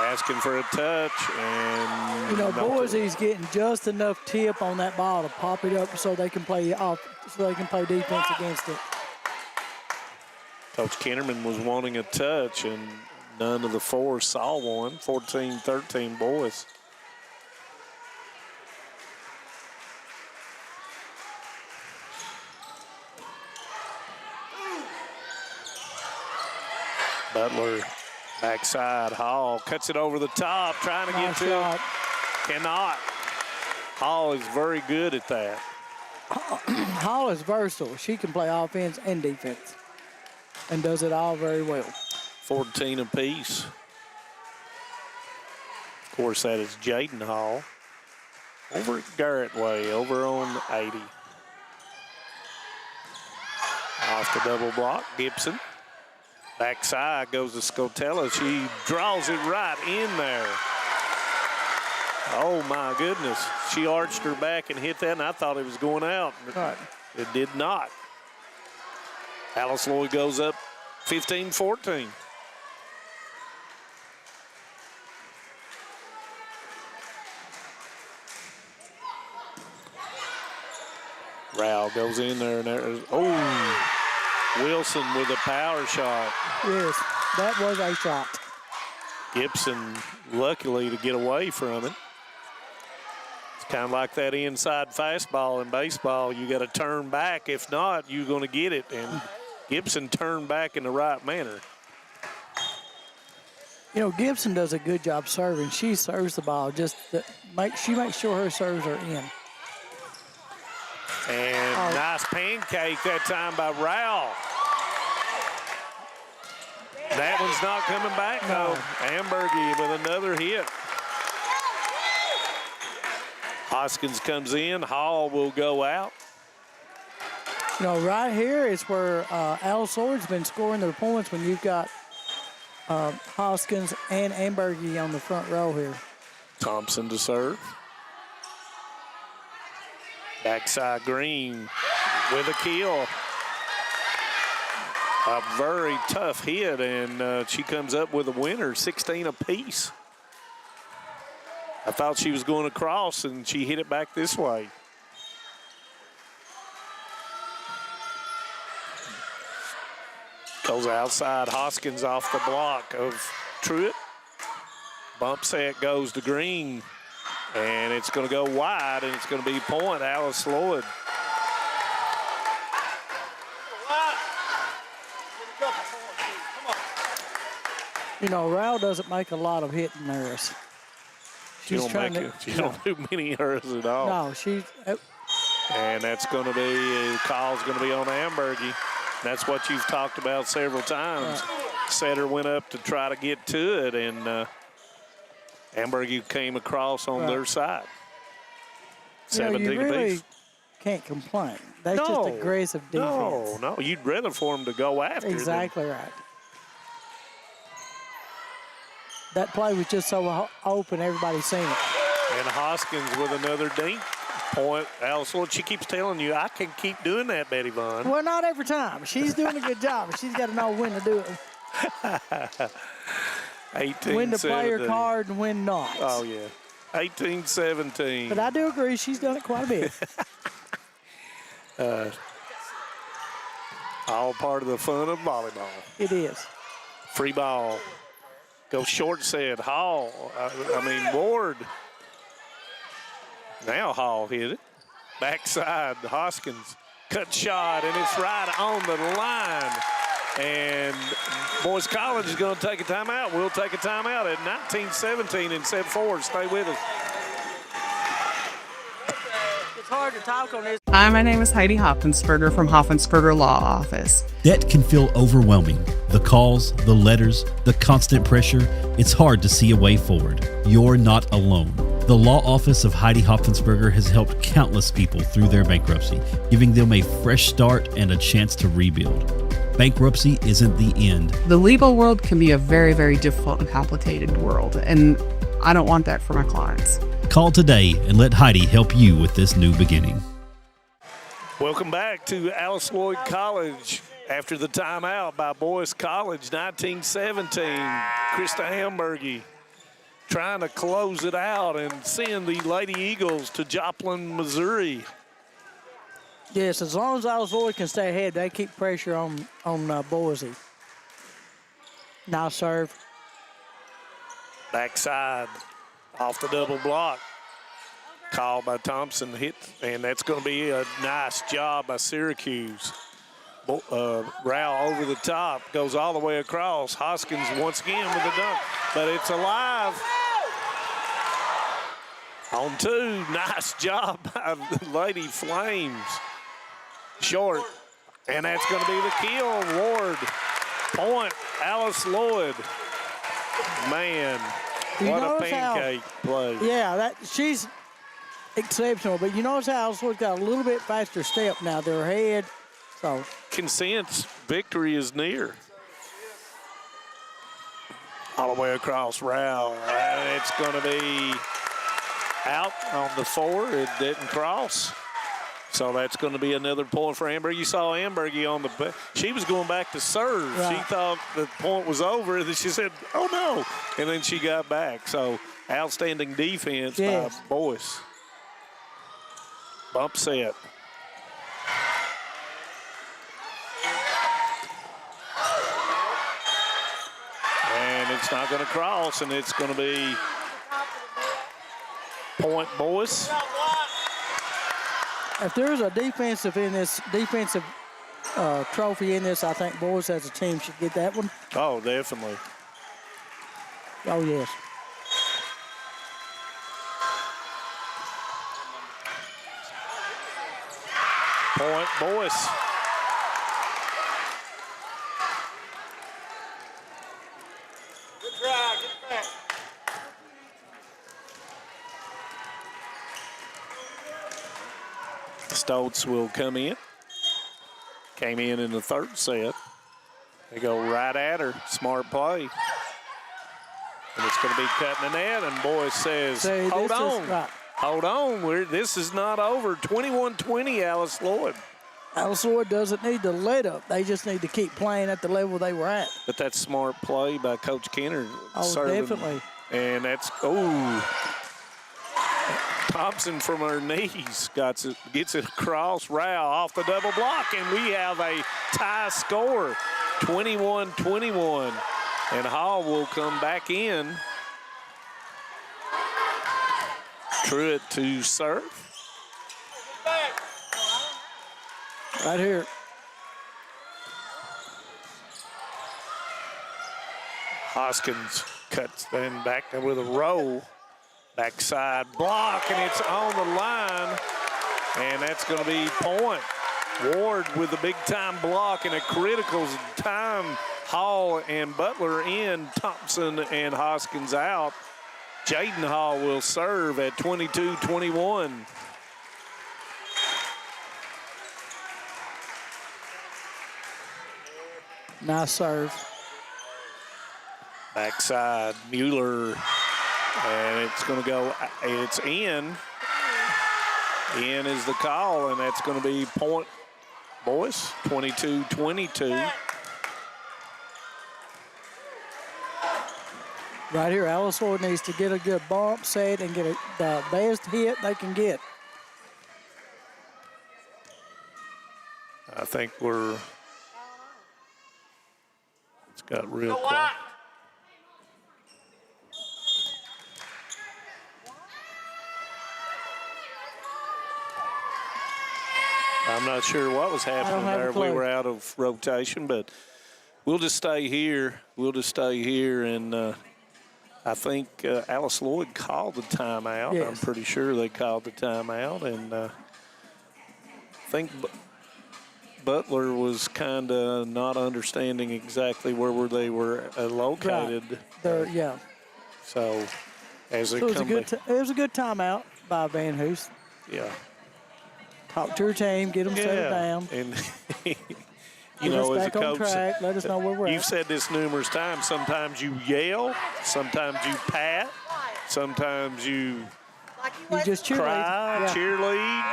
asking for a touch, and you know, Boise's getting just enough tip on that ball to pop it up so they can play defense against it. Coach Kennerman was wanting a touch, and none of the four saw one. 14-13 Boyce. Butler, backside, Hall cuts it over the top, trying to get to it. Cannot. Hall is very good at that. Hall is versatile. She can play offense and defense and does it all very well. 14 apiece. Of course, that is Jaden Hall. Over at Garrett Way, over on 80. Off the double block, Gibson. Backside goes to Scotella. She draws it right in there. Oh, my goodness. She arched her back and hit that, and I thought it was going out. Right. It did not. Alice Lloyd goes up 15-14. Rowell goes in there, and there's, oh, Wilson with a power shot. Yes, that was a shot. Gibson, luckily, to get away from it. It's kind of like that inside fastball in baseball. You got to turn back. If not, you're going to get it. And Gibson turned back in the right manner. You know, Gibson does a good job serving. She serves the ball. She makes sure her serves are in. And nice pancake that time by Rowell. That one's not coming back, though. Ambergy with another hit. Hoskins comes in. Hall will go out. You know, right here is where Alice Lloyd's been scoring their points when you've got Hoskins and Ambergy on the front row here. Thompson to serve. Backside Green with a kill. A very tough hit, and she comes up with a winner, 16 apiece. I thought she was going across, and she hit it back this way. Goes outside, Hoskins off the block of Truitt. Bump set goes to Green. And it's going to go wide, and it's going to be point, Alice Lloyd. You know, Rowell doesn't make a lot of hitting errors. She don't do many errors at all. No, she's... And that's going to be, the call's going to be on Ambergy. That's what you've talked about several times. Right. Setter went up to try to get to it, and Ambergy came across on their side. 17 you really apiece. Can't complain. That's just aggressive defense. No, you'd rather for them to go after. Exactly right. That play was just so open, everybody's seen it. And Hoskins with another dink. Point, Alice Lloyd, she keeps telling you, I can keep doing that, Betty Vaughn. Well, not every time. She's doing a good job. She's got to know when to do it. 18, when to play her card and when not. Oh, yeah. 18-17. But I do agree she's done it quite a bit. All part of the fun of volleyball. It is. Free ball. Go short set. Hall. Ward. Now Hall hit it. Backside, Hoskins. Cut shot, and it's right on the line. And Boyce College is going to take a timeout. We'll take a timeout at 19-17 in set 4. Stay with us. It's hard to talk on this. Hi, my name is Heidi Hoffensperger from Hoffensperger Law Office. Debt can feel overwhelming. The calls, the letters, the constant pressure, it's hard to see a way forward. You're not alone. The law office of Heidi Hoffensperger has helped countless people through their bankruptcy, giving them a fresh start and a chance to rebuild. Bankruptcy isn't the end. The legal world can be a very, very difficult and complicated world, and I don't want that for my clients. Call today and let Heidi help you with this new beginning. Welcome back to Alice Lloyd College after the timeout by Boyce College, 1917. Krista Hamburgy trying to close it out and send the Lady Eagles to Joplin, Missouri. Yes, as long as Alice Lloyd can stay ahead, they keep pressure on Boise. Now serve. Backside off the double block. Called by Thompson, hit, and that's going to be a nice job by Syracuse. Rao over the top, goes all the way across. Hoskins once again with a dunk, but it's alive. On two, nice job by the Lady Flames. Short, and that's going to be the kill. Ward, point, Alice Lloyd. Man, what a pancake play. Yeah, she's exceptional, but you notice how Alice Lloyd's got a little bit faster step now. They're ahead, so. Consents victory is near. All the way across Rao, and it's going to be out on the 4. It didn't cross. So that's going to be another point for Amber. You saw Ambergy on the she was going back to serve. Right. She thought the point was over, and then she said, oh, no. And then she got back. So outstanding defense by Boyce. Bump set. And it's not going to cross, and it's going to be point Boyce. If there's a defensive trophy in this, I think Boyce as a team should get that one. Oh, definitely. Oh, yes. Point Boyce. Good try, get back. Stoltz will come in. Came in the third set. They go right at her. Smart play. And it's going to be cutting the net, and Boyce says, hold on. Right. Hold on. This is not over. 21-20, Alice Lloyd. Alice Lloyd doesn't need to let up. They just need to keep playing at the level they were at. But that's smart play by Coach Kenner. Oh, serving. Definitely. And that's, Thompson from her knees gets it across. Rao off the double block, and we have a tie score, 21-21. And Hall will come back in. Truitt to serve. Right here. Hoskins cuts then back with a roll. Backside block, and it's on the line. And that's going to be point. Ward with a big-time block and a critical time. Hall and Butler in. Thompson and Hoskins out. Jaden Hall will serve at 22-21. Nice serve. Backside, Mueller. And it's going to go, it's in. In is the call, and that's going to be point Boyce, 22-22. Right here, Alice Lloyd needs to get a good bump set and get the best hit they can get. I think it's got real quiet. I'm not sure what was happening there. We were out of rotation, but we'll just stay here. And I think Alice Lloyd called the timeout. Yes. I'm pretty sure they called the timeout. And think Butler was kind of not understanding exactly where they were located. Right. Yeah. So as they So come back. it was a good timeout by Van Hoos. Yeah. Talk to your team, get them settled down. And Get us back on track. Let us know where we're You've at. said this numerous times. Sometimes you yell, sometimes you pat, sometimes you just cheerlead. cry, cheerlead.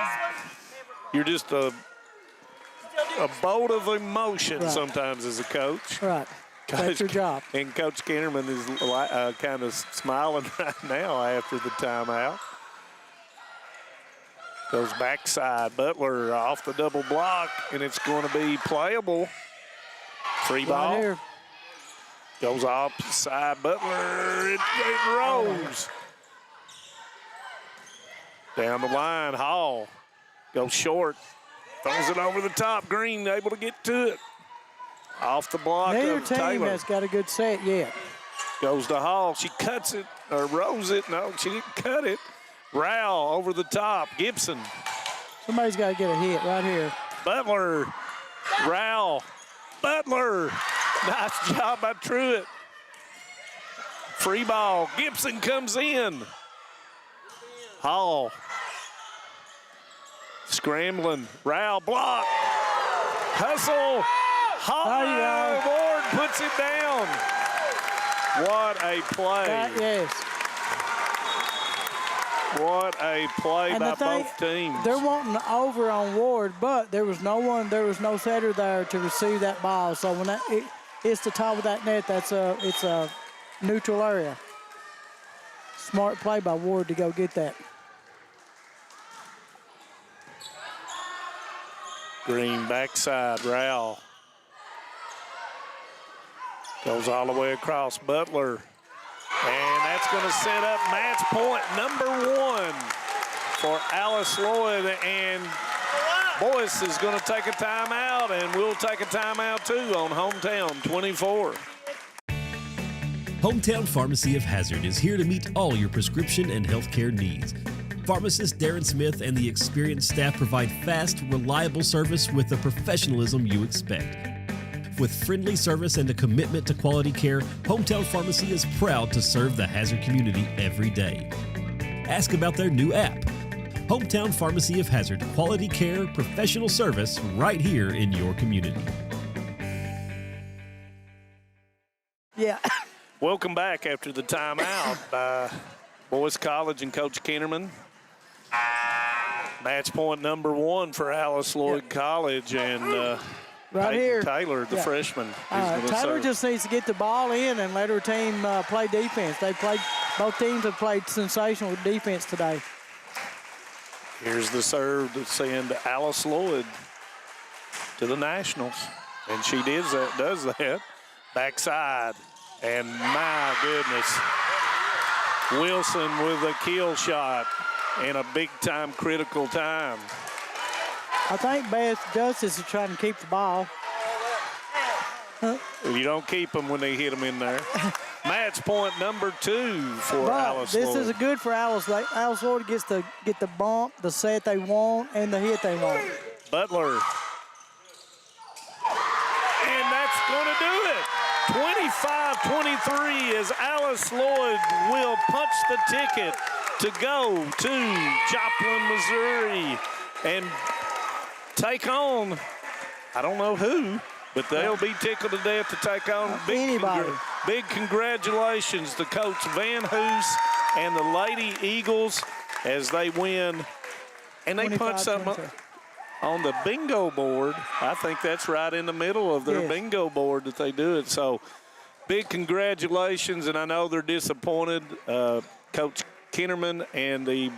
You're just a bolt of emotion sometimes as a coach. Right. That's your job. And Coach Kinnerman is kind of smiling right now after the timeout. Goes backside. Butler off the double block, and it's going to be playable. Free ball. Here. Goes off side. Butler, it rolls. Down the line, Hall goes short. Throws it over the top. Green able to get to it. Off the block Neither of team Taylor. has got a good set yet. Goes to Hall. She cuts it or rolls it. No, she didn't cut it. Rowell over the top. Gibson. Somebody's got to get a hit right here. Butler. Rowell. Butler. Nice job by Truitt. Free ball. Gibson comes in. Hall. Scrambling. Rowell block. Hustle. Hall. Ward puts it down. What a play. Yes. What a play by both teams. They're wanting over on Ward, but there was no setter there to receive that ball. So when it hits the top of that net, it's a neutral area. Smart play by Ward to go get that. Green backside, Rowell. Goes all the way across. Butler. And that's going to set up match point number 1 for Alice Lloyd. And Boyce is going to take a timeout, and we'll take a timeout too on Hometown 24. Hometown Pharmacy of Hazard is here to meet all your prescription and healthcare needs. Pharmacist Darren Smith and the experienced staff provide fast, reliable service with the professionalism you expect. With friendly service and a commitment to quality care, Hometown Pharmacy is proud to serve the Hazard community every day. Ask about their new app. Hometown Pharmacy of Hazard, quality care, professional service right here in your community. Yeah. Welcome back after the timeout by Boyce College and Coach Kinnerman. Match point number 1 for Alice Lloyd College, and right here, Taylor, the freshman. Taylor just needs to get the ball in and let her team play defense. Both teams have played sensational defense today. Here's the serve to send Alice Lloyd to the Nationals, and she does that. Backside, and my goodness, Wilson with a kill shot in a big-time critical time. I think Beth Justice is trying to keep the ball. You don't keep them when they hit them in there. Match point number 2 for Alice Lloyd. This is good for Alice. Alice Lloyd gets to get the bump, the set they want, and the hit they want. Butler. And that's going to do it. 25-23 as Alice Lloyd will punch the ticket to go to Joplin, Missouri, and take on, I don't know who, but they'll be tickled to death to take on big congratulations to Coach Van Hoos and the Lady Eagles as they win. And they punch something on the bingo board. I think that's right in the middle of their bingo board that they do it. So big congratulations, and I know they're disappointed. Coach Kinnerman and the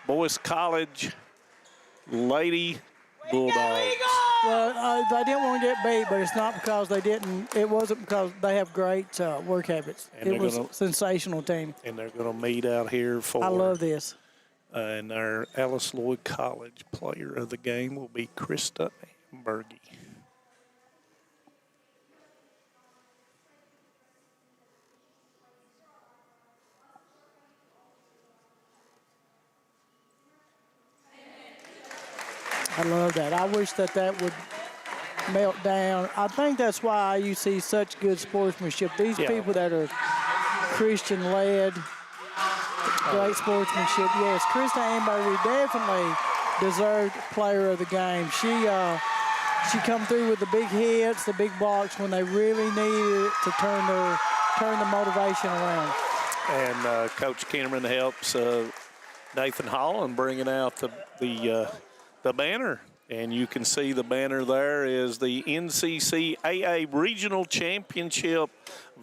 Boyce College Lady Bulldogs. Well, they didn't want to get beat, but it's not because they didn't. It wasn't because they have great work habits. It was a sensational team. And they're going to meet out here for. I love this. And our Alice Lloyd College player of the game will be Krista Berge. I love that. I wish that would melt down. I think that's why you see such good sportsmanship. These people that are Christian-led, great sportsmanship. Yes, Krista Amberry definitely deserved player of the game. She come through with the big hits, the big blocks when they really needed it to turn the motivation around. And Coach Kinnerman helps Nathan Hall in bringing out the banner. And you can see the banner there is the NCCAA Regional Championship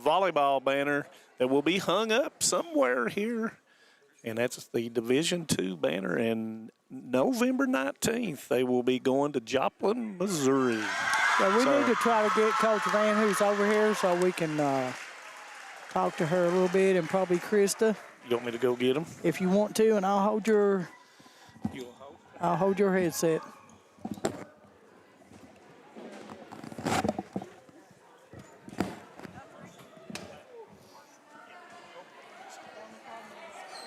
Volleyball banner that will be hung up somewhere here. And that's the Division II banner. And November 19th, they will be going to Joplin, Missouri. Yeah, we need to try to get Coach Van Hoos over here so we can talk to her a little bit, and probably Krista. You want me to go get them? If you want to, and I'll hold your headset.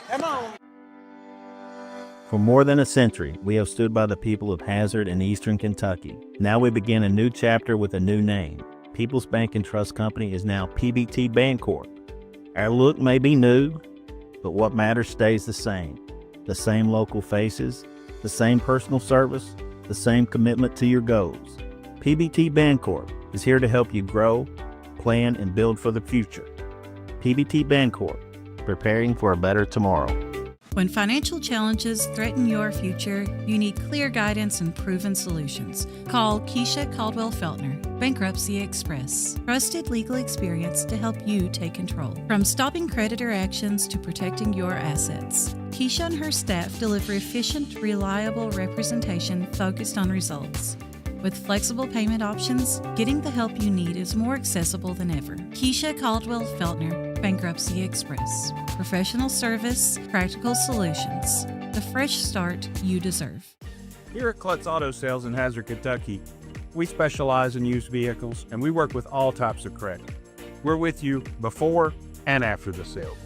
Come on. For more than a century, we have stood by the people of Hazard and Eastern Kentucky. Now we begin a new chapter with a new name. People's Bank and Trust Company is now PBT Bancorp. Our look may be new, but what matters stays the same. The same local faces, the same personal service, the same commitment to your goals. PBT Bancorp is here to help you grow, plan, and build for the future. PBT Bancorp, preparing for a better tomorrow. When financial challenges threaten your future, you need clear guidance and proven solutions. Call Keisha Caldwell Feltner, Bankruptcy Express. Trusted legal experience to help you take control. From stopping creditor actions to protecting your assets. Keisha and her staff deliver efficient, reliable representation focused on results. With flexible payment options, getting the help you need is more accessible than ever. Keisha Caldwell Feltner, Bankruptcy Express. Professional service, practical solutions. The fresh start you deserve. Here at Klutz Auto Sales in Hazard, Kentucky, we specialize in used vehicles and we work with all types of credit. We're with you before and after the sale.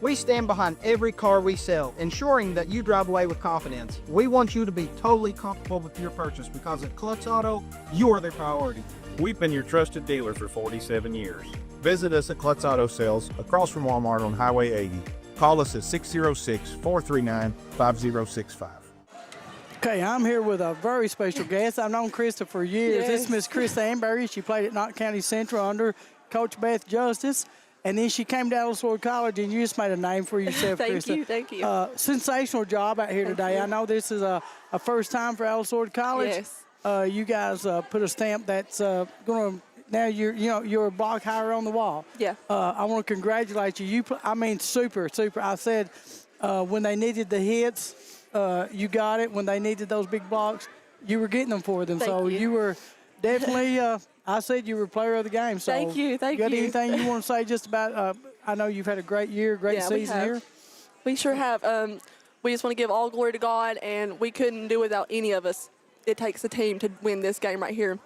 We stand behind every car we sell, ensuring that you drive away with confidence. We want you to be totally comfortable with your purchase because at Klutz Auto, you're the priority. We've been your trusted dealer for 47 years. Visit us at Klutz Auto Sales across from Walmart on Highway 80. Call us at 606-439-5065. Okay, I'm here with a very special guest. I've known Krista for years. Yes. This is Miss Krista Amberry. She played at Knott County Central under Coach Beth Justice. And then she came to Alice Lloyd College, and you just made a name for yourself, Krista. Thank you. Sensational job out here today. I know this is a first time for Alice Lloyd College. Yes. You guys put a stamp that's going to now you're a block higher on the wall. Yeah. I want to congratulate you. Super. I said when they needed the hits, you got it. When they needed those big blocks, you were getting them for them. Thank you. You were definitely. I said you were player of the game. So Thank you. You got anything you want to say just about? I know you've had a great year, great season here. We sure have. We just want to give all glory to God, and we couldn't do without any of us. It takes a team to win this game right here,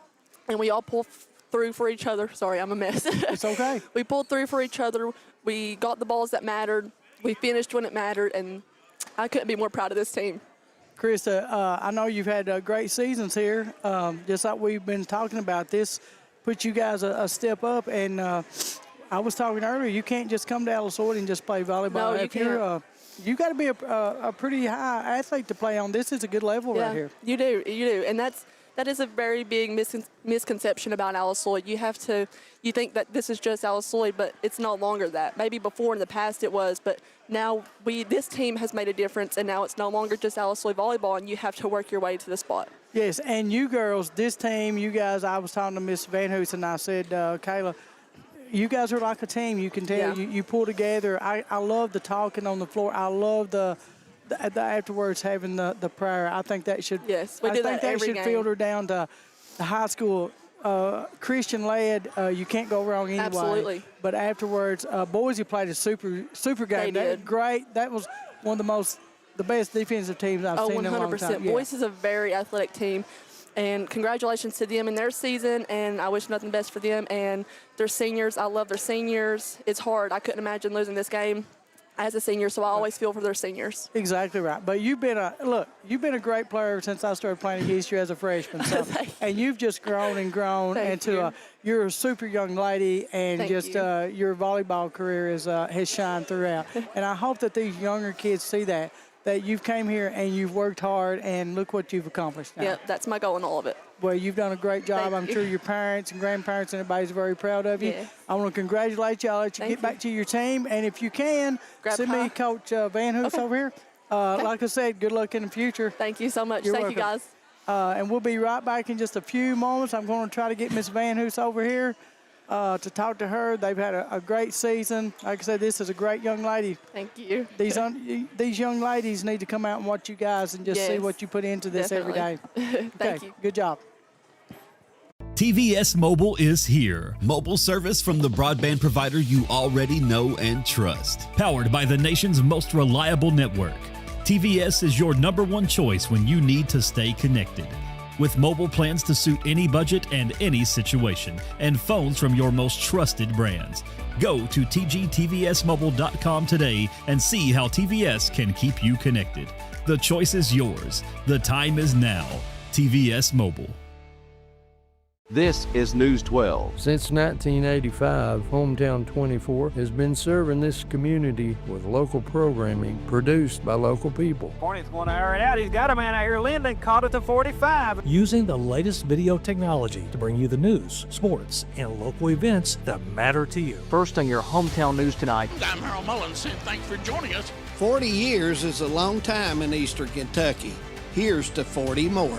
and we all pull through for each other. Sorry, I'm a mess. It's okay. We pulled through for each other. We got the balls that mattered. We finished when it mattered, and I couldn't be more proud of this team. Krista, I know you've had great seasons here. Just like we've been talking about, this put you guys a step up. And I was talking earlier, you can't just come to Alice Lloyd and just play volleyball. No, you can't. You got to be a pretty high athlete to play on. This is a good level right here. You do, and that is a very big misconception about Alice Lloyd. You think that this is just Alice Lloyd, but it's no longer that. Maybe before in the past it was, but now this team has made a difference, and now it's no longer just Alice Lloyd volleyball, and you have to work your way to the spot. Yes, and you girls, this team, you guys, I was talking to Miss Van Hoos, and I said, Kayla, you guys are like a team. You can tell you pull together. I love the talking on the floor. I love the afterwards having the prayer. I think that should. Yes, we do that every game. Filter down to the high school. Christian-led, you can't go wrong anyway. Absolutely. But afterwards, Boise played a super game. They did. Great. That was one of the best defensive teams I've seen in a long time. 100%. Boyce is a very athletic team. And congratulations to them in their season, and I wish nothing best for them. And their seniors, I love their seniors. It's hard. I couldn't imagine losing this game. as a senior, so I always feel for their seniors. Exactly right. But you've been a great player since I started playing against you as a freshman. So, and you've just grown and grown you're a super young lady, and your volleyball career has shined throughout. And I hope that these younger kids see that you've came here and you've worked hard, and look what you've accomplished now. Yeah, that's my goal in all of it. Well, you've done a great job. I'm sure your parents and grandparents and everybody's very proud of you. Yeah. I want to congratulate you. I'll let you get back to your team. And if you can, send me Coach Van Hoos over here. Like I said, good luck in the future. Thank you so much. You're Thank welcome. you, guys. And we'll be right back in just a few moments. I'm going to try to get Miss Van Hoos over here to talk to her. They've had a great season. Like I said, this is a great young lady. Thank you. These young ladies need to come out and watch you guys and just see what you put into this every day. Thank you. Good job. TVS Mobile is here. Mobile service from the broadband provider you already know and trust. Powered by the nation's most reliable network. TVS is your #1 choice when you need to stay connected. With mobile plans to suit any budget and any situation, and phones from your most trusted brands. Go to tgtvsmobile.com today and see how TVS can keep you connected. The choice is yours. The time is now. TVS Mobile. This is News 12. Since 1985, Hometown 24 has been serving this community with local programming produced by local people. Hornet's going to air it out. He's got a man out here. Linden caught it to 45. Using the latest video technology to bring you the news, sports, and local events that matter to you. First on your Hometown News tonight. I'm Harold Mullins, and thanks for joining us. 40 years is a long time in Eastern Kentucky. Here's to 40 more.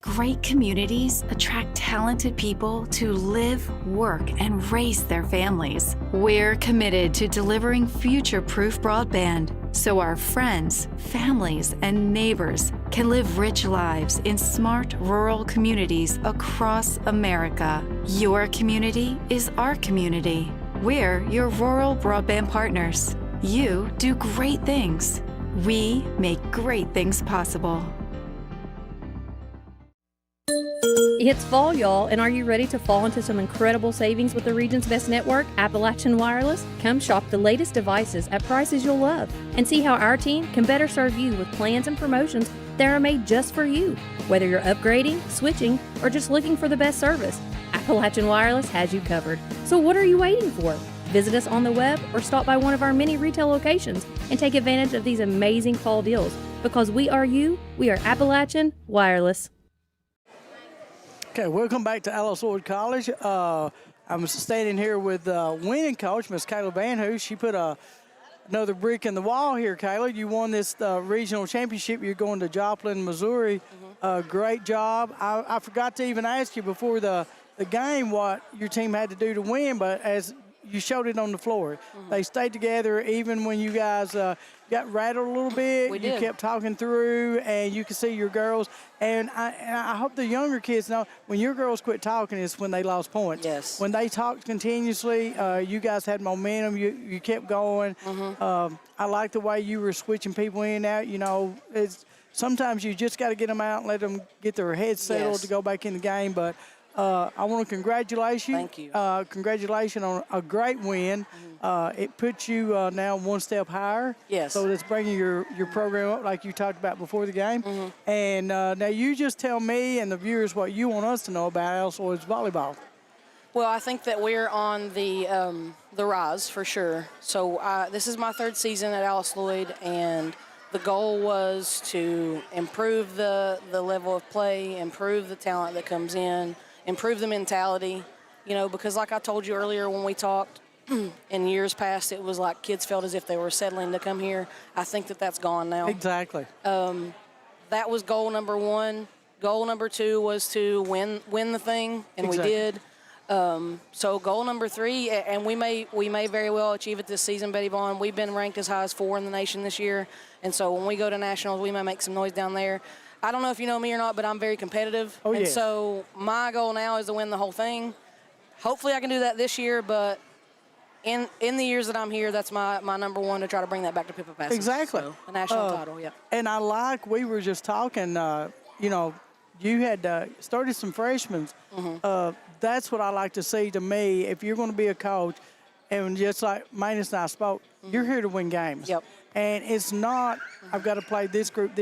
Great communities attract talented people to live, work, and raise their families. We're committed to delivering future-proof broadband so our friends, families, and neighbors can live rich lives in smart rural communities across America. Your community is our community. We're your rural broadband partners. You do great things. We make great things possible. It's fall, y'all, and are you ready to fall into some incredible savings with the region's best network, Appalachian Wireless? Come shop the latest devices at prices you'll love and see how our team can better serve you with plans and promotions that are made just for you. Whether you're upgrading, switching, or just looking for the best service, Appalachian Wireless has you covered. So what are you waiting for? Visit us on the web or stop by one of our many retail locations and take advantage of these amazing fall deals. Because we are you, we are Appalachian Wireless. Okay, welcome back to Alice Lloyd College. I'm standing here with winning coach, Miss Kayla Van Hoos. She put another brick in the wall here, Kayla. You won this regional championship. You're going to Joplin, Missouri. Great job. I forgot to even ask you before the game what your team had to do to win, but as you showed it on the floor. They stayed together even when you guys got rattled a little bit. We did. You kept talking through, and you could see your girls. And I hope the younger kids know when your girls quit talking is when they lost points. Yes. When they talked continuously, you guys had momentum. You kept going. I like the way you were switching people in and out. You know, sometimes you just got to get them out and let them get their heads settled to go back in the game. But I want to congratulate you. Thank you. Congratulations on a great win. It puts you now one step higher. Yes. So it's bringing your program up like you talked about before the game. And now you just tell me and the viewers what you want us to know about Alice Lloyd's volleyball. Well, I think that we're on the rise for sure. So this is my third season at Alice Lloyd, and the goal was to improve the level of play, improve the talent that comes in, improve the mentality, you know, because like I told you earlier when we talked, in years past it was like kids felt as if they were settling to come here. I think that that's gone now. Exactly. That was goal number one. Goal number two was to win the thing, and we did. So goal number three, and we may very well achieve it this season, Betty Vaughn. We've been ranked as high as 4 in the nation this year, and so when we go to nationals, we may make some noise down there. I don't know if you know me or not, but I'm very competitive. Oh, and yes. so my goal now is to win the whole thing. Hopefully I can do that this year, but in the years that I'm here, that's my number one, to try to bring that back to Pippa Passage. Exactly. So, the national title, yeah. And I like, we were just talking, you know, you had started some freshmen. That's what I like to see to me. If you're going to be a coach, And just like Manus and I spoke, you're here to win games. Yep. And it's not, I've got to play this group.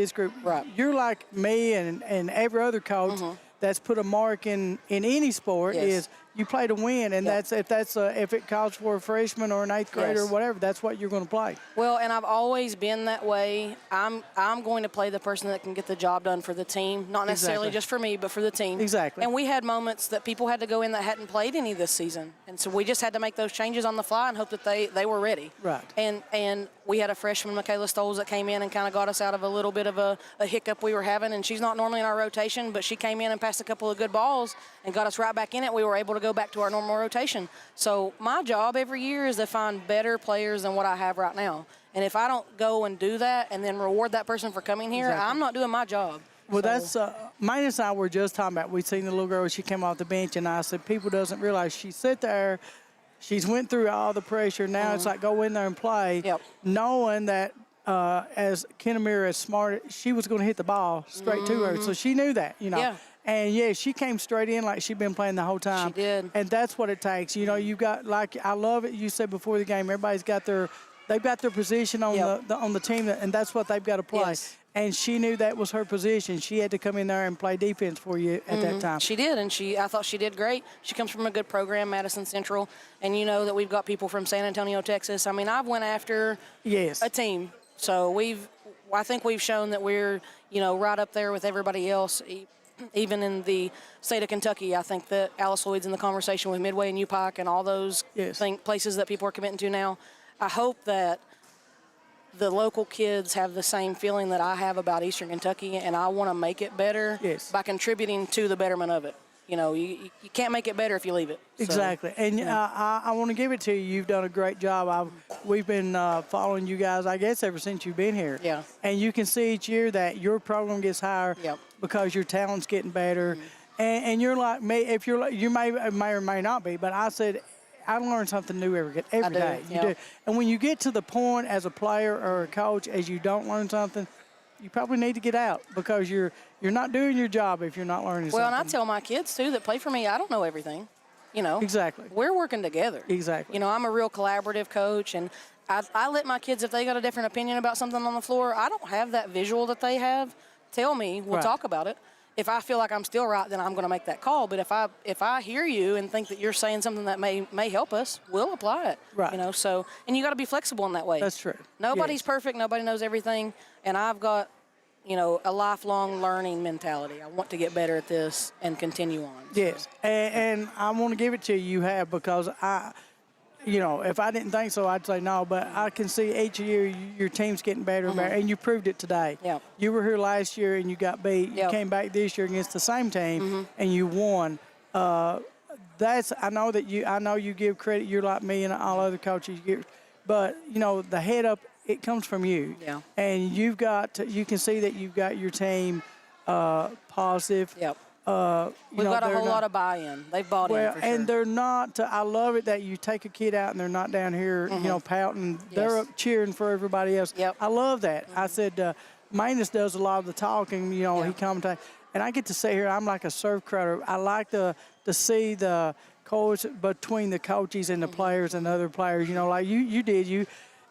Right. You're like me and every other coach that's put a mark in any sport is you play to win. And that's if it calls for a freshman or an 8th grader or whatever, that's what you're going to play. Well, and I've always been that way. I'm going to play the person that can get the job done for the team, not necessarily just for me, but for the team. Exactly. And we had moments that people had to go in that hadn't played any this season. And so we just had to make those changes on the fly and hope that they were ready. Right. And we had a freshman, Michaela Stoles, that came in and kind of got us out of a little bit of a hiccup we were having. And she's not normally in our rotation, but she came in and passed a couple of good balls and got us right back in it. We were able to go back to our normal rotation. So my job every year is to find better players than what I have right now. And if I don't go and do that and then reward that person for coming here, I'm not doing my job. Well, that's Manus and I were just talking about. We seen the little girl. She came off the bench, and I said, people doesn't realize she sit there. She's went through all the pressure. Now it's like go in there and play, knowing that as Kenamira is smart, she was going to hit the ball straight to her. So she knew that, Yeah. And she came straight in like she'd been playing the whole time. She did. And that's what it takes. You got I love it. You said before the game, everybody's got they've got their position on on the team, and that's what they've got to play. Yes. And she knew that was her position. She had to come in there and play defense for you at that time. She did, and I thought she did great. She comes from a good program, Madison Central, and you know that we've got people from San Antonio, Texas. I mean, I've went after a team, so I think we've shown that we're right up there with everybody else. Even in the state of Kentucky, I think that Alice Lloyd's in the conversation with Midway and UPike and all those places that people are committing to now. I hope that the local kids have the same feeling that I have about Eastern Kentucky, and I want to make it better by contributing to the betterment of it. You can't make it better if you leave it. Exactly. So, and I want to give it to you. You've done a great job. We've been following you guys, I guess, ever since you've been here. Yeah. And you can see each year that your program gets higher because your talent's getting better. And you're like me. If you may or may not be, but I said I learn something new every day. You do. And when you get to the point as a player or a coach as you don't learn something, you probably need to get out because you're not doing your job if you're not learning something. Well, and I tell my kids, too, that play for me, I don't know everything. Exactly. We're working together. Exactly. I'm a real collaborative coach, and I let my kids, if they got a different opinion about something on the floor, I don't have that visual that they have. Tell me. We'll talk about it. If I feel like I'm still right, then I'm going to make that call. But if I hear you and think that you're saying something that may help us, we'll apply it. Right. And you got to be flexible in that way. That's true. Nobody's perfect. Nobody knows everything. And I've got, a lifelong learning mentality. I want to get better at this and continue on. Yes. And I want to give it to you have because if I didn't think so, I'd say no. But I can see each year your team's getting better and better, and you proved it today. Yeah. You were here last year and you got beat. You came back this year against the same team and you won. I know you give credit. You're like me and all other coaches. But the head up, it comes from you. Yeah. And you can see that you've got your team positive. Yep. We've got a whole lot of buy-in. They've bought in for sure. And they're not. I love it that you take a kid out and they're not down here, pouting. They're up cheering for everybody else. Yep. I love that. I said, Manus does a lot of the talking. He commentates, and I get to sit here. I'm like a surf crowder. I like to see the between the coaches and the players and other players. Like you did.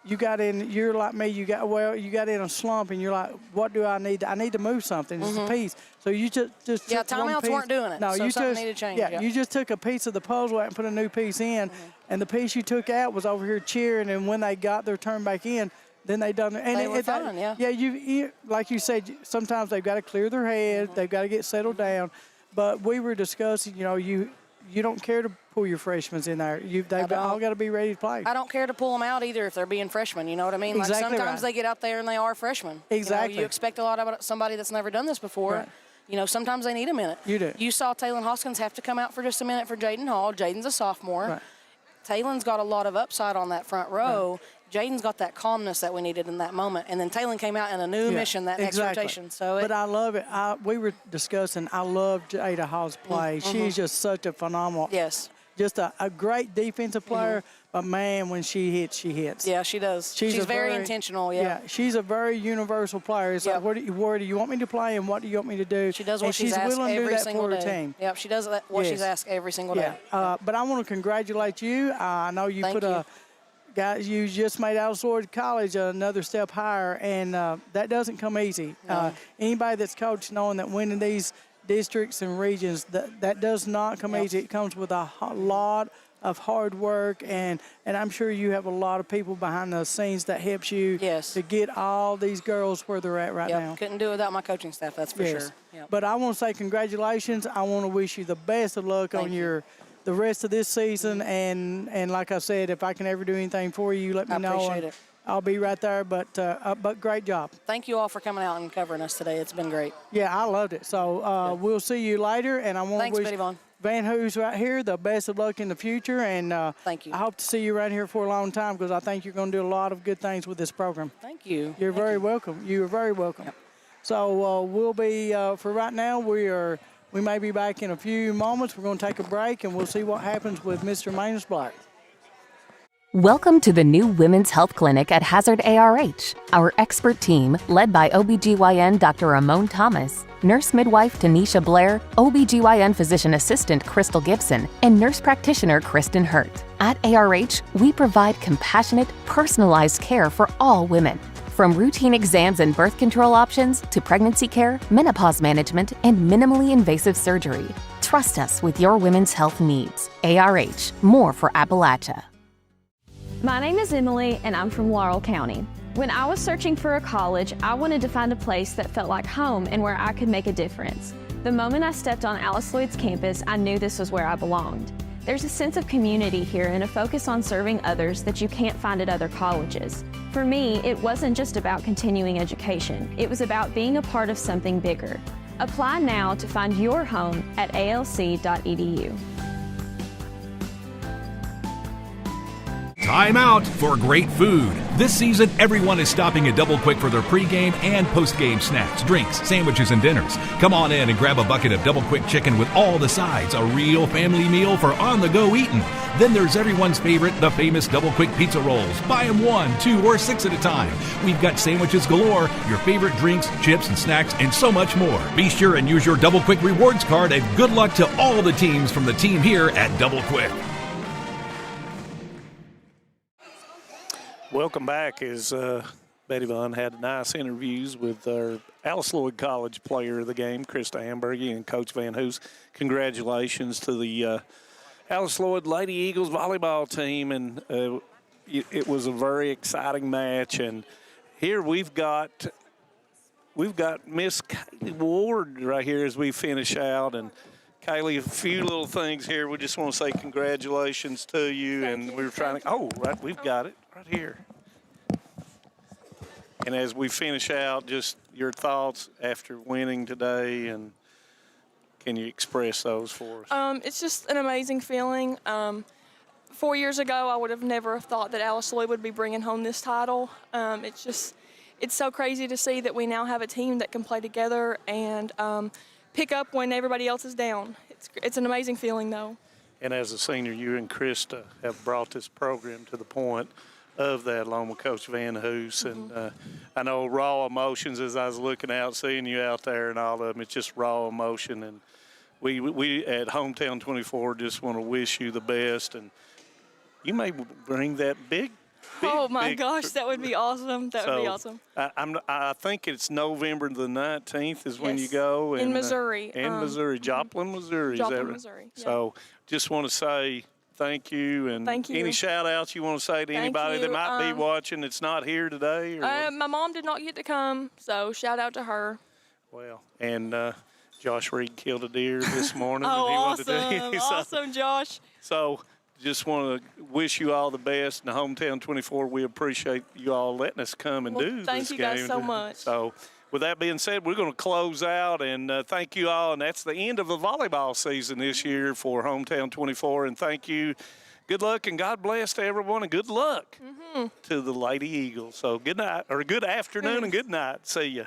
You got in. You're like me. You got in a slump, and you're like, "What do I need? I need to move something. It's a piece." So you just took timeouts weren't doing it. No, so you something just needed to change. you just took a piece of the puzzle out and put a new piece in, and the piece you took out was over here cheering. And when they got their turn back in, then they done it. And they were fine. Yeah. You like you said, sometimes they've got to clear their head. They've got to get settled down. But we were discussing, you don't care to pull your freshmen in there. They've all got to be ready to play. I don't care to pull them out either if they're being freshmen. You know what I mean? Exactly. Like sometimes they get out there and they are freshmen. Exactly. You expect a lot of somebody that's never done this before. Right. Sometimes they need a minute. You do. You saw Taylon Hoskins have to come out for just a minute for Jaden Hall. Jaden's a sophomore. Right. Taylon's got a lot of upside on that front row. Right. Jaden's got that calmness that we needed in that moment. And then Taylon came out in a new mission that next rotation. But I love it. We were discussing, I love Jada Hall's play. She's just such a phenomenal. Yes. Just a great defensive player, But man, when she hits, she hits. Yeah, she does. She's very intentional. Yeah. She's a very universal player. It's like, where do you want me to play, and what do you want me to do? She does what she's asked willing to do every that single for her day. team. Yep, she does what she's asked every single day. But I want to congratulate you. I know you guys, you just made Alice Lloyd College another step higher, and that doesn't come easy. No. Anybody that's coached knowing that winning these districts and regions, that does not come easy. It comes with a lot of hard work, and I'm sure you have a lot of people behind the scenes that helps you to get all these girls where they're at right now. Couldn't do it without my coaching staff, that's for sure. Yep. But I want to say congratulations. I want to wish you the best of luck on the rest of this season, and like I said, if I can ever do anything for you, let me know. I appreciate it. I'll be right there, but great job. Thank you all for coming out and covering us today. It's been great. Yeah, I loved it. So we'll see you later, and I want to wish Betty Vaughn. Van Hoos right here the best of luck in the future, and thank you. I hope to see you right here for a long time, because I think you're going to do a lot of good things with this program. Thank you. You're very welcome. You are very welcome. Yep. So we'll be, for right now, we may be back in a few moments. We're going to take a break, and we'll see what happens with Mr. Manus Black. Welcome to the new Women's Health Clinic at Hazard ARH. Our expert team, led by OBGYN Dr. Ramon Thomas, nurse midwife Tanisha Blair, OBGYN physician assistant Crystal Gibson, and nurse practitioner Kristen Hurt. At ARH, we provide compassionate, personalized care for all women. From routine exams and birth control options to pregnancy care, menopause management, and minimally invasive surgery. Trust us with your women's health needs. ARH, more for Appalachia. My name is Emily, and I'm from Laurel County. When I was searching for a college, I wanted to find a place that felt like home and where I could make a difference. The moment I stepped on Alice Lloyd's campus, I knew this was where I belonged. There's a sense of community here and a focus on serving others that you can't find at other colleges. For me, it wasn't just about continuing education. It was about being a part of something bigger. Apply now to find your home at alc.edu. Time out for great food. This season, everyone is stopping at Double Quick for their pregame and postgame snacks, drinks, sandwiches, and dinners. Come on in and grab a bucket of Double Quick chicken with all the sides, a real family meal for on-the-go eating. Then there's everyone's favorite, the famous Double Quick pizza rolls. Buy them 1, 2, or 6 at a time. We've got sandwiches galore, your favorite drinks, chips, and snacks, and so much more. Be sure and use your Double Quick rewards card, and good luck to all the teams from the team here at Double Quick. Welcome back. As Betty Vaughn had nice interviews with our Alice Lloyd College player of the game, Krista Ambergy, and Coach Van Hoos. Congratulations to the Alice Lloyd Lady Eagles volleyball team, and it was a very exciting match. And here we've got Miss Kaylee Ward right here as we finish out. And Kaylee, a few little things here. We just want to say congratulations to you. And we were trying to, we've got it right here. And as we finish out, just your thoughts after winning today, and can you express those for us? It's just an amazing feeling. 4 years ago, I would have never have thought that Alice Lloyd would be bringing home this title. It's so crazy to see that we now have a team that can play together and pick up when everybody else is down. It's an amazing feeling, though. And as a senior, you and Krista have brought this program to the point of that, along with Coach Van Hoos. And I know raw emotions as I was looking out, seeing you out there and all of them, it's just raw emotion. And we at Hometown 24 just want to wish you the best. And you may bring that big oh, my gosh, that would be awesome. That would be awesome. I think it's November the 19th is when you go. In Missouri. In Missouri, Joplin, Missouri. Joplin, Missouri. Yeah. So just want to say thank you. And any shout-outs you want to say to anybody that might be watching that's not here today? Or my mom did not get to come, so shout-out to her. Well, and Josh Reed killed a deer this morning. Oh, and he awesome. So, awesome, Josh. So just want to wish you all the best. In Hometown 24, we appreciate you all letting us come and do this game. Thank you guys so much. So with that being said, we're going to close out, and thank you all. And that's the end of the volleyball season this year for Hometown 24. And thank you. Good luck and God bless to everyone, and good luck to the Lady Eagles. So good night, or good afternoon and good night. See ya.